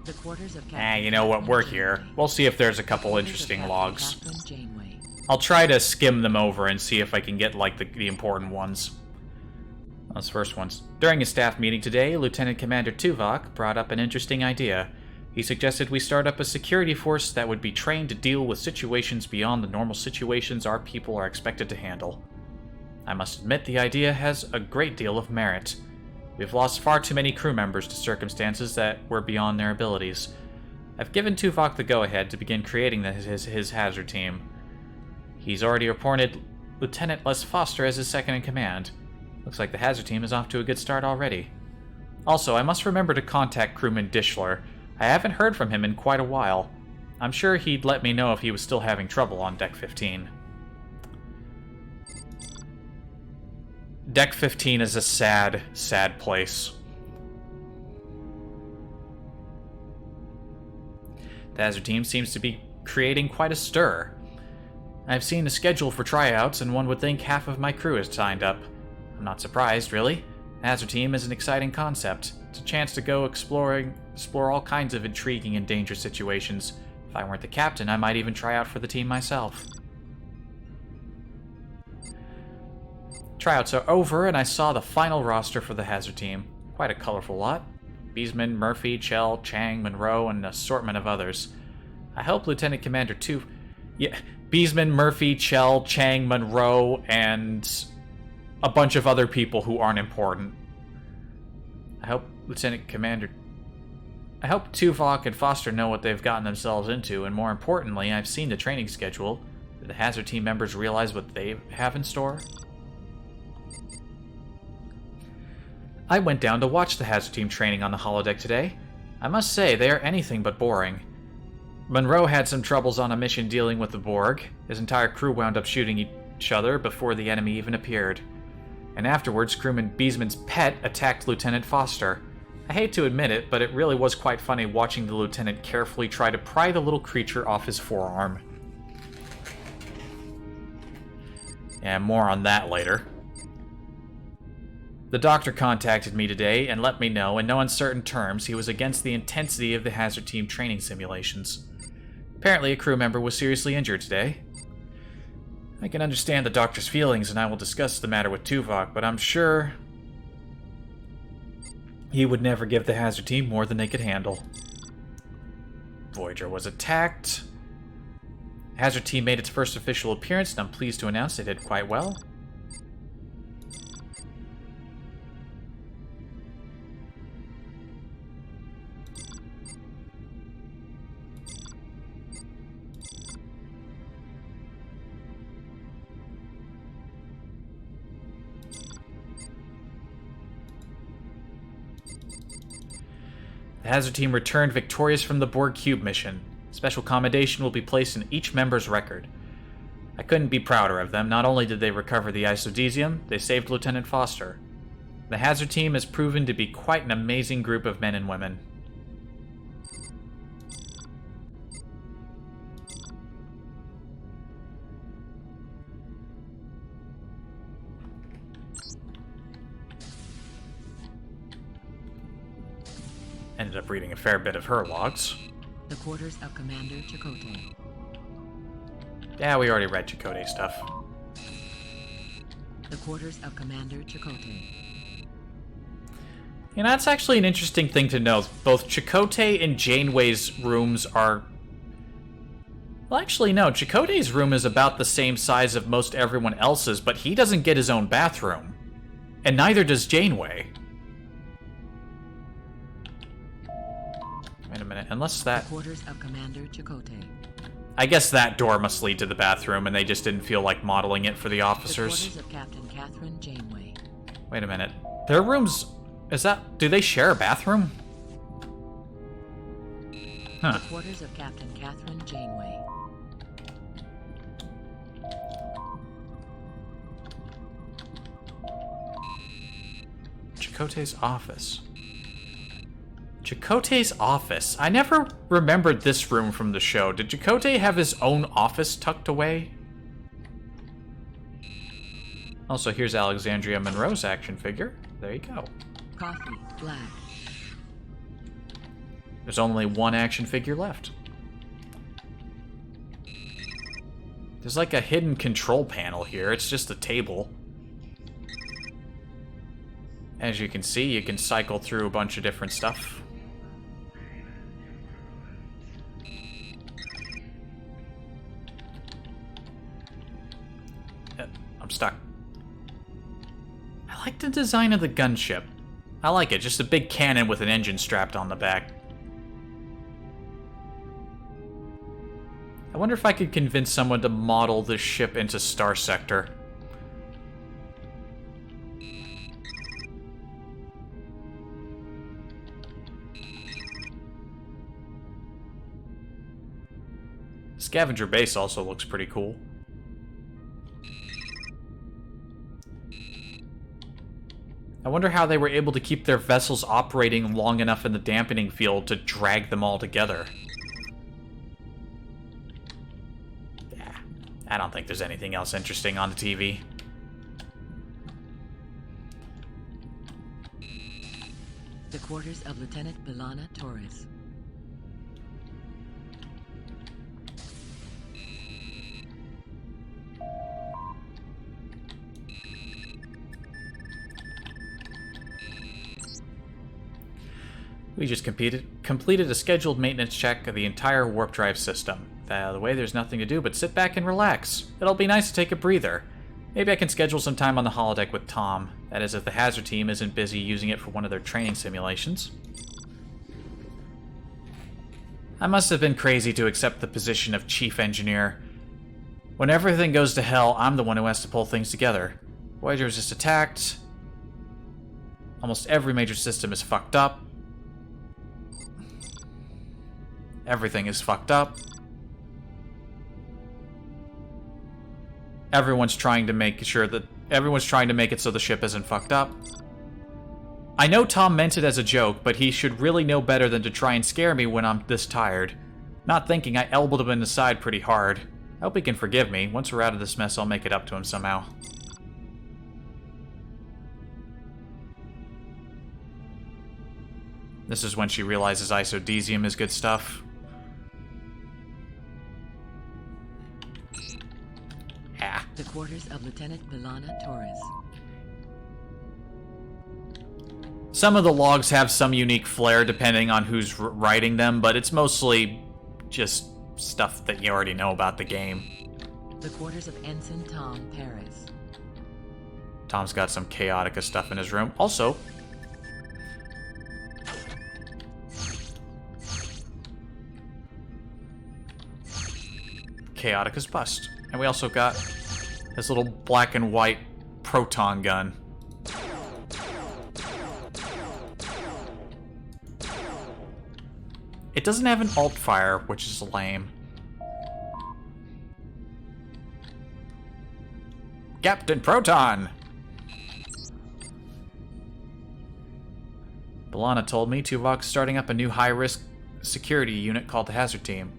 The quarters of Captain You know what, we're here. We'll see if there's a couple interesting logs. I'll try to skim them over and see if I can get, like, the important ones. Those first ones. During a staff meeting today, Lieutenant Commander Tuvok brought up an interesting idea. He suggested we start up a security force that would be trained to deal with situations beyond the normal situations our people are expected to handle. I must admit the idea has a great deal of merit. We've lost far too many crew members to circumstances that were beyond their abilities. I've given Tuvok the go-ahead to begin creating his hazard team. He's already appointed Lieutenant Les Foster as his second-in-command. Looks like the hazard team is off to a good start already. Also, I must remember to contact crewman Dishler. I haven't heard from him in quite a while. I'm sure he'd let me know if he was still having trouble on Deck 15. Deck 15 is a sad, sad place. The hazard team seems to be creating quite a stir. I've seen a schedule for tryouts, and one would think half of my crew is signed up. I'm not surprised, really. The hazard team is an exciting concept. It's a chance to go explore all kinds of intriguing and dangerous situations. If I weren't the captain, I might even try out for the team myself. Tryouts are over, and I saw the final roster for the hazard team. Quite a colorful lot. Beesman, Murphy, Chell, Chang, Monroe, and an assortment of others. I hope Lieutenant Commander Beesman, Murphy, Chell, Chang, Monroe, and a bunch of other people who aren't important. I hope Tuvok and Foster know what they've gotten themselves into, and more importantly, I've seen the training schedule. Do the hazard team members realize what they have in store? I went down to watch the hazard team training on the holodeck today. I must say, they are anything but boring. Monroe had some troubles on a mission dealing with the Borg. His entire crew wound up shooting each other before the enemy even appeared. And afterwards, crewman Beesman's pet attacked Lieutenant Foster. I hate to admit it, but it really was quite funny watching the lieutenant carefully try to pry the little creature off his forearm. Yeah, more on that later. The doctor contacted me today and let me know in no uncertain terms he was against the intensity of the hazard team training simulations. Apparently a crew member was seriously injured today. I can understand the doctor's feelings and I will discuss the matter with Tuvok, but I'm sure he would never give the hazard team more than they could handle. Voyager was attacked. The hazard team made its first official appearance and I'm pleased to announce they did quite well. The hazard team returned victorious from the Borg Cube mission. Special commendation will be placed in each member's record. I couldn't be prouder of them. Not only did they recover the isodesium, they saved Lieutenant Foster. The hazard team has proven to be quite an amazing group of men and women. Ended up reading a fair bit of her logs. The quarters of Commander Chakotay. Yeah, we already read Chakotay stuff. The quarters of Commander Chakotay. You know, that's actually an interesting thing to note. Both Chakotay and Janeway's rooms are... Well, actually, no. Chakotay's room is about the same size of most everyone else's, but he doesn't get his own bathroom. And neither does Janeway. Wait a minute, unless that... The quarters of Commander Chakotay. I guess that door must lead to the bathroom, and they just didn't feel like modeling it for the officers. The quarters of Captain Catherine Janeway. Wait a minute. Their rooms... Is that... Do they share a bathroom? Huh. The quarters of Captain Catherine Janeway. Chakotay's office. Chakotay's office. I never remembered this room from the show. Did Chakotay have his own office tucked away? Also, here's Alexandria Monroe's action figure. There you go. Coffee, black. There's only one action figure left. There's like a hidden control panel here. It's just a table. As you can see, you can cycle through a bunch of different stuff. I'm stuck. I like the design of the gunship. I like it, just a big cannon with an engine strapped on the back. I wonder if I could convince someone to model this ship into Star Sector. Scavenger Base also looks pretty cool. I wonder how they were able to keep their vessels operating long enough in the dampening field to drag them all together. Yeah, I don't think there's anything else interesting on the TV. The quarters of Lieutenant Bilana Torres. We just completed a scheduled maintenance check of the entire warp drive system. The way there's nothing to do but sit back and relax. It'll be nice to take a breather. Maybe I can schedule some time on the holodeck with Tom. That is, if the hazard team isn't busy using it for one of their training simulations. I must have been crazy to accept the position of chief engineer. When everything goes to hell, I'm the one who has to pull things together. Voyager was just attacked. Almost every major system is fucked up. Everything is fucked up. Everyone's trying to make it so the ship isn't fucked up. I know Tom meant it as a joke, but he should really know better than to try and scare me when I'm this tired. Not thinking, I elbowed him in the side pretty hard. I hope he can forgive me. Once we're out of this mess, I'll make it up to him somehow. This is when she realizes isodesium is good stuff. Ah. The quarters of Lieutenant Milana Torres. Some of the logs have some unique flair depending on who's writing them, but it's mostly just stuff that you already know about the game. The quarters of Ensign Tom Paris. Tom's got some Chaotica stuff in his room. Also, Chaotica's bust. And we also got this little black and white proton gun. It doesn't have an alt fire, which is lame. Captain Proton! B'Elanna told me Tuvok's starting up a new high-risk security unit called the Hazard Team.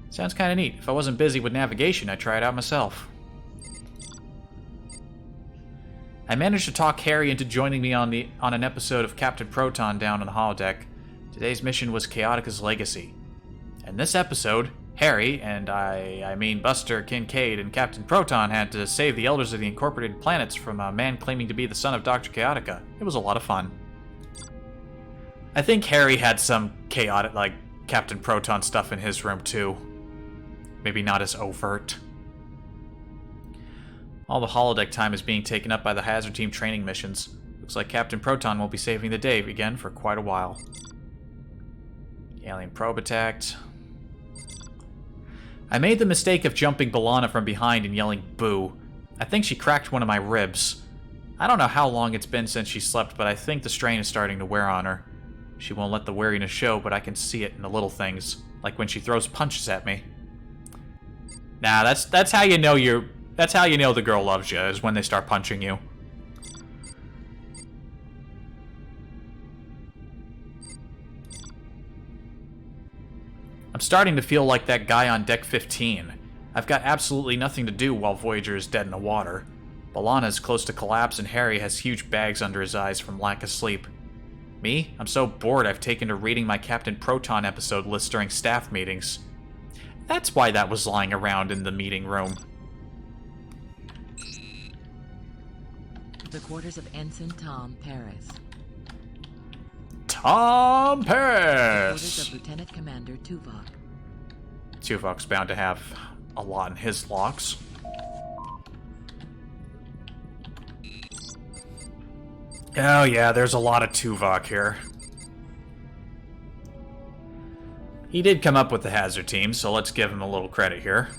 Sounds kind of neat. If I wasn't busy with navigation, I'd try it out myself. I managed to talk Harry into joining me on an episode of Captain Proton down on the holodeck. Today's mission was Chaotica's legacy. In this episode, Harry, and I mean Buster, Kincaid, and Captain Proton had to save the Elders of the Incorporated Planets from a man claiming to be the son of Dr. Chaotica. It was a lot of fun. I think Harry had some chaotic, like, Captain Proton stuff in his room, too. Maybe not as overt. All the holodeck time is being taken up by the Hazard Team training missions. Looks like Captain Proton will be saving the day again for quite a while. Alien probe attacked. I made the mistake of jumping B'Elanna from behind and yelling boo. I think she cracked one of my ribs. I don't know how long it's been since she slept, but I think the strain is starting to wear on her. She won't let the weariness show, but I can see it in the little things, like when she throws punches at me. Nah, that's how you know the girl loves you, is when they start punching you. I'm starting to feel like that guy on Deck 15. I've got absolutely nothing to do while Voyager is dead in the water. B'Elanna is close to collapse and Harry has huge bags under his eyes from lack of sleep. Me? I'm so bored I've taken to reading my Captain Proton episode list during staff meetings. That's why that was lying around in the meeting room. The quarters of Ensign Tom Paris. Tom The Paris! quarters of Lieutenant Commander Tuvok. Tuvok's bound to have a lot in his logs. Oh yeah, there's a lot of Tuvok here. He did come up with the Hazard Team, so let's give him a little credit here.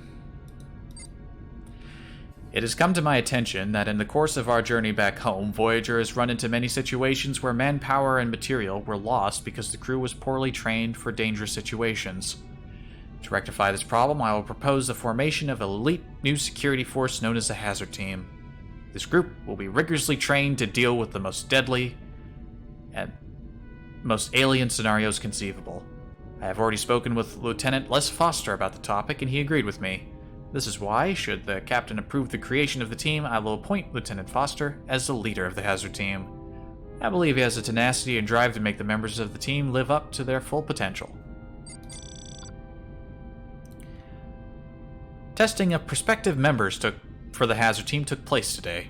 It has come to my attention that in the course of our journey back home, Voyager has run into many situations where manpower and material were lost because the crew was poorly trained for dangerous situations. To rectify this problem, I will propose the formation of an elite new security force known as the Hazard Team. This group will be rigorously trained to deal with the most deadly and most alien scenarios conceivable. I have already spoken with Lieutenant Les Foster about the topic, and he agreed with me. This is why, should the captain approve the creation of the team, I will appoint Lieutenant Foster as the leader of the Hazard Team. I believe he has the tenacity and drive to make the members of the team live up to their full potential. Testing of prospective members for the Hazard Team took place today.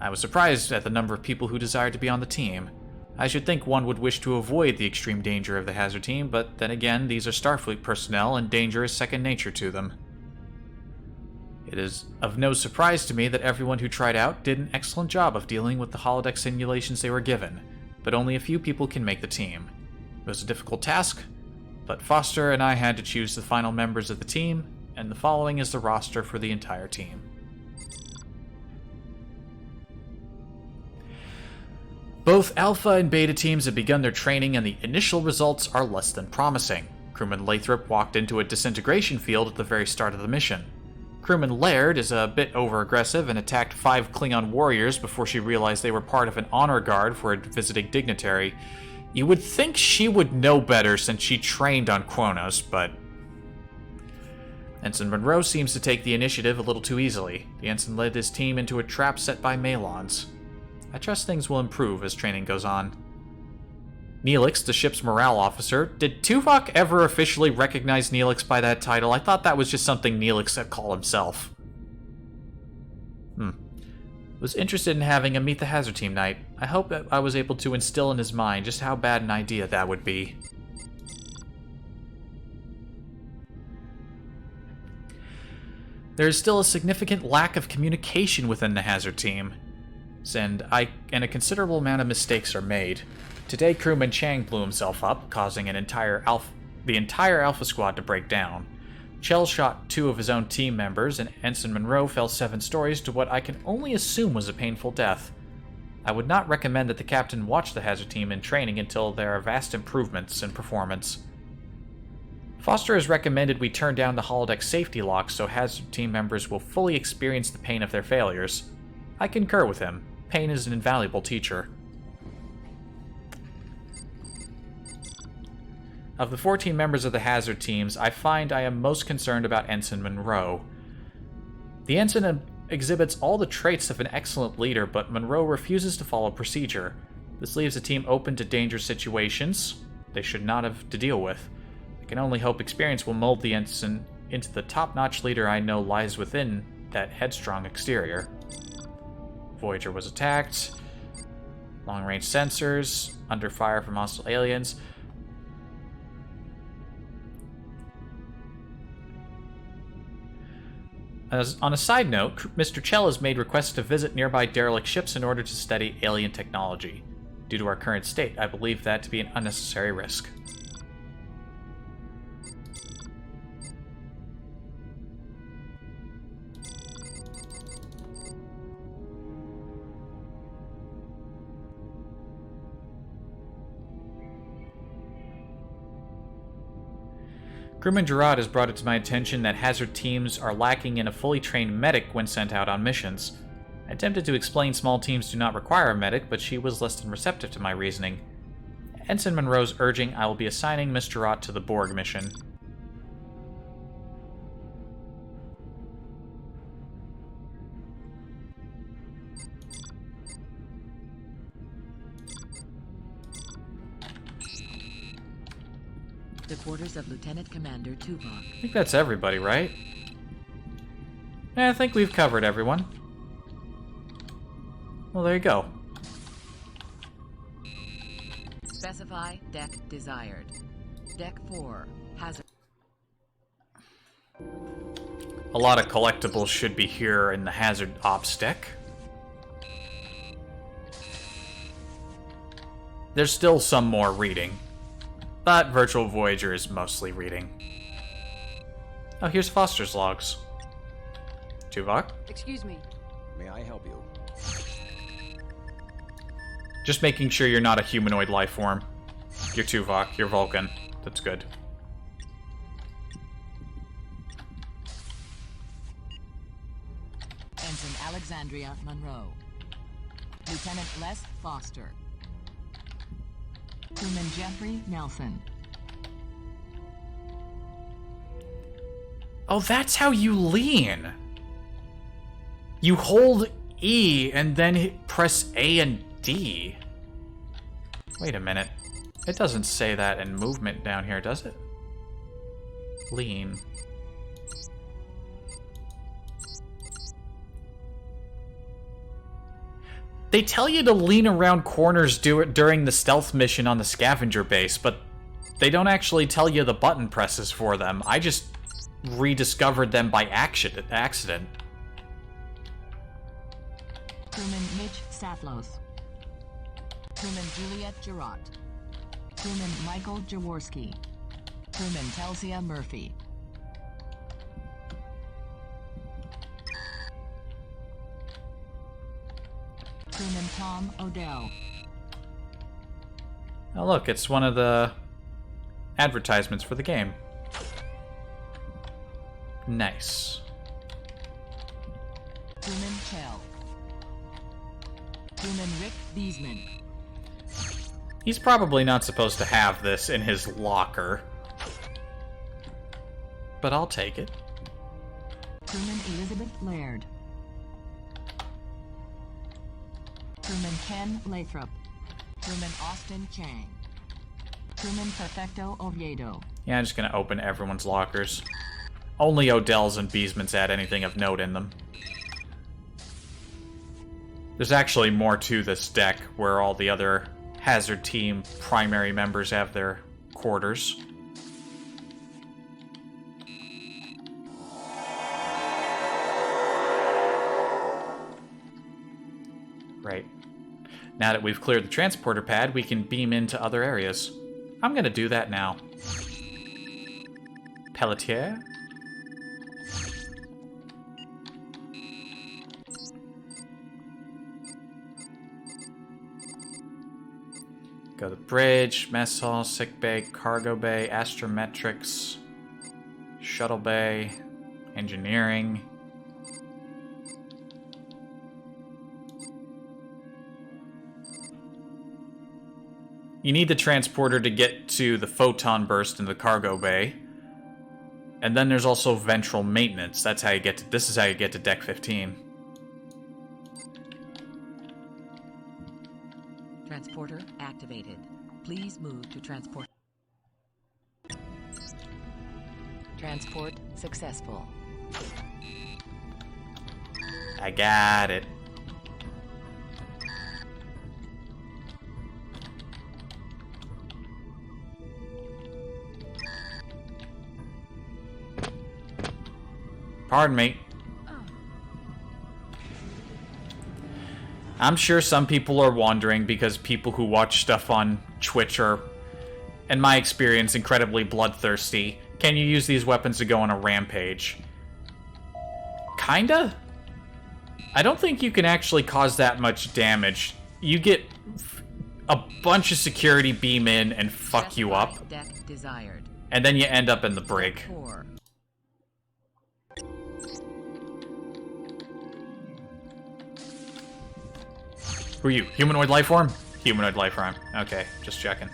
I was surprised at the number of people who desired to be on the team. I should think one would wish to avoid the extreme danger of the Hazard Team, but then again, these are Starfleet personnel and danger is second nature to them. It is of no surprise to me that everyone who tried out did an excellent job of dealing with the holodeck simulations they were given, but only a few people can make the team. It was a difficult task, but Foster and I had to choose the final members of the team, and the following is the roster for the entire team. Both Alpha and Beta teams have begun their training and the initial results are less than promising. Crewman Lathrop walked into a disintegration field at the very start of the mission. Crewman Laird is a bit over-aggressive and attacked 5 Klingon warriors before she realized they were part of an honor guard for a visiting dignitary. You would think she would know better since she trained on Kronos, but... Ensign Monroe seems to take the initiative a little too easily. The ensign led his team into a trap set by Malons. I trust things will improve as training goes on. Neelix, the ship's morale officer. Did Tuvok ever officially recognize Neelix by that title? I thought that was just something Neelix had called himself. Was interested in having a Meet the Hazard Team night. I hope that I was able to instill in his mind just how bad an idea that would be. There is still a significant lack of communication within the Hazard Team, and a considerable amount of mistakes are made. Today, crewman Chang blew himself up, causing the entire Alpha Squad to break down. Chell shot 2 of his own team members, and Ensign Monroe fell 7 stories to what I can only assume was a painful death. I would not recommend that the captain watch the Hazard Team in training until there are vast improvements in performance. Foster has recommended we turn down the holodeck safety locks so Hazard Team members will fully experience the pain of their failures. I concur with him. Pain is an invaluable teacher. Of the 14 members of the Hazard Teams, I find I am most concerned about Ensign Monroe. The ensign exhibits all the traits of an excellent leader, but Monroe refuses to follow procedure. This leaves the team open to dangerous situations they should not have to deal with. I can only hope experience will mold the ensign into the top-notch leader I know lies within that headstrong exterior. Voyager was attacked. Long-range sensors. Under fire from hostile aliens. On a side note, Mr. Chell has made requests to visit nearby derelict ships in order to study alien technology. Due to our current state, I believe that to be an unnecessary risk. Crewman Gerard has brought it to my attention that Hazard Teams are lacking in a fully trained medic when sent out on missions. I attempted to explain small teams do not require a medic, but she was less than receptive to my reasoning. Ensign Monroe's urging, I will be assigning Miss Gerard to the Borg mission. The quarters of Lieutenant Commander Tuvok. I think that's everybody, right? Yeah, I think we've covered everyone. Well, there you go. Specify deck desired. Deck 4, Hazard. A lot of collectibles should be here in the Hazard Ops deck. There's still some more reading. But Virtual Voyager is mostly reading. Oh, here's Foster's logs. Tuvok? Excuse me. May I help you? Just making sure you're not a humanoid life form. You're Tuvok, you're Vulcan. That's good. Ensign Alexandria Monroe. Lieutenant Les Foster. Crewman Jeffrey Nelson. Oh, that's how you lean. You hold E and then press A and D. Wait a minute. It doesn't say that in movement down here, does it? Lean. They tell you to lean around corners during the stealth mission on the scavenger base, but they don't actually tell you the button presses for them. I just rediscovered them by accident. Crewman Mitch Statlos. Crewman Juliet Gerard. Crewman Michael Jaworski. Crewman Telsia Murphy. Crewman Tom Odell. Oh look, it's one of the advertisements for the game. Nice. Crewman Chell. Crewman Rick Beesman. He's probably not supposed to have this in his locker. But I'll take it. Crewman Elizabeth Laird. Crewman Ken Lathrop. Crewman Austin Chang. Crewman Perfecto Oviedo. Yeah, I'm just gonna open everyone's lockers. Only Odell's and Beesman's had anything of note in them. There's actually more to this deck where all the other Hazard Team primary members have their quarters. Right. Now that we've cleared the transporter pad, we can beam into other areas. I'm gonna do that now. Pelletier? Go to the bridge, mess hall, sick bay, cargo bay, astrometrics, shuttle bay, engineering. You need the transporter to get to the photon burst in the cargo bay. And then there's also ventral maintenance. That's how you get to, this is how you get to deck 15. Transporter activated. Please move to transport. Transport successful. I got it. Pardon me. I'm sure some people are wondering because people who watch stuff on Twitch are, in my experience, incredibly bloodthirsty. Can you use these weapons to go on a rampage? Kinda? I don't think you can actually cause that much damage. You get a bunch of security beam in and fuck you up. Deck desired. And then you end up in the brig. Who are you? Humanoid life form? Humanoid life form. Okay, just checking.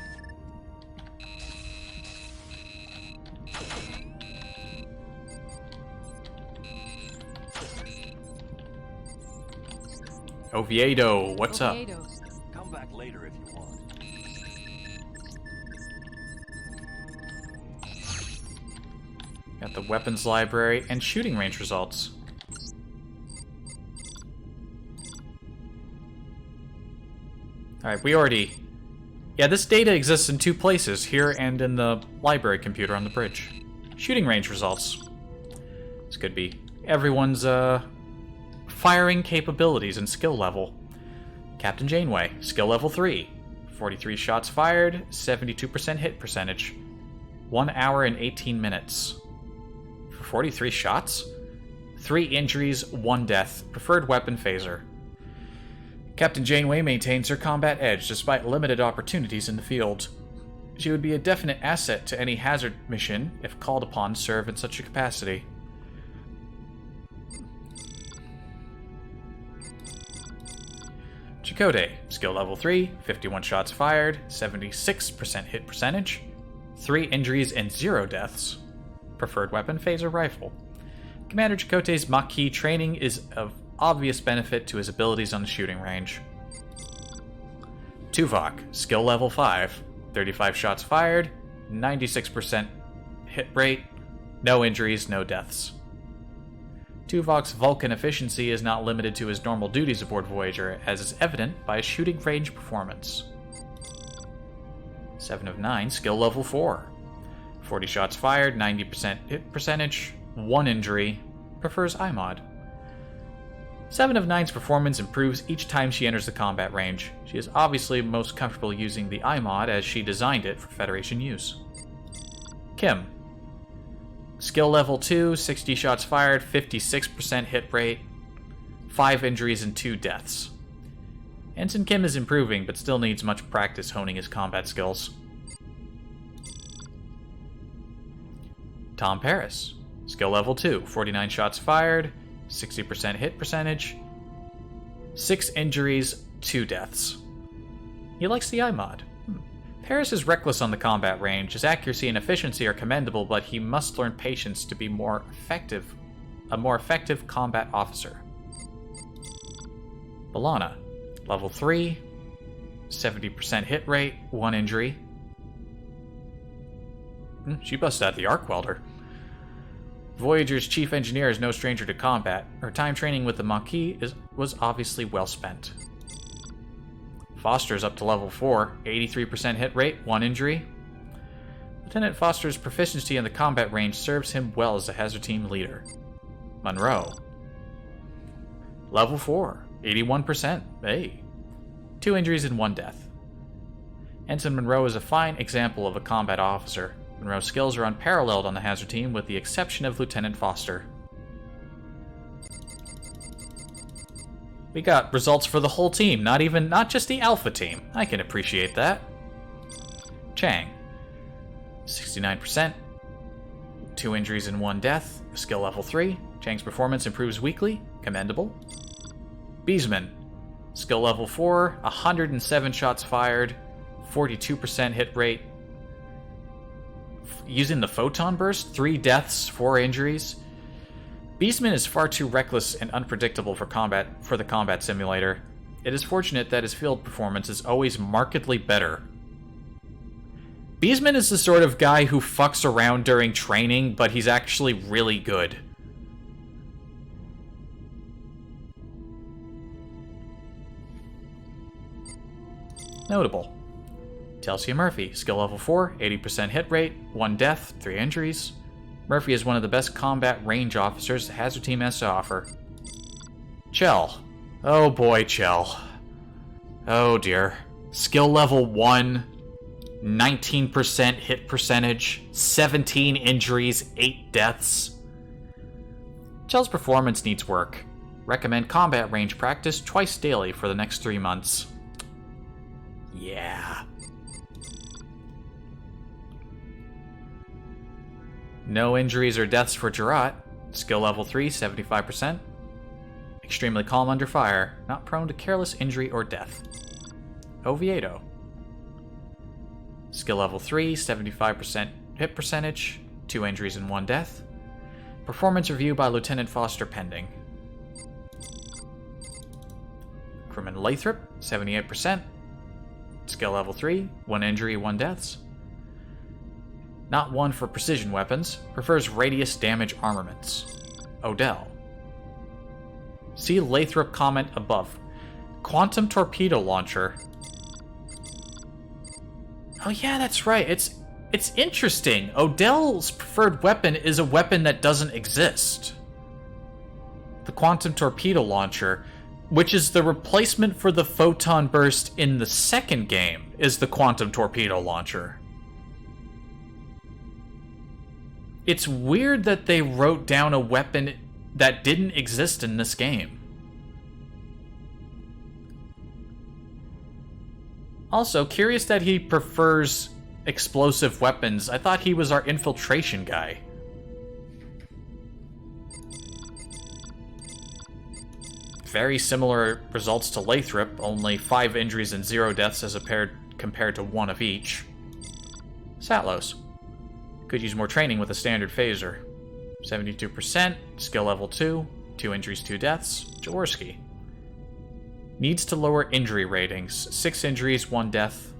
Oviedo, what's up? Come back later if you want. Got the weapons library and shooting range results. Alright, we already... Yeah, this data exists in two places, here and in the library computer on the bridge. Shooting range results. This could be everyone's, firing capabilities and skill level. Captain Janeway, skill level 3. 43 shots fired, 72% hit percentage. 1 hour and 18 minutes. For 43 shots? 3 injuries, 1 death. Preferred weapon phaser. Captain Janeway maintains her combat edge despite limited opportunities in the field. She would be a definite asset to any hazard mission if called upon to serve in such a capacity. Chakotay, skill level 3, 51 shots fired, 76% hit percentage, 3 injuries and 0 deaths. Preferred weapon, phaser rifle. Commander Chakotay's Maquis training is of obvious benefit to his abilities on the shooting range. Tuvok, skill level 5, 35 shots fired, 96% hit rate, no injuries, no deaths. Tuvok's Vulcan efficiency is not limited to his normal duties aboard Voyager, as is evident by his shooting range performance. 7 of 9, skill level 4. 40 shots fired, 90% hit percentage, 1 injury, prefers IMOD. 7 of 9's performance improves each time she enters the combat range. She is obviously most comfortable using the IMOD as she designed it for Federation use. Kim. Skill level 2, 60 shots fired, 56% hit rate, 5 injuries and 2 deaths. Ensign Kim is improving, but still needs much practice honing his combat skills. Tom Paris. Skill level 2, 49 shots fired, 60% hit percentage, 6 injuries, 2 deaths. He likes the IMOD. Paris is reckless on the combat range. His accuracy and efficiency are commendable, but he must learn patience to be a more effective combat officer. B'Elanna, level 3, 70% hit rate, 1 injury, She busted out the arc welder. Voyager's chief engineer is no stranger to combat. Her time training with the Maquis was obviously well spent. Foster's up to level 4, 83% hit rate, 1 injury. Lieutenant Foster's proficiency in the combat range serves him well as a hazard team leader. Monroe. Level 4, 81%, hey. 2 injuries and 1 death. Ensign Monroe is a fine example of a combat officer. Monroe's skills are unparalleled on the hazard team with the exception of Lieutenant Foster. We got results for the whole team, not just the Alpha team. I can appreciate that. Chang. 69%. 2 injuries and 1 death. Skill level 3. Chang's performance improves weekly. Commendable. Beesman. Skill level 4. 107 shots fired. 42% hit rate. Using the photon burst, 3 deaths, 4 injuries. Beastman is far too reckless and unpredictable for the combat simulator. It is fortunate that his field performance is always markedly better. Beastman is the sort of guy who fucks around during training, but he's actually really good. Notable. Telsia Murphy, skill level 4, 80% hit rate, 1 death, 3 injuries. Murphy is one of the best combat range officers the hazard team has to offer. Chell. Oh boy, Chell. Oh dear. Skill level 1, 19% hit percentage, 17 injuries, 8 deaths. Chell's performance needs work. Recommend combat range practice twice daily for the next 3 months. Yeah. No injuries or deaths for Gerard. Skill level 3, 75%. Extremely calm under fire, not prone to careless injury or death. Oviedo. Skill level 3, 75% hit percentage, 2 injuries and 1 death. Performance review by Lieutenant Foster pending. Crewman Lathrop, 78%. Skill level 3, 1 injury, 1 deaths. Not one for precision weapons, prefers radius damage armaments. Odell. See Lathrop comment above. Quantum torpedo launcher. Oh yeah, that's right. It's interesting. Odell's preferred weapon is a weapon that doesn't exist. The quantum torpedo launcher, which is the replacement for the photon burst in the second game, is the quantum torpedo launcher. It's weird that they wrote down a weapon that didn't exist in this game. Also, curious that he prefers explosive weapons. I thought he was our infiltration guy. Very similar results to Lathrop, only 5 injuries and 0 deaths as compared to 1 of each. Satlos. Could use more training with a standard phaser. 72%, skill level 2, 2 injuries, 2 deaths. Jaworski. Needs to lower injury ratings. 6 injuries, 1 death.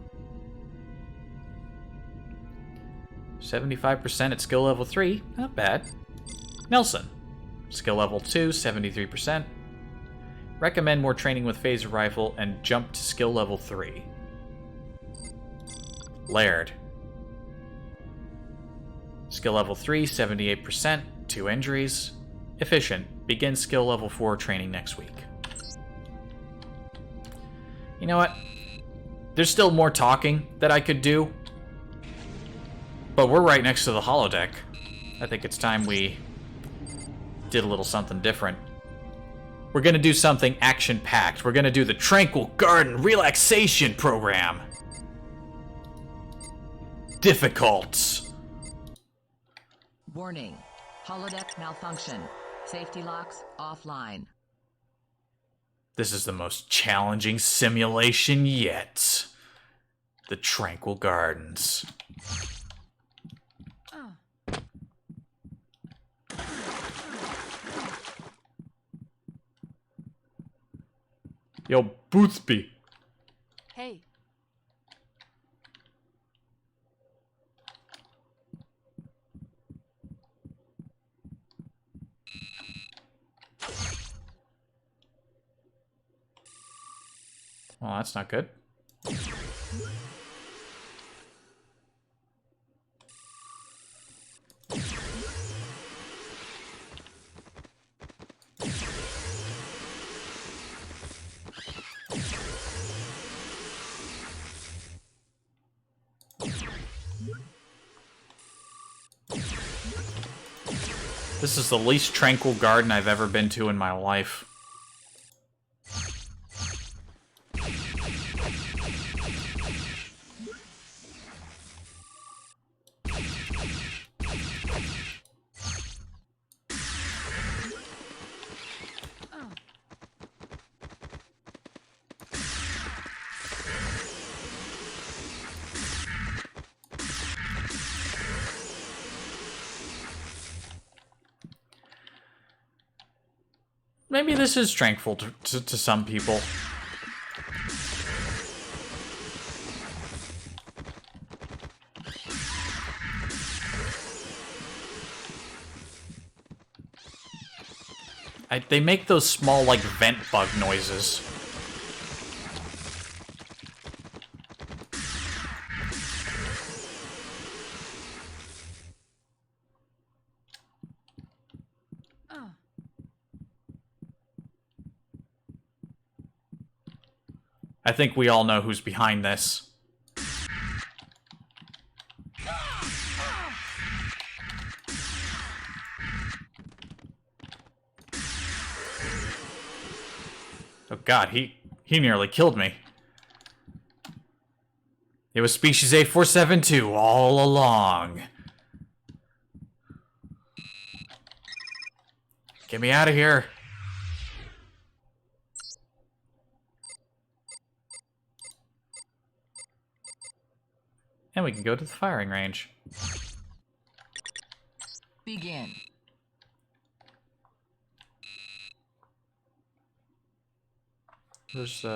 75% at skill level 3, not bad. Nelson. Skill level 2, 73%. Recommend more training with phaser rifle and jump to skill level 3. Laird. Skill level 3, 78%, 2 injuries. Efficient. Begin skill level 4 training next week. You know what? There's still more talking that I could do. But we're right next to the holodeck. I think it's time we did a little something different. We're gonna do something action-packed. We're gonna do the Tranquil Garden Relaxation Program. Difficult. Warning. Holodeck malfunction. Safety locks offline. This is the most challenging simulation yet. The Tranquil Gardens. Yo, Boothby. Hey. Well, that's not good. This is the least tranquil garden I've ever been to in my life. Maybe this is tranquil to some people. They make those small, like, vent bug noises. I think we all know who's behind this. Oh god, he nearly killed me. It was species 8472 all along. Get me out of here. And we can go to the firing range. Begin. There's,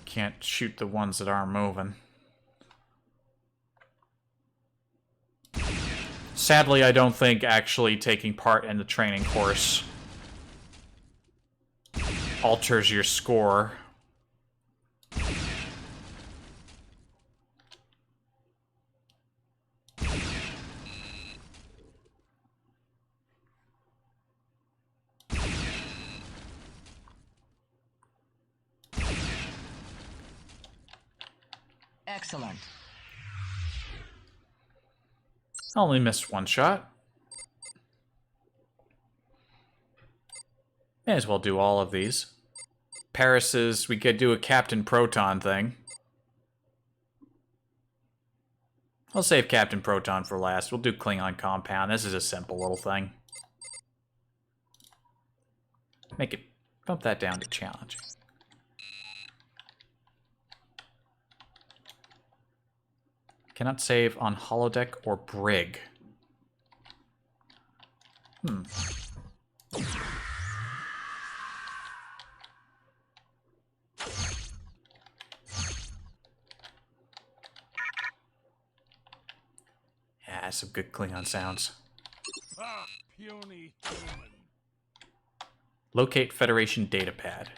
can't shoot the ones that aren't moving. Sadly, I don't think actually taking part in the training course alters your score. Excellent. I only missed one shot. May as well do all of these. Paris's, we could do a Captain Proton thing. I'll save Captain Proton for last. We'll do Klingon Compound. This is a simple little thing. Make it, bump that down to challenging. Cannot save on holodeck or brig. Yeah, some good Klingon sounds. Ah, puny human. Locate Federation datapad.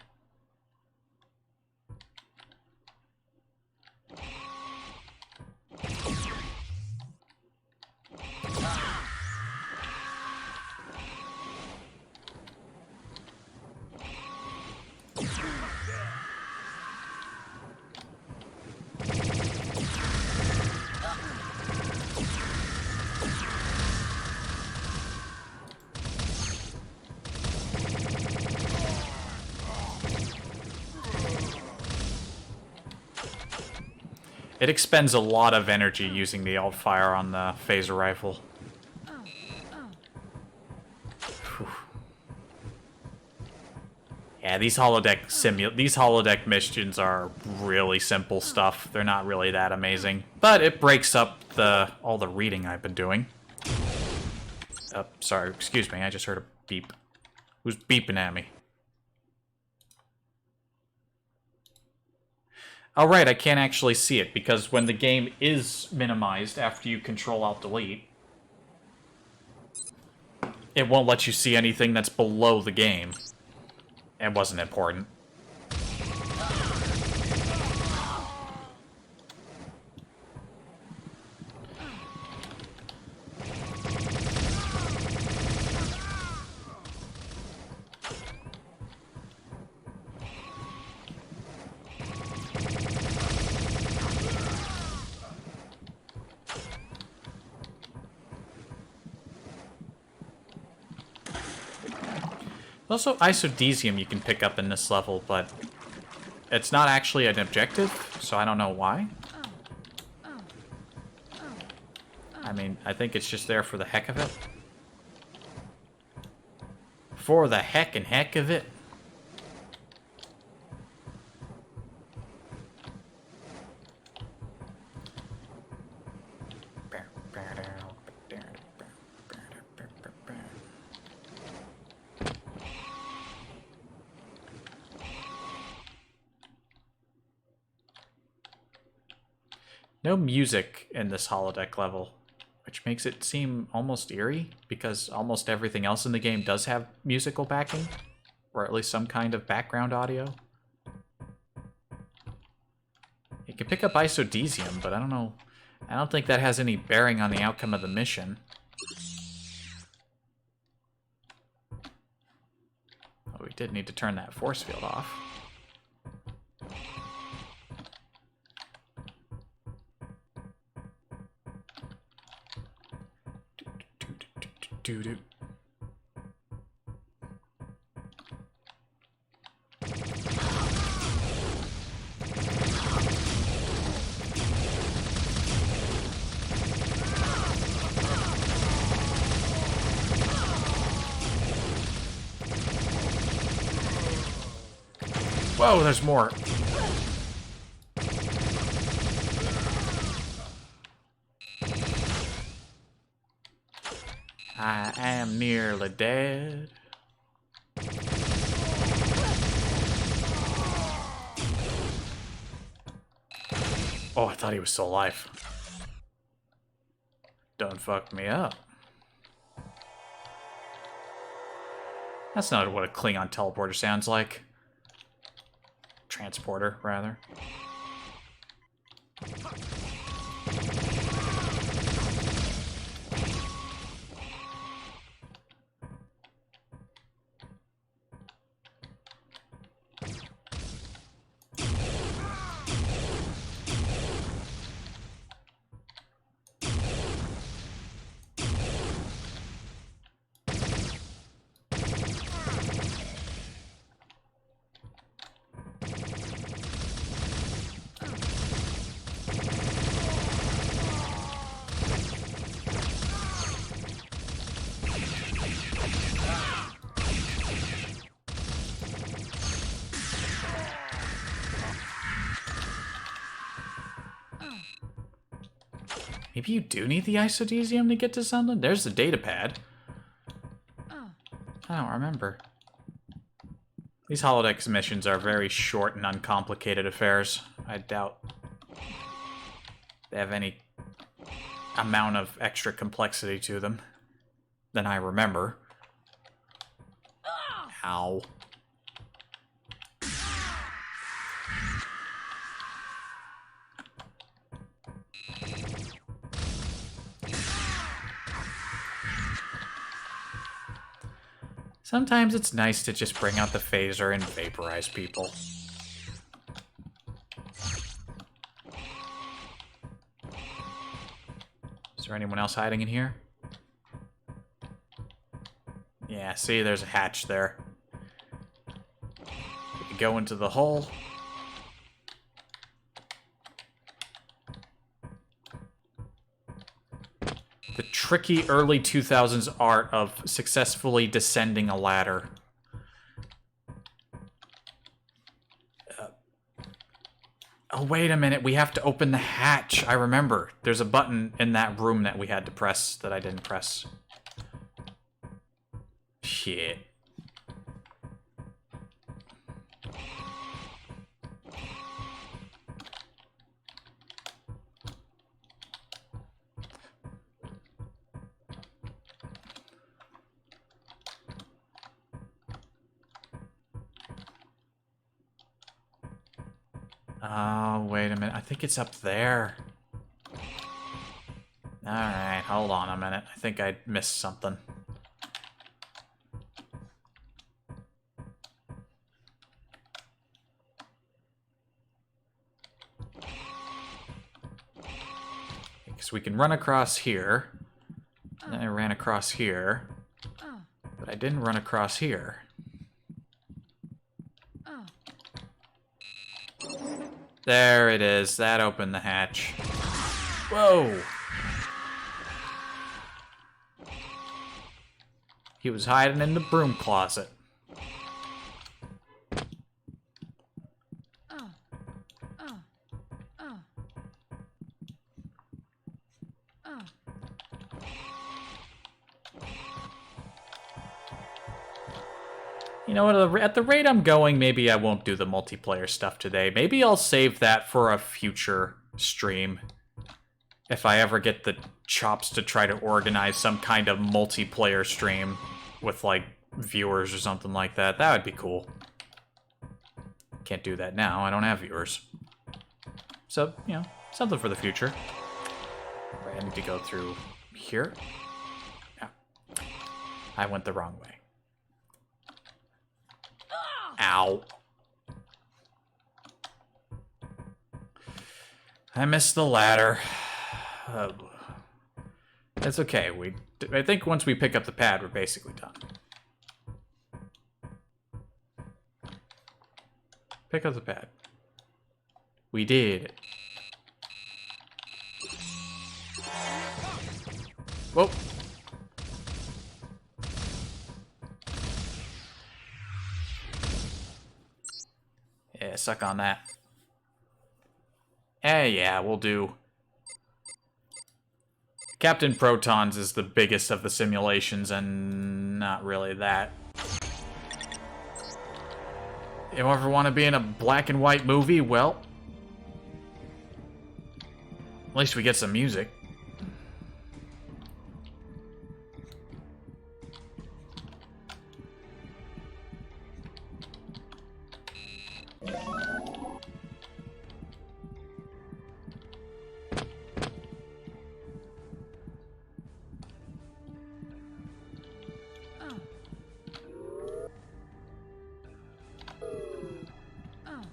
It expends a lot of energy using the alt fire on the phaser rifle. Whew. Yeah, these holodeck missions are really simple stuff. They're not really that amazing, but it breaks up all the reading I've been doing. Oh, sorry, excuse me, I just heard a beep. Who's beeping at me? Oh, right, I can't actually see it, because when the game is minimized after you Control-Alt-Delete, it won't let you see anything that's below the game. It wasn't important. Also, isodesium you can pick up in this level, but it's not actually an objective, so I don't know why. I mean, I think it's just there for the heck of it. For the heck of it. No music in this holodeck level, which makes it seem almost eerie, because almost everything else in the game does have musical backing, or at least some kind of background audio. You can pick up isodesium, but I don't think that has any bearing on the outcome of the mission. Oh, we did need to turn that force field off. Doo-doo. Whoa, there's more. I am nearly dead. Oh, I thought he was still alive. Don't fuck me up. That's not what a Klingon teleporter sounds like. Transporter, rather. Maybe you do need the isodesium to get to something? There's the data pad. I don't remember. These holodeck missions are very short and uncomplicated affairs. I doubt they have any amount of extra complexity to them than I remember. Ow. Sometimes it's nice to just bring out the phaser and vaporize people. Is there anyone else hiding in here? Yeah, see, there's a hatch there. We can go into the hole. The tricky early 2000s art of successfully descending a ladder. Oh, wait a minute. We have to open the hatch. I remember. There's a button in that room that we had to press that I didn't press. Shit. Oh, wait a minute. I think it's up there. Alright, hold on a minute. I think I missed something. Because we can run across here. And I ran across here. But I didn't run across here. There it is. That opened the hatch. Whoa! He was hiding in the broom closet. You know what, at the rate I'm going, maybe I won't do the multiplayer stuff today. Maybe I'll save that for a future stream. If I ever get the chops to try to organize some kind of multiplayer stream with, like, viewers or something like that, that would be cool. Can't do that now, I don't have viewers. So, you know, something for the future. Right, I need to go through here. Yeah. I went the wrong way. Ow. I missed the ladder. That's okay. I think once we pick up the pad, we're basically done. Pick up the pad. We did. Whoa. Yeah, suck on that. Yeah, we'll do. Captain Protons is the biggest of the simulations, and not really that. You ever want to be in a black and white movie? Well, at least we get some music.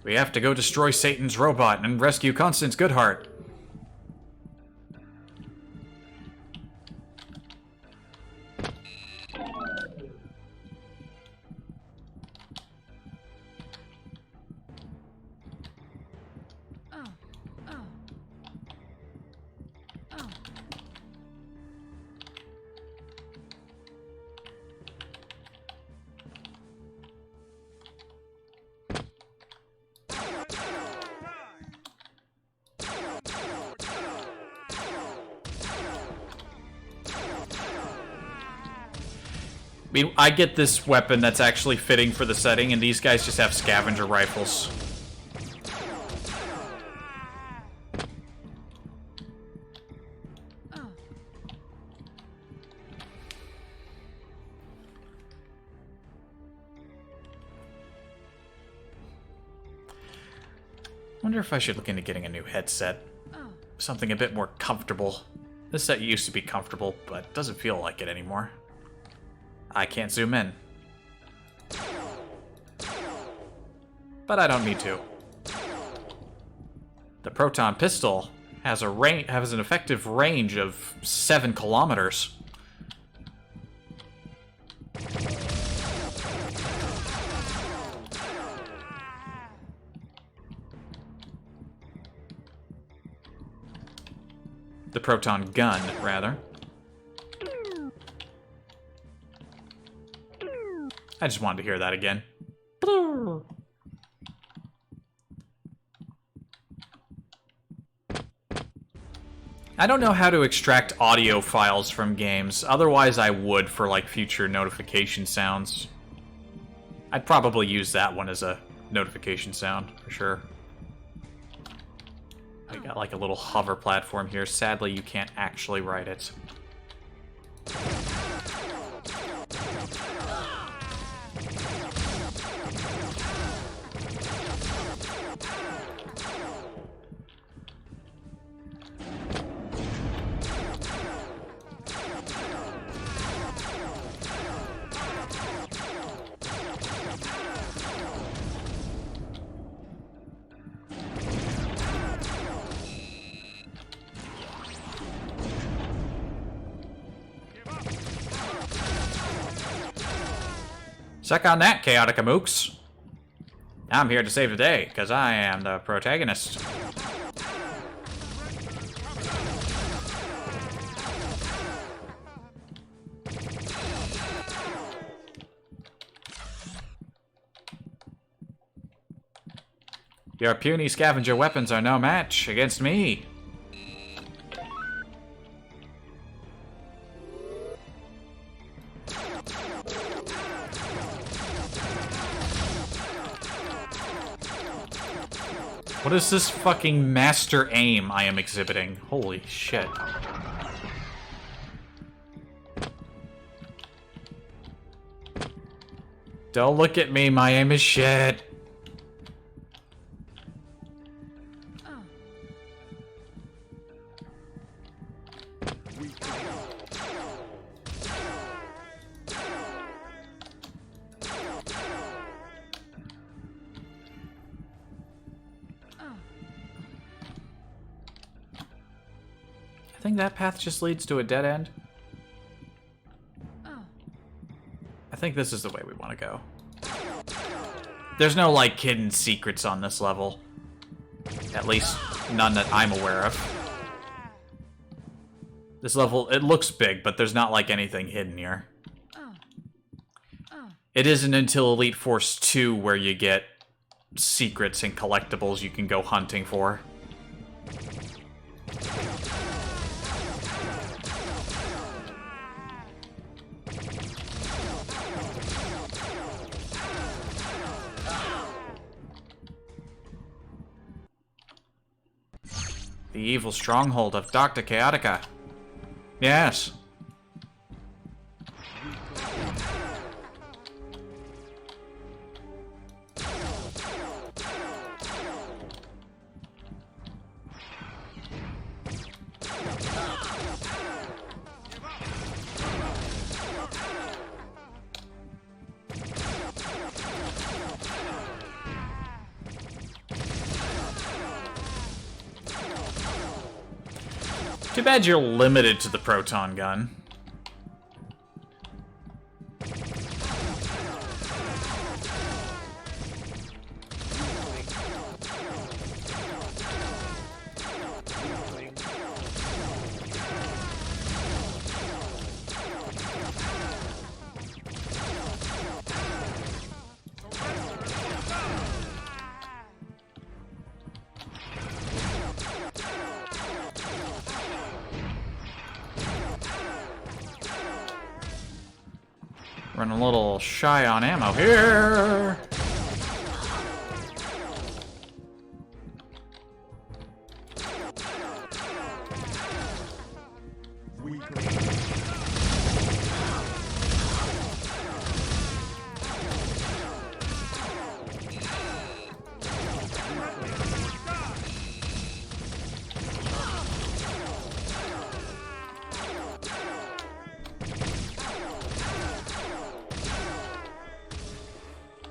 We have to go destroy Satan's robot and rescue Constance Goodhart. I mean, I get this weapon that's actually fitting for the setting, and these guys just have scavenger rifles. Wonder if I should look into getting a new headset. Something a bit more comfortable. This set used to be comfortable, but doesn't feel like it anymore. I can't zoom in. But I don't need to. The proton pistol has an effective range of 7 kilometers. The proton gun, rather. I just wanted to hear that again. I don't know how to extract audio files from games. Otherwise, I would for, like, future notification sounds. I'd probably use that one as a notification sound, for sure. I got, like, a little hover platform here. Sadly, you can't actually ride it. Suck on that, Chaotica Mooks. I'm here to save the day, because I am the protagonist. Your puny scavenger weapons are no match against me. What is this fucking master aim I am exhibiting? Holy shit. Don't look at me, my aim is shit. I think that path just leads to a dead end. I think this is the way we want to go. There's no, like, hidden secrets on this level. At least, none that I'm aware of. This level, it looks big, but there's not, like, anything hidden here. It isn't until Elite Force 2 where you get secrets and collectibles you can go hunting for. The evil stronghold of Dr. Chaotica. Yes. Too bad you're limited to the proton gun. Running a little shy on ammo here.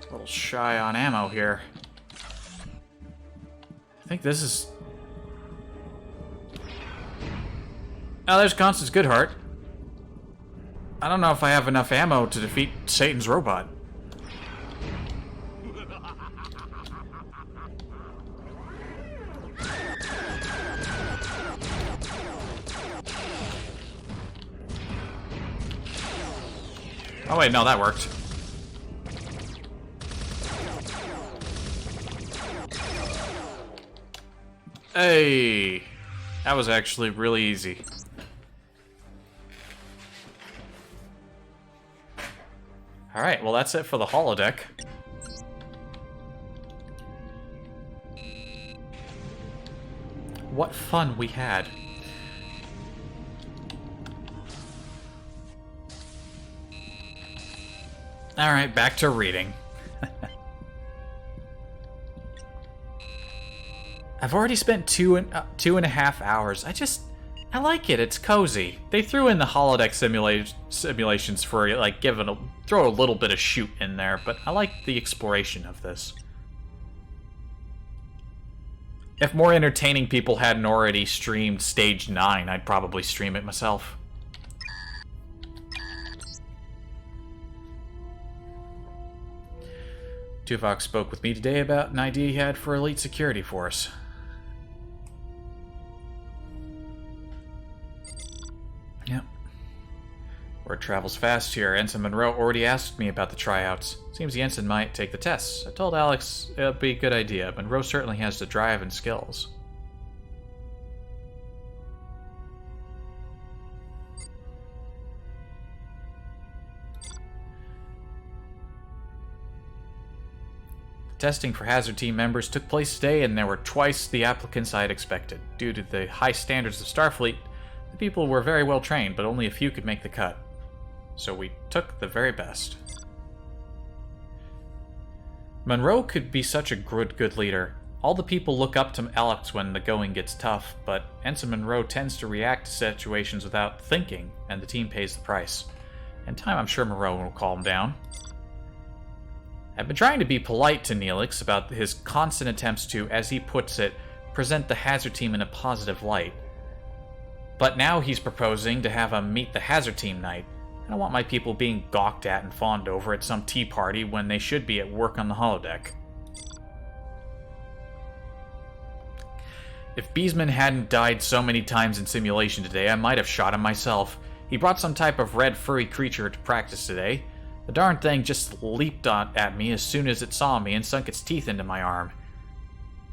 A little shy on ammo here. I think this is... Oh, there's Constance Goodhart. I don't know if I have enough ammo to defeat Satan's robot. Oh wait, no, that worked. Hey. That was actually really easy. Alright, well that's it for the holodeck. What fun we had. Alright, back to reading. I've already spent two and a half hours. I like it. It's cozy. They threw in the holodeck simulations for like throw a little bit of shoot in there, but I like the exploration of this. If more entertaining people hadn't already streamed Stage 9, I'd probably stream it myself. Tuvok spoke with me today about an idea he had for elite security force. Yep. Word travels fast here. Ensign Monroe already asked me about the tryouts. Seems the ensign might take the tests. I told Alex it'd be a good idea. Monroe certainly has the drive and skills. Testing for Hazard Team members took place today, and there were twice the applicants I had expected. Due to the high standards of Starfleet, the people were very well trained, but only a few could make the cut. So we took the very best. Monroe could be such a good leader. All the people look up to Alex when the going gets tough, but Ensign Monroe tends to react to situations without thinking, and the team pays the price. In time, I'm sure Monroe will calm down. I've been trying to be polite to Neelix about his constant attempts to, as he puts it, present the Hazard Team in a positive light. But now he's proposing to have a Meet the Hazard Team night. I don't want my people being gawked at and fawned over at some tea party when they should be at work on the holodeck. If Beesman hadn't died so many times in simulation today, I might have shot him myself. He brought some type of red furry creature to practice today. The darn thing just leaped at me as soon as it saw me and sunk its teeth into my arm.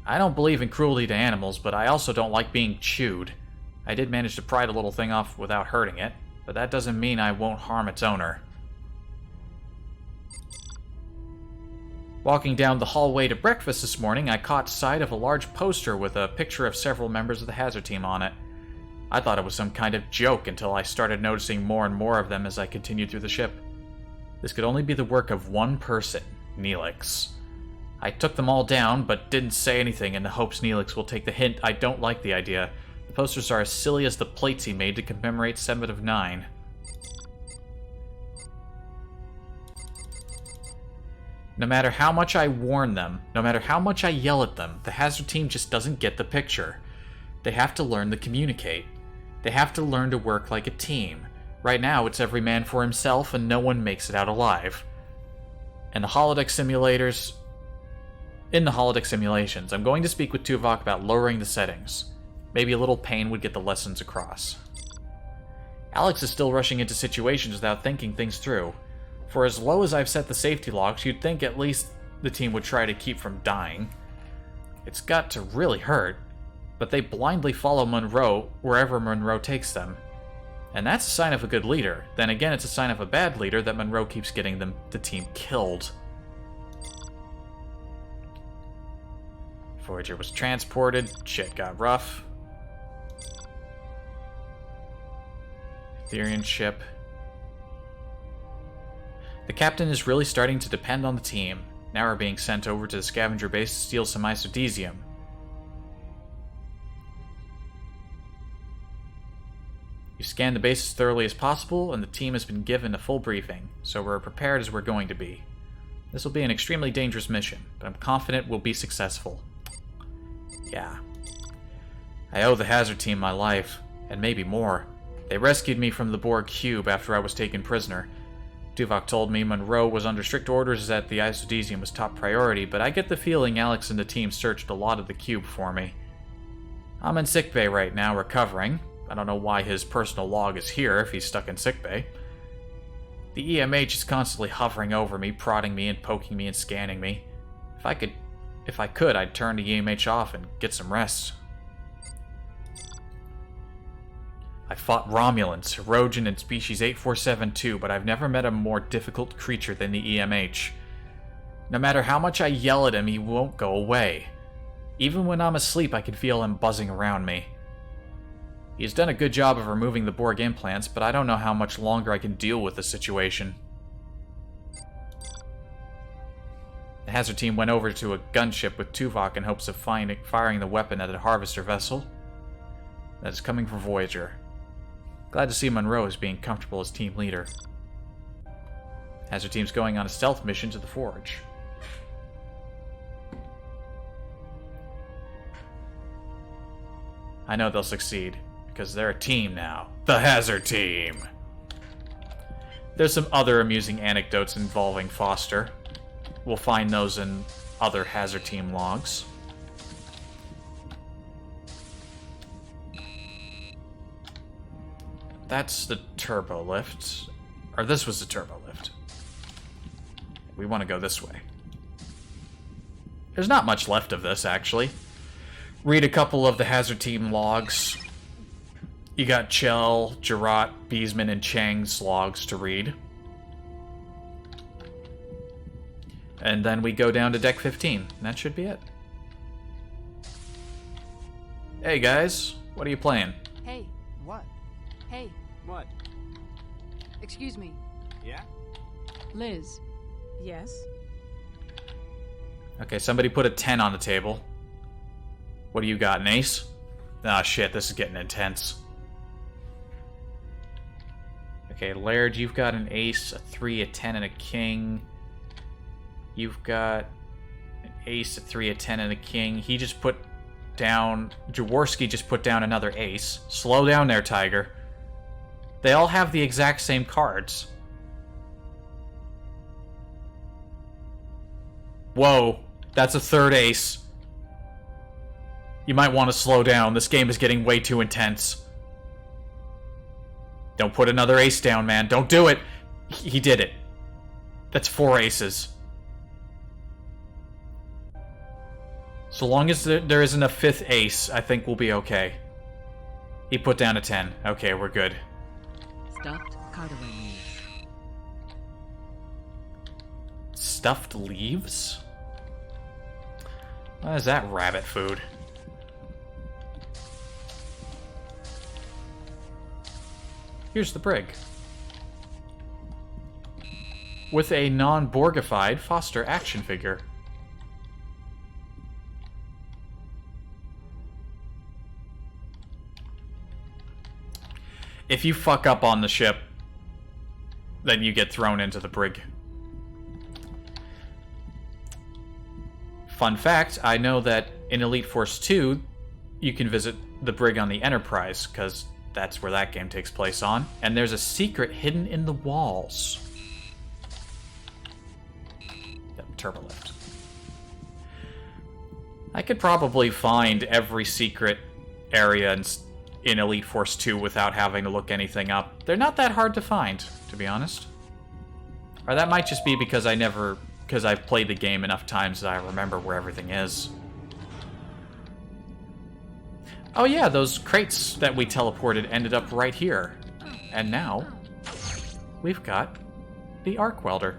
I don't believe in cruelty to animals, but I also don't like being chewed. I did manage to pry the little thing off without hurting it, but that doesn't mean I won't harm its owner. Walking down the hallway to breakfast this morning, I caught sight of a large poster with a picture of several members of the Hazard Team on it. I thought it was some kind of joke until I started noticing more and more of them as I continued through the ship. This could only be the work of one person, Neelix. I took them all down, but didn't say anything in the hopes Neelix will take the hint I don't like the idea. The posters are as silly as the plates he made to commemorate 7 of 9. No matter how much I warn them, no matter how much I yell at them, the Hazard Team just doesn't get the picture. They have to learn to communicate. They have to learn to work like a team. Right now, it's every man for himself, and no one makes it out alive. In the holodeck simulations, I'm going to speak with Tuvok about lowering the settings. Maybe a little pain would get the lessons across. Alex is still rushing into situations without thinking things through. For as low as I've set the safety logs, you'd think at least the team would try to keep from dying. It's got to really hurt, but they blindly follow Monroe wherever Monroe takes them. And that's a sign of a good leader. Then again, it's a sign of a bad leader that Monroe keeps getting the team killed. Voyager was transported. Shit got rough. Etherian ship. The captain is really starting to depend on the team. Now we're being sent over to the scavenger base to steal some isodesium. You've scanned the base as thoroughly as possible, and the team has been given a full briefing, so we're prepared as we're going to be. This will be an extremely dangerous mission, but I'm confident we'll be successful. Yeah. I owe the Hazard Team my life, and maybe more. They rescued me from the Borg cube after I was taken prisoner. Tuvok told me Monroe was under strict orders that the isodesium was top priority, but I get the feeling Alex and the team searched a lot of the cube for me. I'm in sickbay right now, recovering. I don't know why his personal log is here if he's stuck in sickbay. The EMH is constantly hovering over me, prodding me and poking me and scanning me. If I could, I'd turn the EMH off and get some rest. I fought Romulans, Erogen, and Species 8472, but I've never met a more difficult creature than the EMH. No matter how much I yell at him, he won't go away. Even when I'm asleep, I can feel him buzzing around me. He's done a good job of removing the Borg implants, but I don't know how much longer I can deal with the situation. The Hazard team went over to a gunship with Tuvok in hopes of firing the weapon at a harvester vessel that is coming for Voyager. Glad to see Monroe as being comfortable as team leader. Hazard team's going on a stealth mission to the Forge. I know they'll succeed, because they're a team now. The Hazard team! There's some other amusing anecdotes involving Foster. We'll find those in other Hazard team logs. That's the turbo lift. Or this was the turbo lift. We want to go this way. There's not much left of this, actually. Read a couple of the Hazard team logs. You got Chell, Jarrett, Beesman, and Chang's logs to read. And then we go down to Deck 15. And that should be it. Hey guys, what are you playing? Hey. What? Hey. What? Excuse me. Yeah? Liz. Yes? Okay, somebody put a 10 on the table. What do you got, an ace? Ah, shit, this is getting intense. Okay, Laird, you've got an ace, a 3, a 10, and a king. You've got an ace, a 3, a 10, and a king. He just put down... Jaworski just put down another ace. Slow down there, Tiger. They all have the exact same cards. Whoa, that's a third ace. You might want to slow down. This game is getting way too intense. Don't put another ace down, man. Don't do it. He did it. That's 4 aces. So long as there isn't a 5th ace, I think we'll be okay. He put down a 10. Okay, we're good. Stuffed cardamom leaves. Stuffed leaves? What is that rabbit food? Here's the brig. With a non-Borgified Foster action figure. If you fuck up on the ship, then you get thrown into the brig. Fun fact, I know that in Elite Force 2, you can visit the brig on the Enterprise, because that's where that game takes place on. And there's a secret hidden in the walls. Yep, turbo lift. I could probably find every secret area in Elite Force 2 without having to look anything up. They're not that hard to find, to be honest. Or that might just be because I've played the game enough times that I remember where everything is. Oh yeah, those crates that we teleported ended up right here. And now, we've got the arc welder.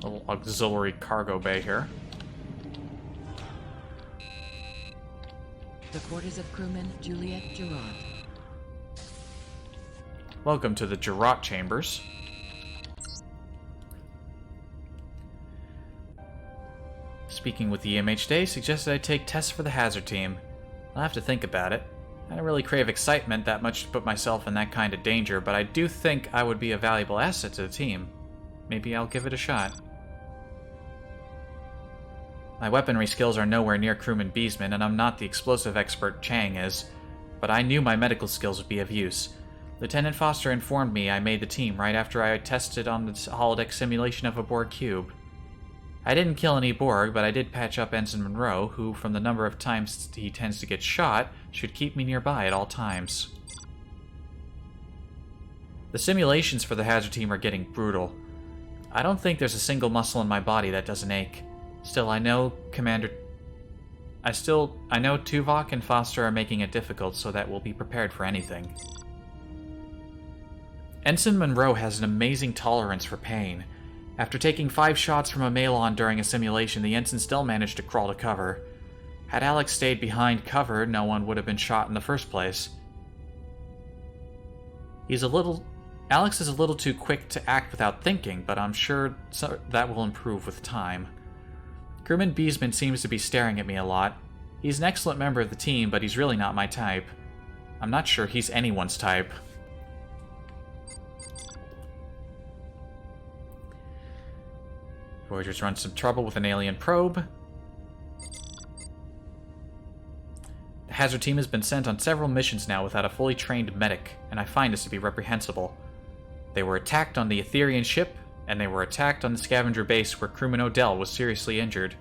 A little auxiliary cargo bay here. The quarters of crewman Juliet Gerard. Welcome to the Jarrett Chambers. Speaking with the EMH Day, suggested I take tests for the Hazard team. I'll have to think about it. I don't really crave excitement that much to put myself in that kind of danger, but I do think I would be a valuable asset to the team. Maybe I'll give it a shot. My weaponry skills are nowhere near crewman Beesman, and I'm not the explosive expert Chang is, but I knew my medical skills would be of use. Lieutenant Foster informed me I made the team right after I tested on the holodeck simulation of a Borg cube. I didn't kill any Borg, but I did patch up Ensign Monroe, who, from the number of times he tends to get shot, should keep me nearby at all times. The simulations for the Hazard team are getting brutal. I don't think there's a single muscle in my body that doesn't ache. Still, I know Commander I know Tuvok and Foster are making it difficult, so that we'll be prepared for anything. Ensign Monroe has an amazing tolerance for pain. After taking 5 shots from a Malon during a simulation, the ensign still managed to crawl to cover. Had Alex stayed behind cover, no one would have been shot in the first place. Alex is a little too quick to act without thinking, but I'm sure that will improve with time. Crewman Beesman seems to be staring at me a lot. He's an excellent member of the team, but he's really not my type. I'm not sure he's anyone's type. Voyager's run some trouble with an alien probe. The Hazard team has been sent on several missions now without a fully trained medic, and I find this to be reprehensible. They were attacked on the Etherian ship, and they were attacked on the scavenger base where crewman Odell was seriously injured.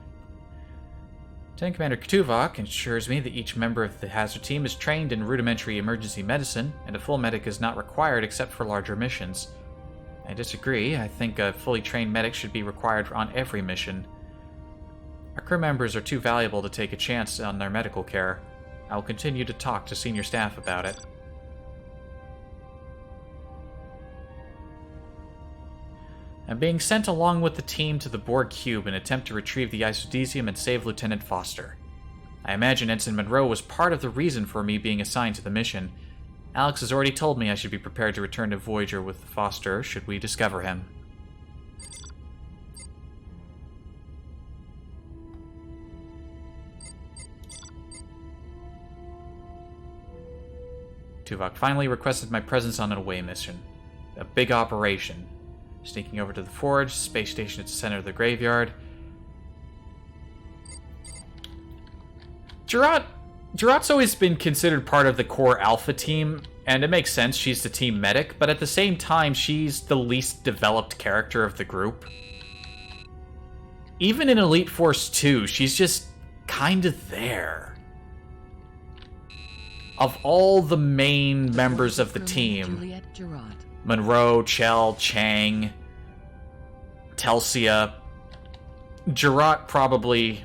Lieutenant Commander Tuvok assures me that each member of the Hazard team is trained in rudimentary emergency medicine, and a full medic is not required except for larger missions. I disagree. I think a fully trained medic should be required on every mission. Our crew members are too valuable to take a chance on their medical care. I will continue to talk to senior staff about it. I'm being sent along with the team to the Borg Cube in an attempt to retrieve the isodesium and save Lieutenant Foster. I imagine Ensign Monroe was part of the reason for me being assigned to the mission. Alex has already told me I should be prepared to return to Voyager with Foster should we discover him. Tuvok finally requested my presence on an away mission. A big operation. Sneaking over to the Forge, space station at the center of the graveyard. Gerard's always been considered part of the core Alpha team, and it makes sense, she's the team medic, but at the same time, she's the least developed character of the group. Even in Elite Force 2, she's just kind of there. Of all the main members of the team, Monroe, Chell, Chang, Telsia, Gerard probably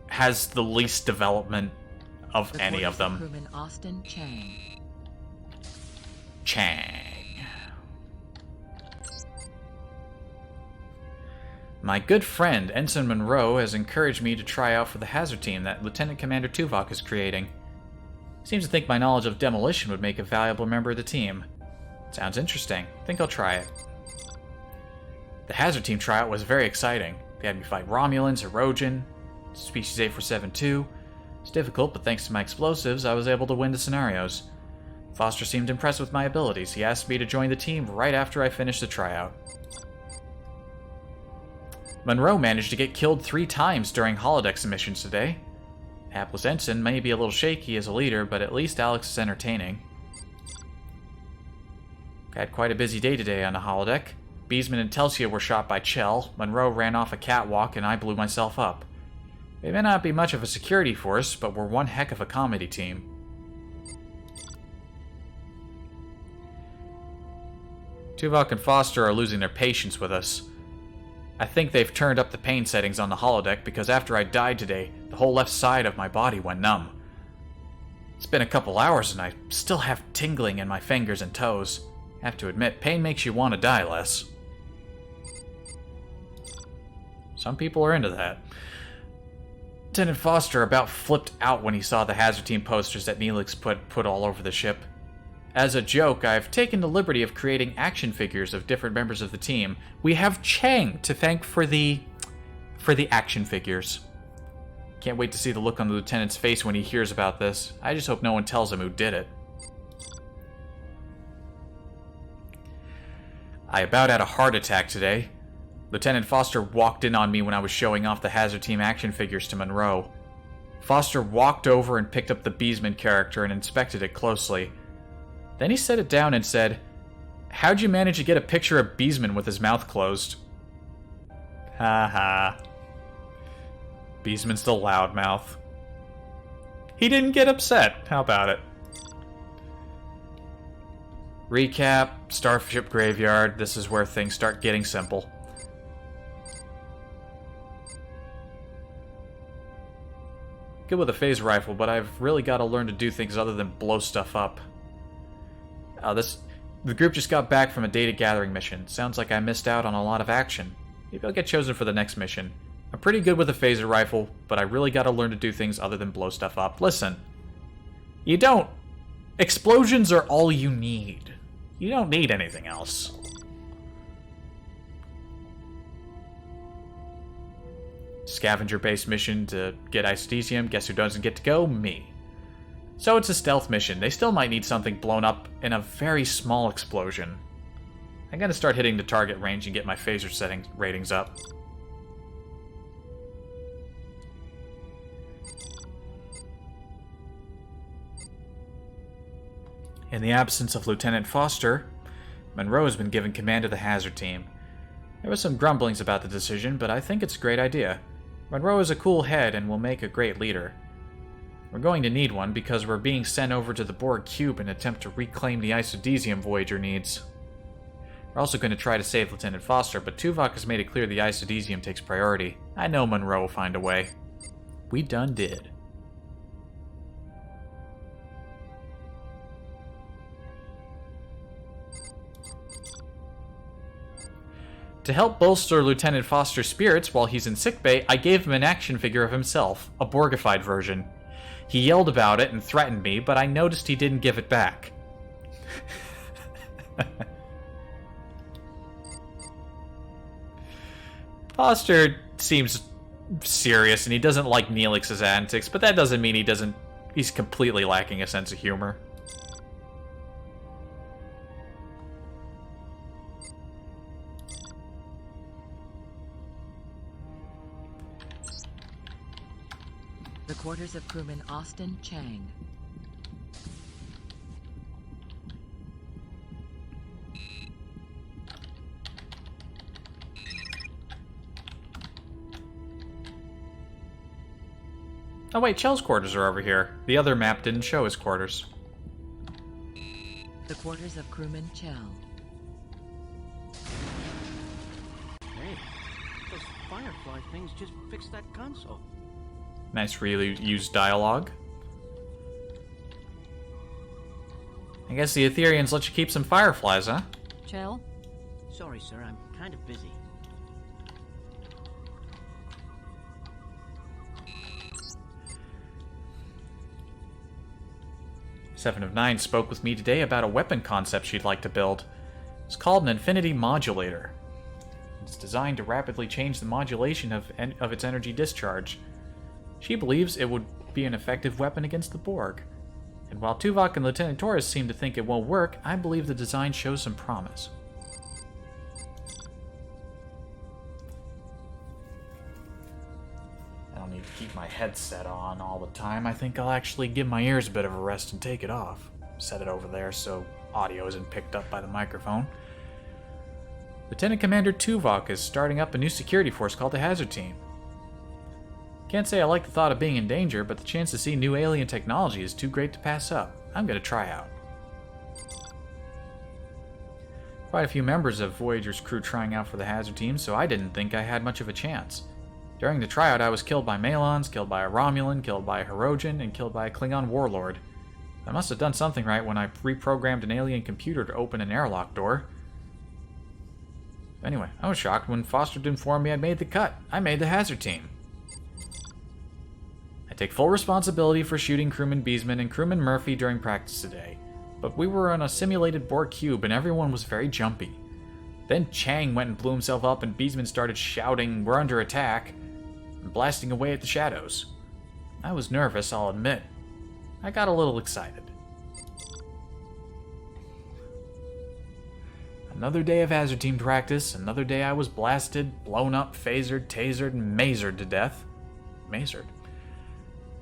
has the least development of any of them. Crewman Austin Chang. My good friend, Ensign Monroe, has encouraged me to try out for the Hazard team that Lieutenant Commander Tuvok is creating. Seems to think my knowledge of demolition would make a valuable member of the team. Sounds interesting. Think I'll try it. The Hazard team tryout was very exciting. They had me fight Romulans, Erogen, Species 8472. It's difficult, but thanks to my explosives, I was able to win the scenarios. Foster seemed impressed with my abilities. He asked me to join the team right after I finished the tryout. Monroe managed to get killed 3 times during holodeck missions today. Hapless Ensign may be a little shaky as a leader, but at least Alex is entertaining. Had quite a busy day today on the holodeck. Beesman and Telsia were shot by Chell, Monroe ran off a catwalk, and I blew myself up. They may not be much of a security force, but we're one heck of a comedy team. Tuvok and Foster are losing their patience with us. I think they've turned up the pain settings on the holodeck because after I died today, the whole left side of my body went numb. It's been a couple hours and I still have tingling in my fingers and toes. I have to admit, pain makes you want to die less. Some people are into that. Lieutenant Foster about flipped out when he saw the Hazard team posters that Neelix put all over the ship. As a joke, I've taken the liberty of creating action figures of different members of the team. We have Chang to thank for the action figures. Can't wait to see the look on the lieutenant's face when he hears about this. I just hope no one tells him who did it. I about had a heart attack today. Lieutenant Foster walked in on me when I was showing off the Hazard team action figures to Monroe. Foster walked over and picked up the Beesman character and inspected it closely. Then he set it down and said, "How'd you manage to get a picture of Beesman with his mouth closed?" Ha ha. Beesman's the loudmouth. He didn't get upset. How about it? Recap, Starship Graveyard. This is where things start getting simple. Good with a phaser rifle, but I've really got to learn to do things other than blow stuff up. The group just got back from a data gathering mission. Sounds like I missed out on a lot of action. Maybe I'll get chosen for the next mission. I'm pretty good with a phaser rifle, but I really got to learn to do things other than blow stuff up. Listen, you don't... Explosions are all you need. You don't need anything else. Scavenger-based mission to get isodesium. Guess who doesn't get to go? Me. So it's a stealth mission. They still might need something blown up in a very small explosion. I'm gonna start hitting the target range and get my phaser ratings up. In the absence of Lieutenant Foster, Monroe has been given command of the hazard team. There was some grumblings about the decision, but I think it's a great idea. Monroe is a cool head and will make a great leader. We're going to need one because we're being sent over to the Borg Cube in an attempt to reclaim the isodesium Voyager needs. We're also going to try to save Lieutenant Foster, but Tuvok has made it clear the isodesium takes priority. I know Monroe will find a way. We done did. To help bolster Lieutenant Foster's spirits while he's in sickbay, I gave him an action figure of himself, a Borgified version. He yelled about it and threatened me, but I noticed he didn't give it back. Foster seems serious and he doesn't like Neelix's antics, but that doesn't mean he's completely lacking a sense of humor. The quarters of crewman Austin Chang. Oh wait, Chell's quarters are over here. The other map didn't show his quarters. The quarters of crewman Chell. Hey, those Firefly things just fixed that console. Nice really used dialogue. I guess the Etherians let you keep some Fireflies, huh? Chell? Sorry, sir, I'm kind of busy. Seven of Nine spoke with me today about a weapon concept she'd like to build. It's called an Infinity Modulator. It's designed to rapidly change the modulation of its energy discharge. She believes it would be an effective weapon against the Borg. And while Tuvok and Lieutenant Torres seem to think it won't work, I believe the design shows some promise. I don't need to keep my headset on all the time. I think I'll actually give my ears a bit of a rest and take it off. Set it over there so audio isn't picked up by the microphone. Lieutenant Commander Tuvok is starting up a new security force called the Hazard Team. Can't say I like the thought of being in danger, but the chance to see new alien technology is too great to pass up. I'm gonna try out. Quite a few members of Voyager's crew trying out for the Hazard Team, so I didn't think I had much of a chance. During the tryout, I was killed by Malons, killed by a Romulan, killed by a Hirogen, and killed by a Klingon warlord. I must have done something right when I reprogrammed an alien computer to open an airlock door. Anyway, I was shocked when Foster informed me I'd made the cut. I made the Hazard Team. I take full responsibility for shooting crewman Beesman and crewman Murphy during practice today, but we were on a simulated Borg cube and everyone was very jumpy. Then Chang went and blew himself up and Beesman started shouting, "We're under attack," and blasting away at the shadows. I was nervous, I'll admit. I got a little excited. Another day of Hazard Team practice, another day I was blasted, blown up, phasered, tasered, and mazered to death. Mazered?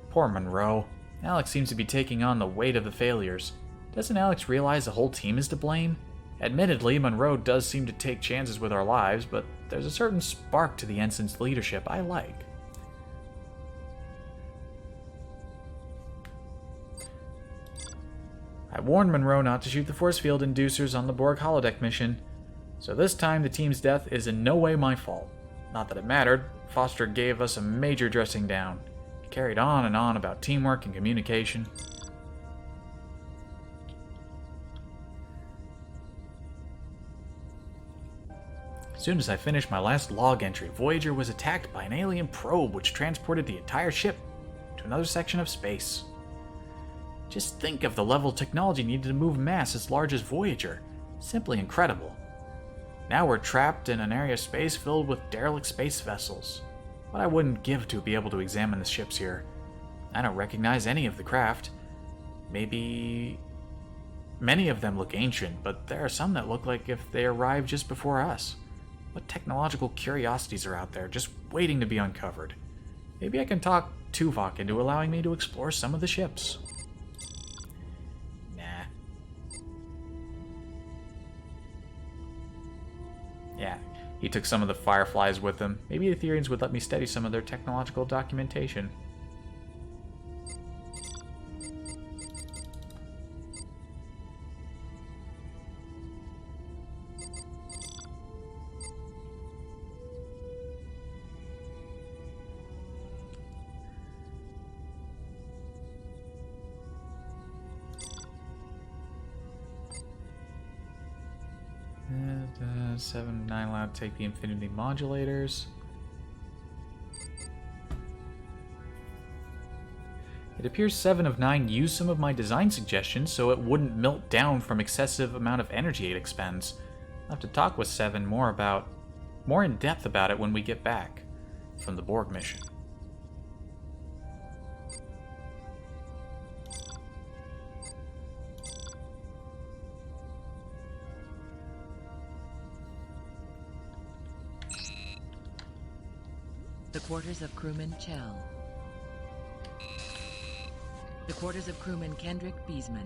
Poor Monroe. Alex seems to be taking on the weight of the failures. Doesn't Alex realize the whole team is to blame? Admittedly, Monroe does seem to take chances with our lives, but there's a certain spark to the ensign's leadership I like. I warned Monroe not to shoot the force field inducers on the Borg holodeck mission, so this time the team's death is in no way my fault. Not that it mattered. Foster gave us a major dressing down. carried on and on about teamwork and communication. As soon as I finished my last log entry, Voyager was attacked by an alien probe which transported the entire ship to another section of space. Just think of the level of technology needed to move mass as large as Voyager. Simply incredible. Now we're trapped in an area of space filled with derelict space vessels. What I wouldn't give to be able to examine the ships here. I don't recognize any of the craft. Maybe many of them look ancient, but there are some that look like if they arrived just before us. What technological curiosities are out there, just waiting to be uncovered? Maybe I can talk Tuvok into allowing me to explore some of the ships. Nah. Yeah, he took some of the Fireflies with him. Maybe the Ethereans would let me study some of their technological documentation. And 7 9 allowed to take the infinity modulators. It appears 7 of 9 used some of my design suggestions so it wouldn't melt down from excessive amount of energy it expends. I'll have to talk with 7 more in depth about it when we get back from the Borg mission. The quarters of crewman Chell. The quarters of crewman Kendrick Beesman.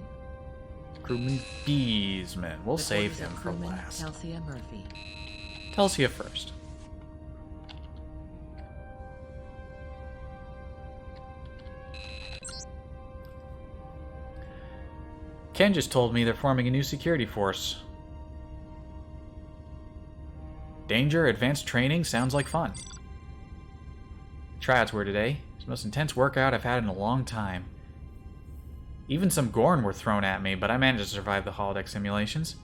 Crewman Beesman. We'll The save quarters him of for crewman last. Telsia Murphy. Telsia first. Ken just told me they're forming a new security force. Danger, advanced training, sounds like fun. Tryouts were today. It's the most intense workout I've had in a long time. Even some Gorn were thrown at me, but I managed to survive the holodeck simulations.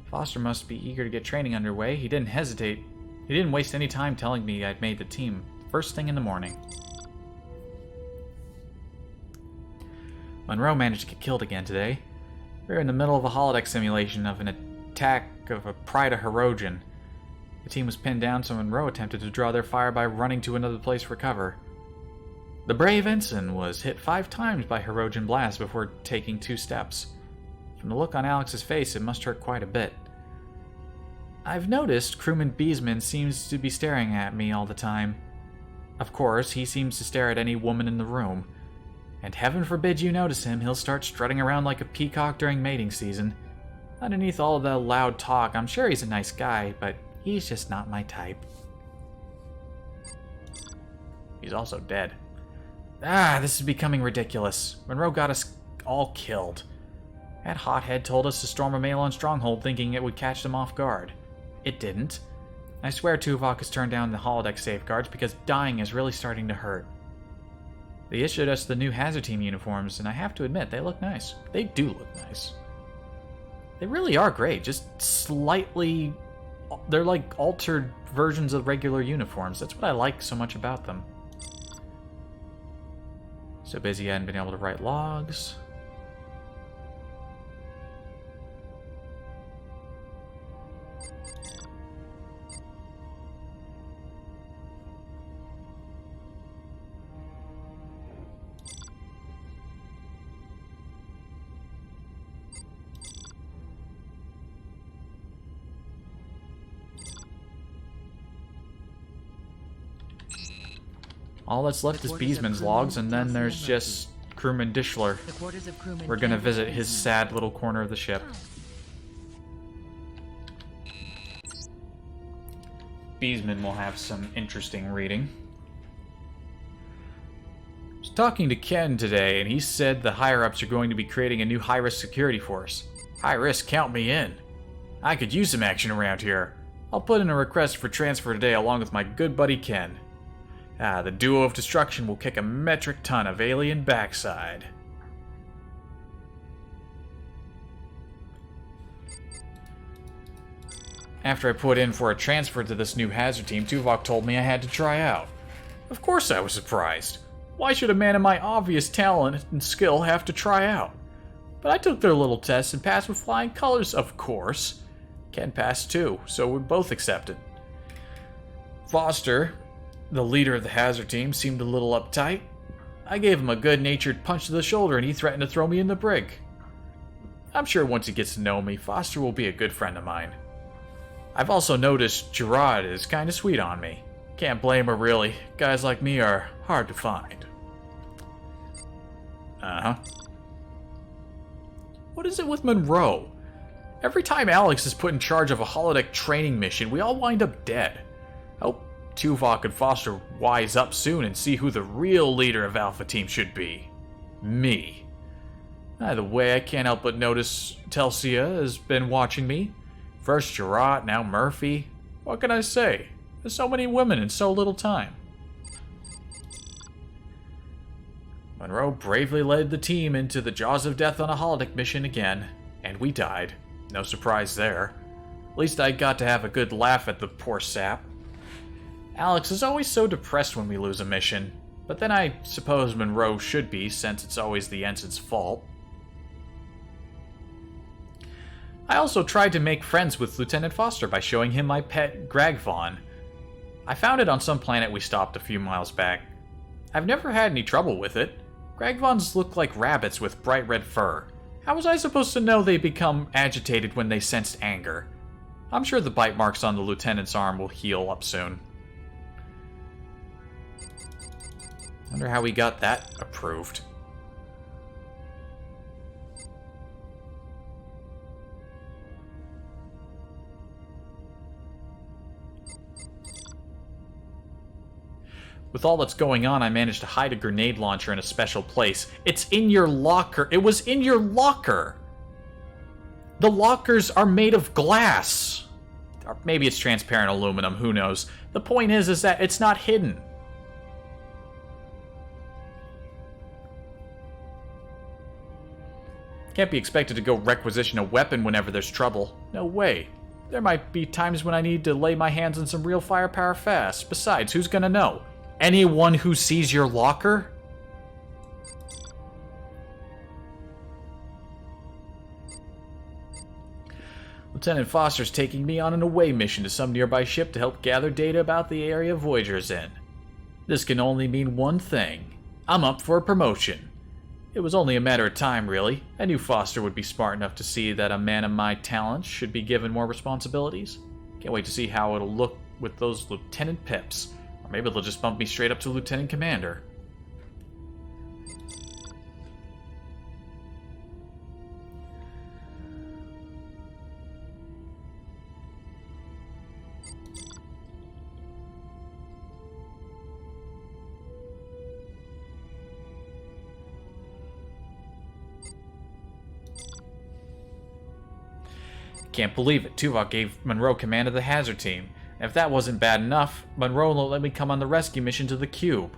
Foster must be eager to get training underway. He didn't hesitate. He didn't waste any time telling me I'd made the team first thing in the morning. Monroe managed to get killed again today. We were in the middle of a holodeck simulation of an attack of a Pride of Hirogen. The team was pinned down, so Monroe attempted to draw their fire by running to another place for cover. The brave ensign was hit 5 times by Hirogen blast before taking 2 steps. From the look on Alex's face, it must hurt quite a bit. I've noticed crewman Beesman seems to be staring at me all the time. Of course, he seems to stare at any woman in the room. And heaven forbid you notice him, he'll start strutting around like a peacock during mating season. Underneath all the loud talk, I'm sure he's a nice guy, but he's just not my type. He's also dead. This is becoming ridiculous. Monroe got us all killed. That hothead told us to storm a Malon stronghold thinking it would catch them off guard. It didn't. I swear Tuvok has turned down the holodeck safeguards because dying is really starting to hurt. They issued us the new Hazard Team uniforms, and I have to admit, they look nice. They do look nice. They really are great, just slightly... They're like altered versions of regular uniforms. That's what I like so much about them. So busy I hadn't been able to write logs. All that's left is Beesman's logs, and then there's just crewman Dishler. We're gonna visit his sad little corner of the ship. Beesman will have some interesting reading. I was talking to Ken today, and he said the higher-ups are going to be creating a new high-risk security force. High risk, count me in. I could use some action around here. I'll put in a request for transfer today along with my good buddy Ken. The duo of destruction will kick a metric ton of alien backside. After I put in for a transfer to this new hazard team, Tuvok told me I had to try out. Of course I was surprised. Why should a man of my obvious talent and skill have to try out? But I took their little test and passed with flying colors, of course. Ken passed too, so we both accepted. Foster, the leader of the hazard team, seemed a little uptight. I gave him a good-natured punch to the shoulder and he threatened to throw me in the brig. I'm sure once he gets to know me, Foster will be a good friend of mine. I've also noticed Gerard is kinda sweet on me. Can't blame her, really. Guys like me are hard to find. What is it with Monroe? Every time Alex is put in charge of a holodeck training mission, we all wind up dead. I hope Tuvok and Foster wise up soon and see who the real leader of Alpha Team should be. Me. Either way, I can't help but notice Telsia has been watching me. First Gerard, now Murphy. What can I say? There's so many women in so little time. Monroe bravely led the team into the jaws of death on a holodeck mission again, and we died. No surprise there. At least I got to have a good laugh at the poor sap. Alex is always so depressed when we lose a mission, but then I suppose Monroe should be, since it's always the ensign's fault. I also tried to make friends with Lieutenant Foster by showing him my pet Gragvon. I found it on some planet we stopped a few miles back. I've never had any trouble with it. Gragvons look like rabbits with bright red fur. How was I supposed to know they become agitated when they sensed anger? I'm sure the bite marks on the lieutenant's arm will heal up soon. Wonder how we got that approved. With all that's going on, I managed to hide a grenade launcher in a special place. It's in your locker. It was in your locker. The lockers are made of glass. Or maybe it's transparent aluminum, who knows. The point is that it's not hidden. Can't be expected to go requisition a weapon whenever there's trouble. No way. There might be times when I need to lay my hands on some real firepower fast. Besides, who's gonna know? Anyone who sees your locker? Lieutenant Foster's taking me on an away mission to some nearby ship to help gather data about the area Voyager's in. This can only mean one thing. I'm up for a promotion. It was only a matter of time, really. I knew Foster would be smart enough to see that a man of my talents should be given more responsibilities. Can't wait to see how it'll look with those Lieutenant Pips. Or maybe they'll just bump me straight up to Lieutenant Commander. Can't believe it. Tuvok gave Monroe command of the hazard team. And if that wasn't bad enough, Monroe won't let me come on the rescue mission to the Cube.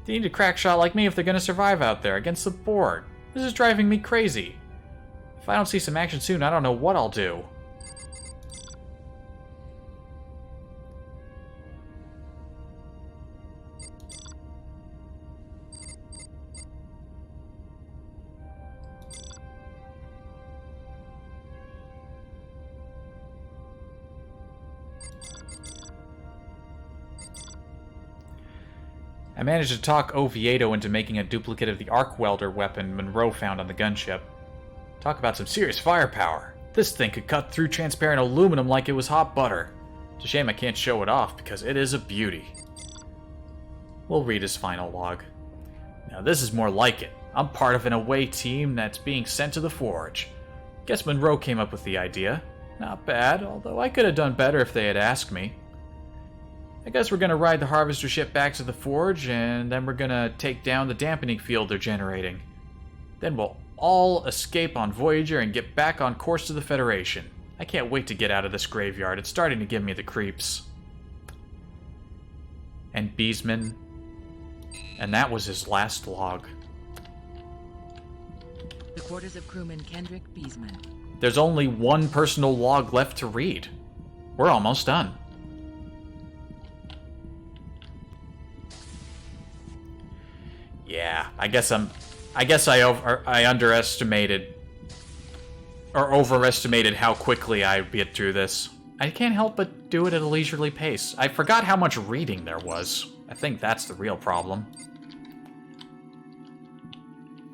They need a crack shot like me if they're going to survive out there against the Borg. This is driving me crazy. If I don't see some action soon, I don't know what I'll do. I managed to talk Oviedo into making a duplicate of the arc welder weapon Monroe found on the gunship. Talk about some serious firepower. This thing could cut through transparent aluminum like it was hot butter. It's a shame I can't show it off because it is a beauty. We'll read his final log. Now this is more like it. I'm part of an away team that's being sent to the Forge. Guess Monroe came up with the idea. Not bad, although I could have done better if they had asked me. I guess we're going to ride the harvester ship back to the Forge, and then we're going to take down the dampening field they're generating. Then we'll all escape on Voyager and get back on course to the Federation. I can't wait to get out of this graveyard. It's starting to give me the creeps. And Beesman. And that was his last log. The quarters of crewman Kendrick Beesman. There's only one personal log left to read. We're almost done. Yeah, I guess I underestimated or overestimated how quickly I'd get through this. I can't help but do it at a leisurely pace. I forgot how much reading there was. I think that's the real problem.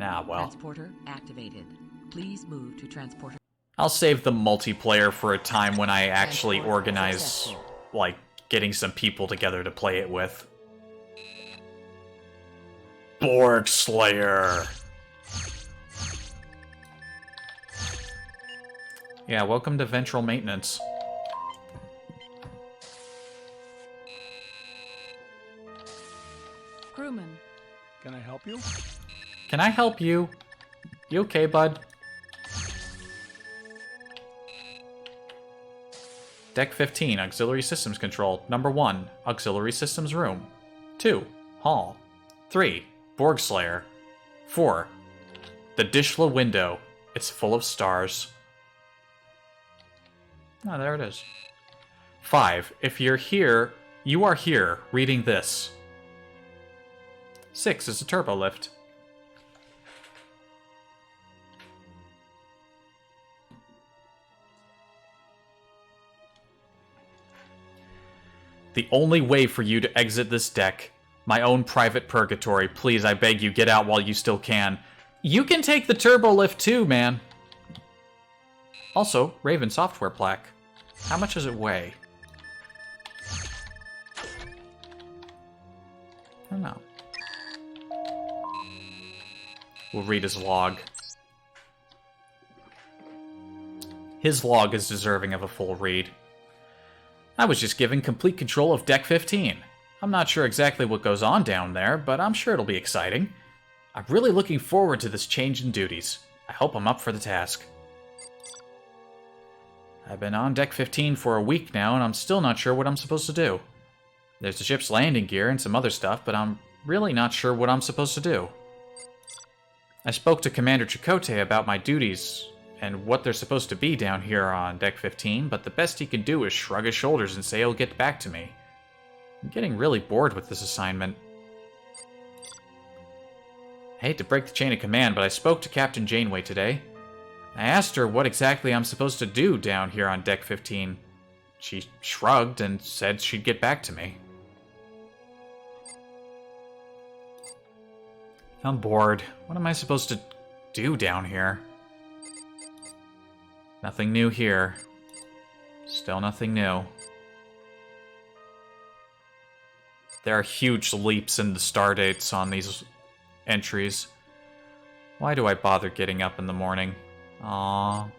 Ah, well. Transporter activated. Please move to transporter. I'll save the multiplayer for a time when I actually organize, like, getting some people together to play it with. Borg Slayer! Yeah, welcome to Ventral Maintenance. Crewman. Can I help you? Can I help you? You okay, bud? Deck 15, Auxiliary Systems Control. Number 1, Auxiliary Systems Room. 2, Hall. 3, Borg Slayer. 4, the Dishla window. It's full of stars. Oh, there it is. 5, if you're here, you are here, reading this. 6 is a turbo lift. The only way for you to exit this deck, my own private purgatory, please, I beg you, get out while you still can. You can take the turbo lift too, man. Also, Raven software plaque. How much does it weigh? I don't know. We'll read his log. His log is deserving of a full read. I was just given complete control of Deck 15. I'm not sure exactly what goes on down there, but I'm sure it'll be exciting. I'm really looking forward to this change in duties. I hope I'm up for the task. I've been on Deck 15 for a week now, and I'm still not sure what I'm supposed to do. There's the ship's landing gear and some other stuff, but I'm really not sure what I'm supposed to do. I spoke to Commander Chakotay about my duties and what they're supposed to be down here on Deck 15, but the best he can do is shrug his shoulders and say he'll get back to me. I'm getting really bored with this assignment. I hate to break the chain of command, but I spoke to Captain Janeway today. I asked her what exactly I'm supposed to do down here on Deck 15. She shrugged and said she'd get back to me. I'm bored. What am I supposed to do down here? Nothing new here. Still nothing new. There are huge leaps in the star dates on these entries. Why do I bother getting up in the morning? Aww.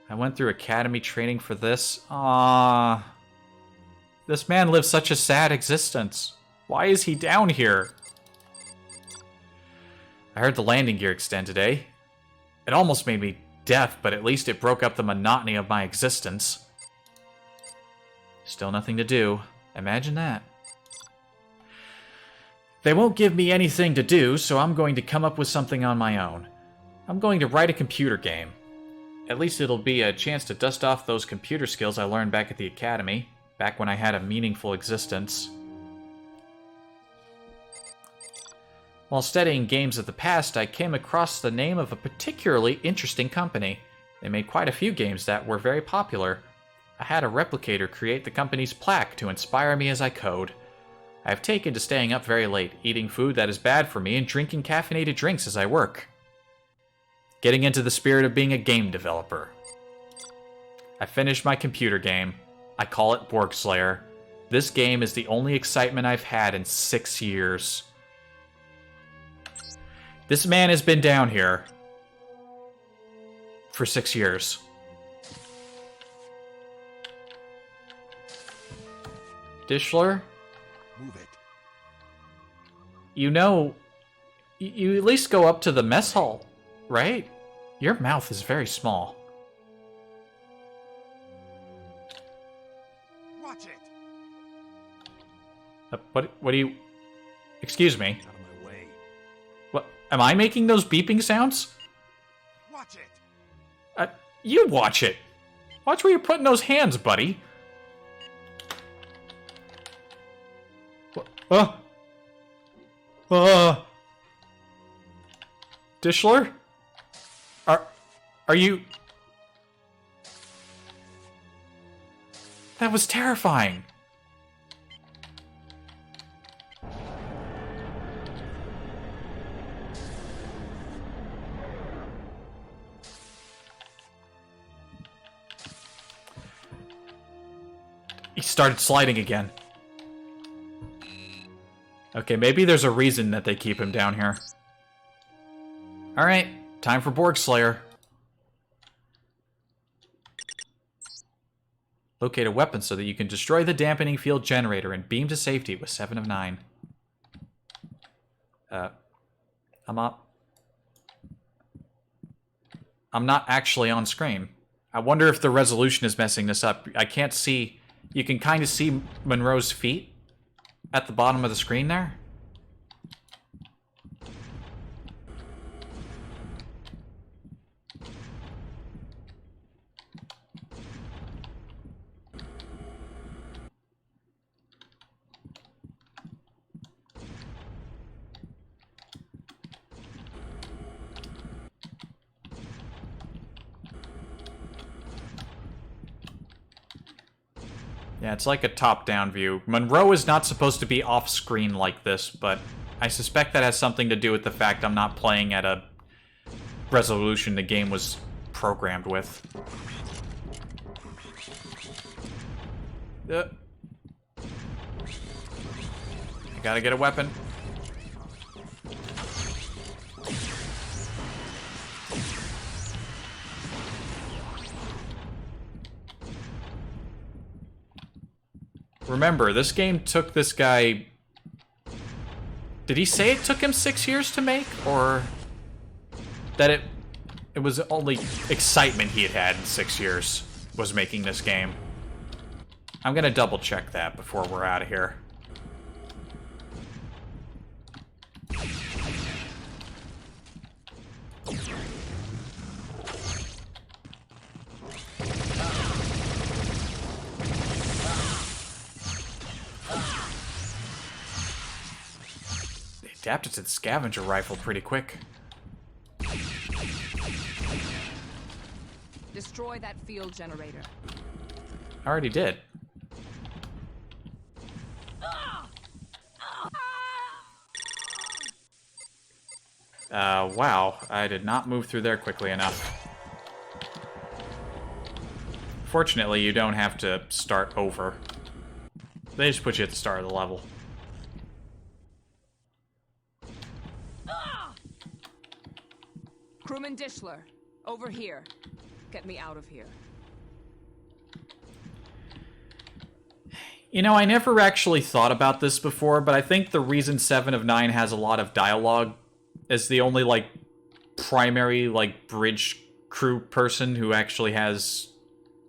I went through academy training for this. Aww. This man lives such a sad existence. Why is he down here? I heard the landing gear extend today. It almost made me deaf, but at least it broke up the monotony of my existence. Still nothing to do. Imagine that. They won't give me anything to do, so I'm going to come up with something on my own. I'm going to write a computer game. At least it'll be a chance to dust off those computer skills I learned back at the academy, back when I had a meaningful existence. While studying games of the past, I came across the name of a particularly interesting company. They made quite a few games that were very popular. I had a replicator create the company's plaque to inspire me as I code. I have taken to staying up very late, eating food that is bad for me, and drinking caffeinated drinks as I work. Getting into the spirit of being a game developer. I finished my computer game. I call it Borg Slayer. This game is the only excitement I've had in 6 years. This man has been down here for 6 years. Dishler? Move it. You know, you at least go up to the mess hall, right? Your mouth is very small. Watch it. What do you... Excuse me. Out of my way. What? Am I making those beeping sounds? Watch it. You watch it. Watch where you're putting those hands, buddy. What? Dishler? Are you... That was terrifying. He started sliding again. Okay, maybe there's a reason that they keep him down here. Alright, time for Borg Slayer. Locate a weapon so that you can destroy the dampening field generator and beam to safety with 7 of 9. I'm up. I'm not actually on screen. I wonder if the resolution is messing this up. I can't see... You can kind of see Monroe's feet at the bottom of the screen there. Yeah, it's like a top-down view. Monroe is not supposed to be off-screen like this, but I suspect that has something to do with the fact I'm not playing at a resolution the game was programmed with. I gotta get a weapon. Remember, this game took this guy... Did he say it took him 6 years to make? Or that it was only excitement he had had in 6 years was making this game? I'm gonna double check that before we're out of here. Adapted to the scavenger rifle pretty quick. Destroy that field generator. I already did. Wow. I did not move through there quickly enough. Fortunately, you don't have to start over. They just put you at the start of the level. Crewman Dishler, over here. Get me out of here. You know, I never actually thought about this before, but I think the reason 7 of 9 has a lot of dialogue is the only, like, primary, like, bridge crew person who actually has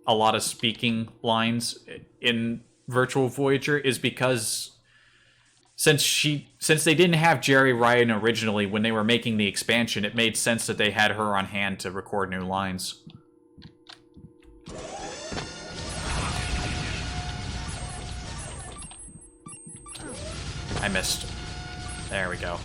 a lot of speaking lines in Virtual Voyager is because since they didn't have Jerry Ryan originally when they were making the expansion, it made sense that they had her on hand to record new lines. I missed. There we go.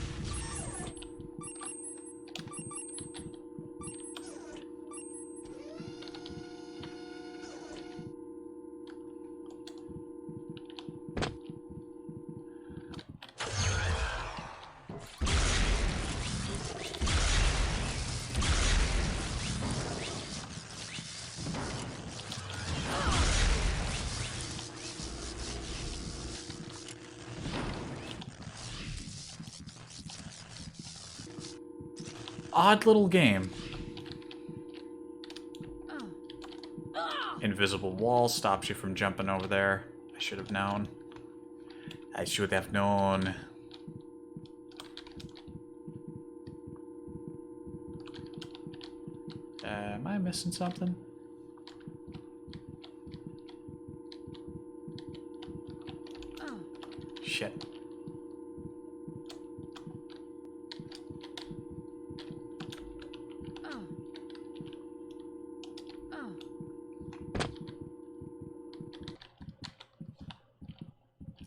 Odd little game. Invisible wall stops you from jumping over there. I should have known. I should have known. Am I missing something? Shit.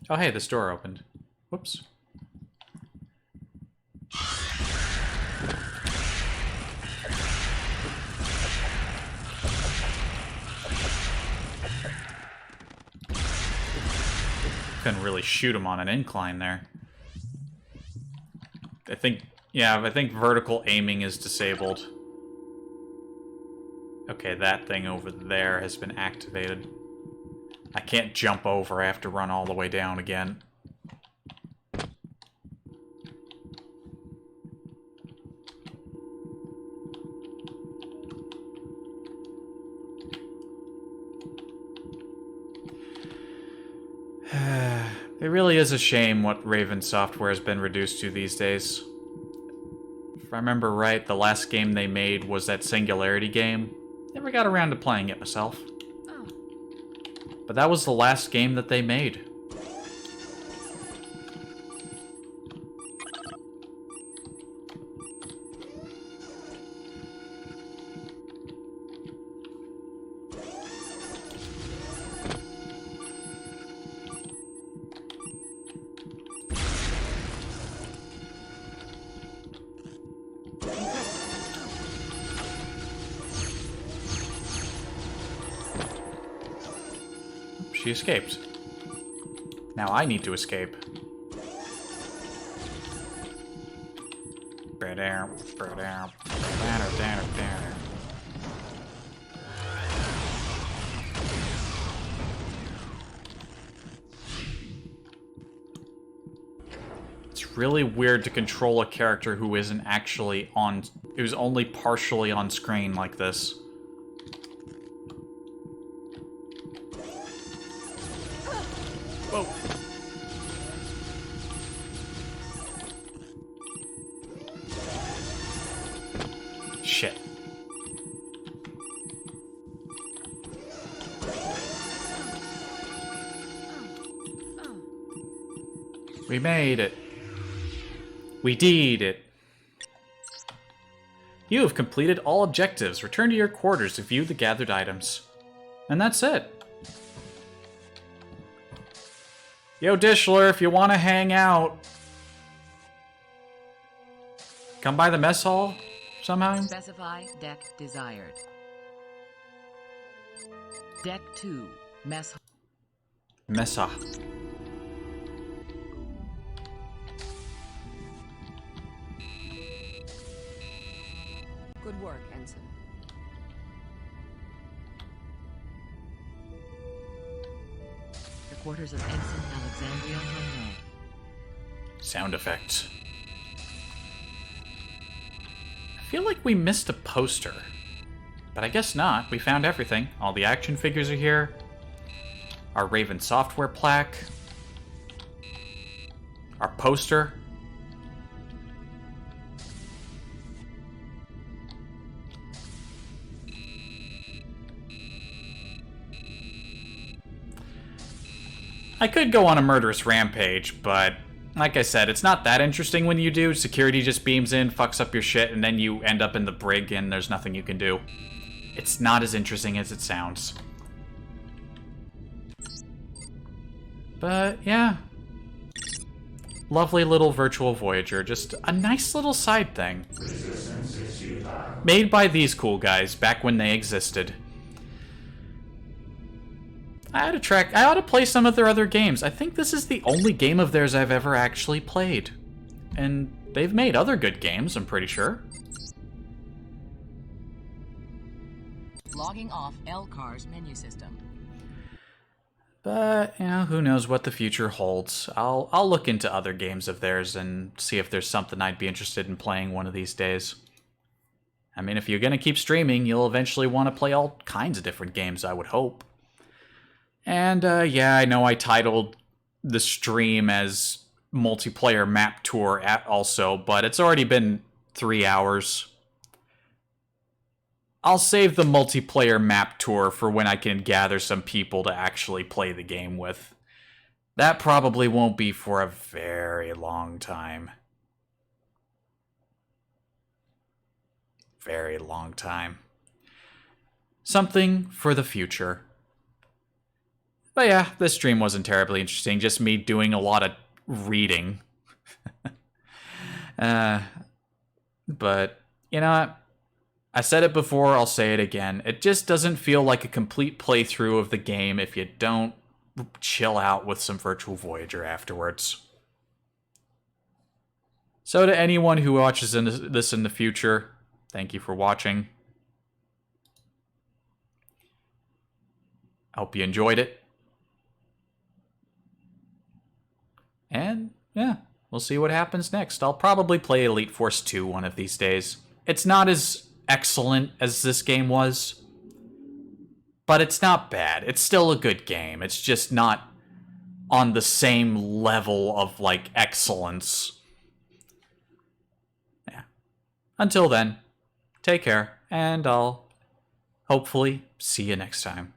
Oh, hey, this door opened. Whoops. Couldn't really shoot him on an incline there. I think vertical aiming is disabled. Okay, that thing over there has been activated. I can't jump over, I have to run all the way down again. It really is a shame what Raven Software has been reduced to these days. If I remember right, the last game they made was that Singularity game. Never got around to playing it myself. But that was the last game that they made. She escaped. Now I need to escape. It's really weird to control a character who isn't actually on... who's only partially on screen like this. Whoa. Shit. We made it. We did it. You have completed all objectives. Return to your quarters to view the gathered items. And that's it. Yo, Dishler, if you want to hang out, come by the mess hall somehow. Specify deck desired. Deck 2, mess hall. Messa. Good work, Ensign. The quarters of Ensign Alexandria Monroe. Sound effects. I feel like we missed a poster. But I guess not. We found everything. All the action figures are here. Our Raven Software plaque. Our poster. I could go on a murderous rampage, but like I said, it's not that interesting when you do. Security just beams in, fucks up your shit, and then you end up in the brig and there's nothing you can do. It's not as interesting as it sounds. But yeah. Lovely little virtual Voyager, just a nice little side thing. Made by these cool guys back when they existed. I ought to play some of their other games. I think this is the only game of theirs I've ever actually played. And they've made other good games, I'm pretty sure. Logging off LCAR's menu system. But, you know, who knows what the future holds. I'll look into other games of theirs and see if there's something I'd be interested in playing one of these days. I mean, if you're going to keep streaming, you'll eventually want to play all kinds of different games, I would hope. And, yeah, I know I titled the stream as Multiplayer Map Tour also, but it's already been 3 hours. I'll save the Multiplayer Map Tour for when I can gather some people to actually play the game with. That probably won't be for a very long time. Very long time. Something for the future. But yeah, this stream wasn't terribly interesting. Just me doing a lot of reading. But, you know what? I said it before, I'll say it again. It just doesn't feel like a complete playthrough of the game if you don't chill out with some Virtual Voyager afterwards. So to anyone who watches this in the future, thank you for watching. I hope you enjoyed it. And, yeah, we'll see what happens next. I'll probably play Elite Force 2 one of these days. It's not as excellent as this game was, but it's not bad. It's still a good game. It's just not on the same level of, like, excellence. Yeah. Until then, take care, and I'll hopefully see you next time.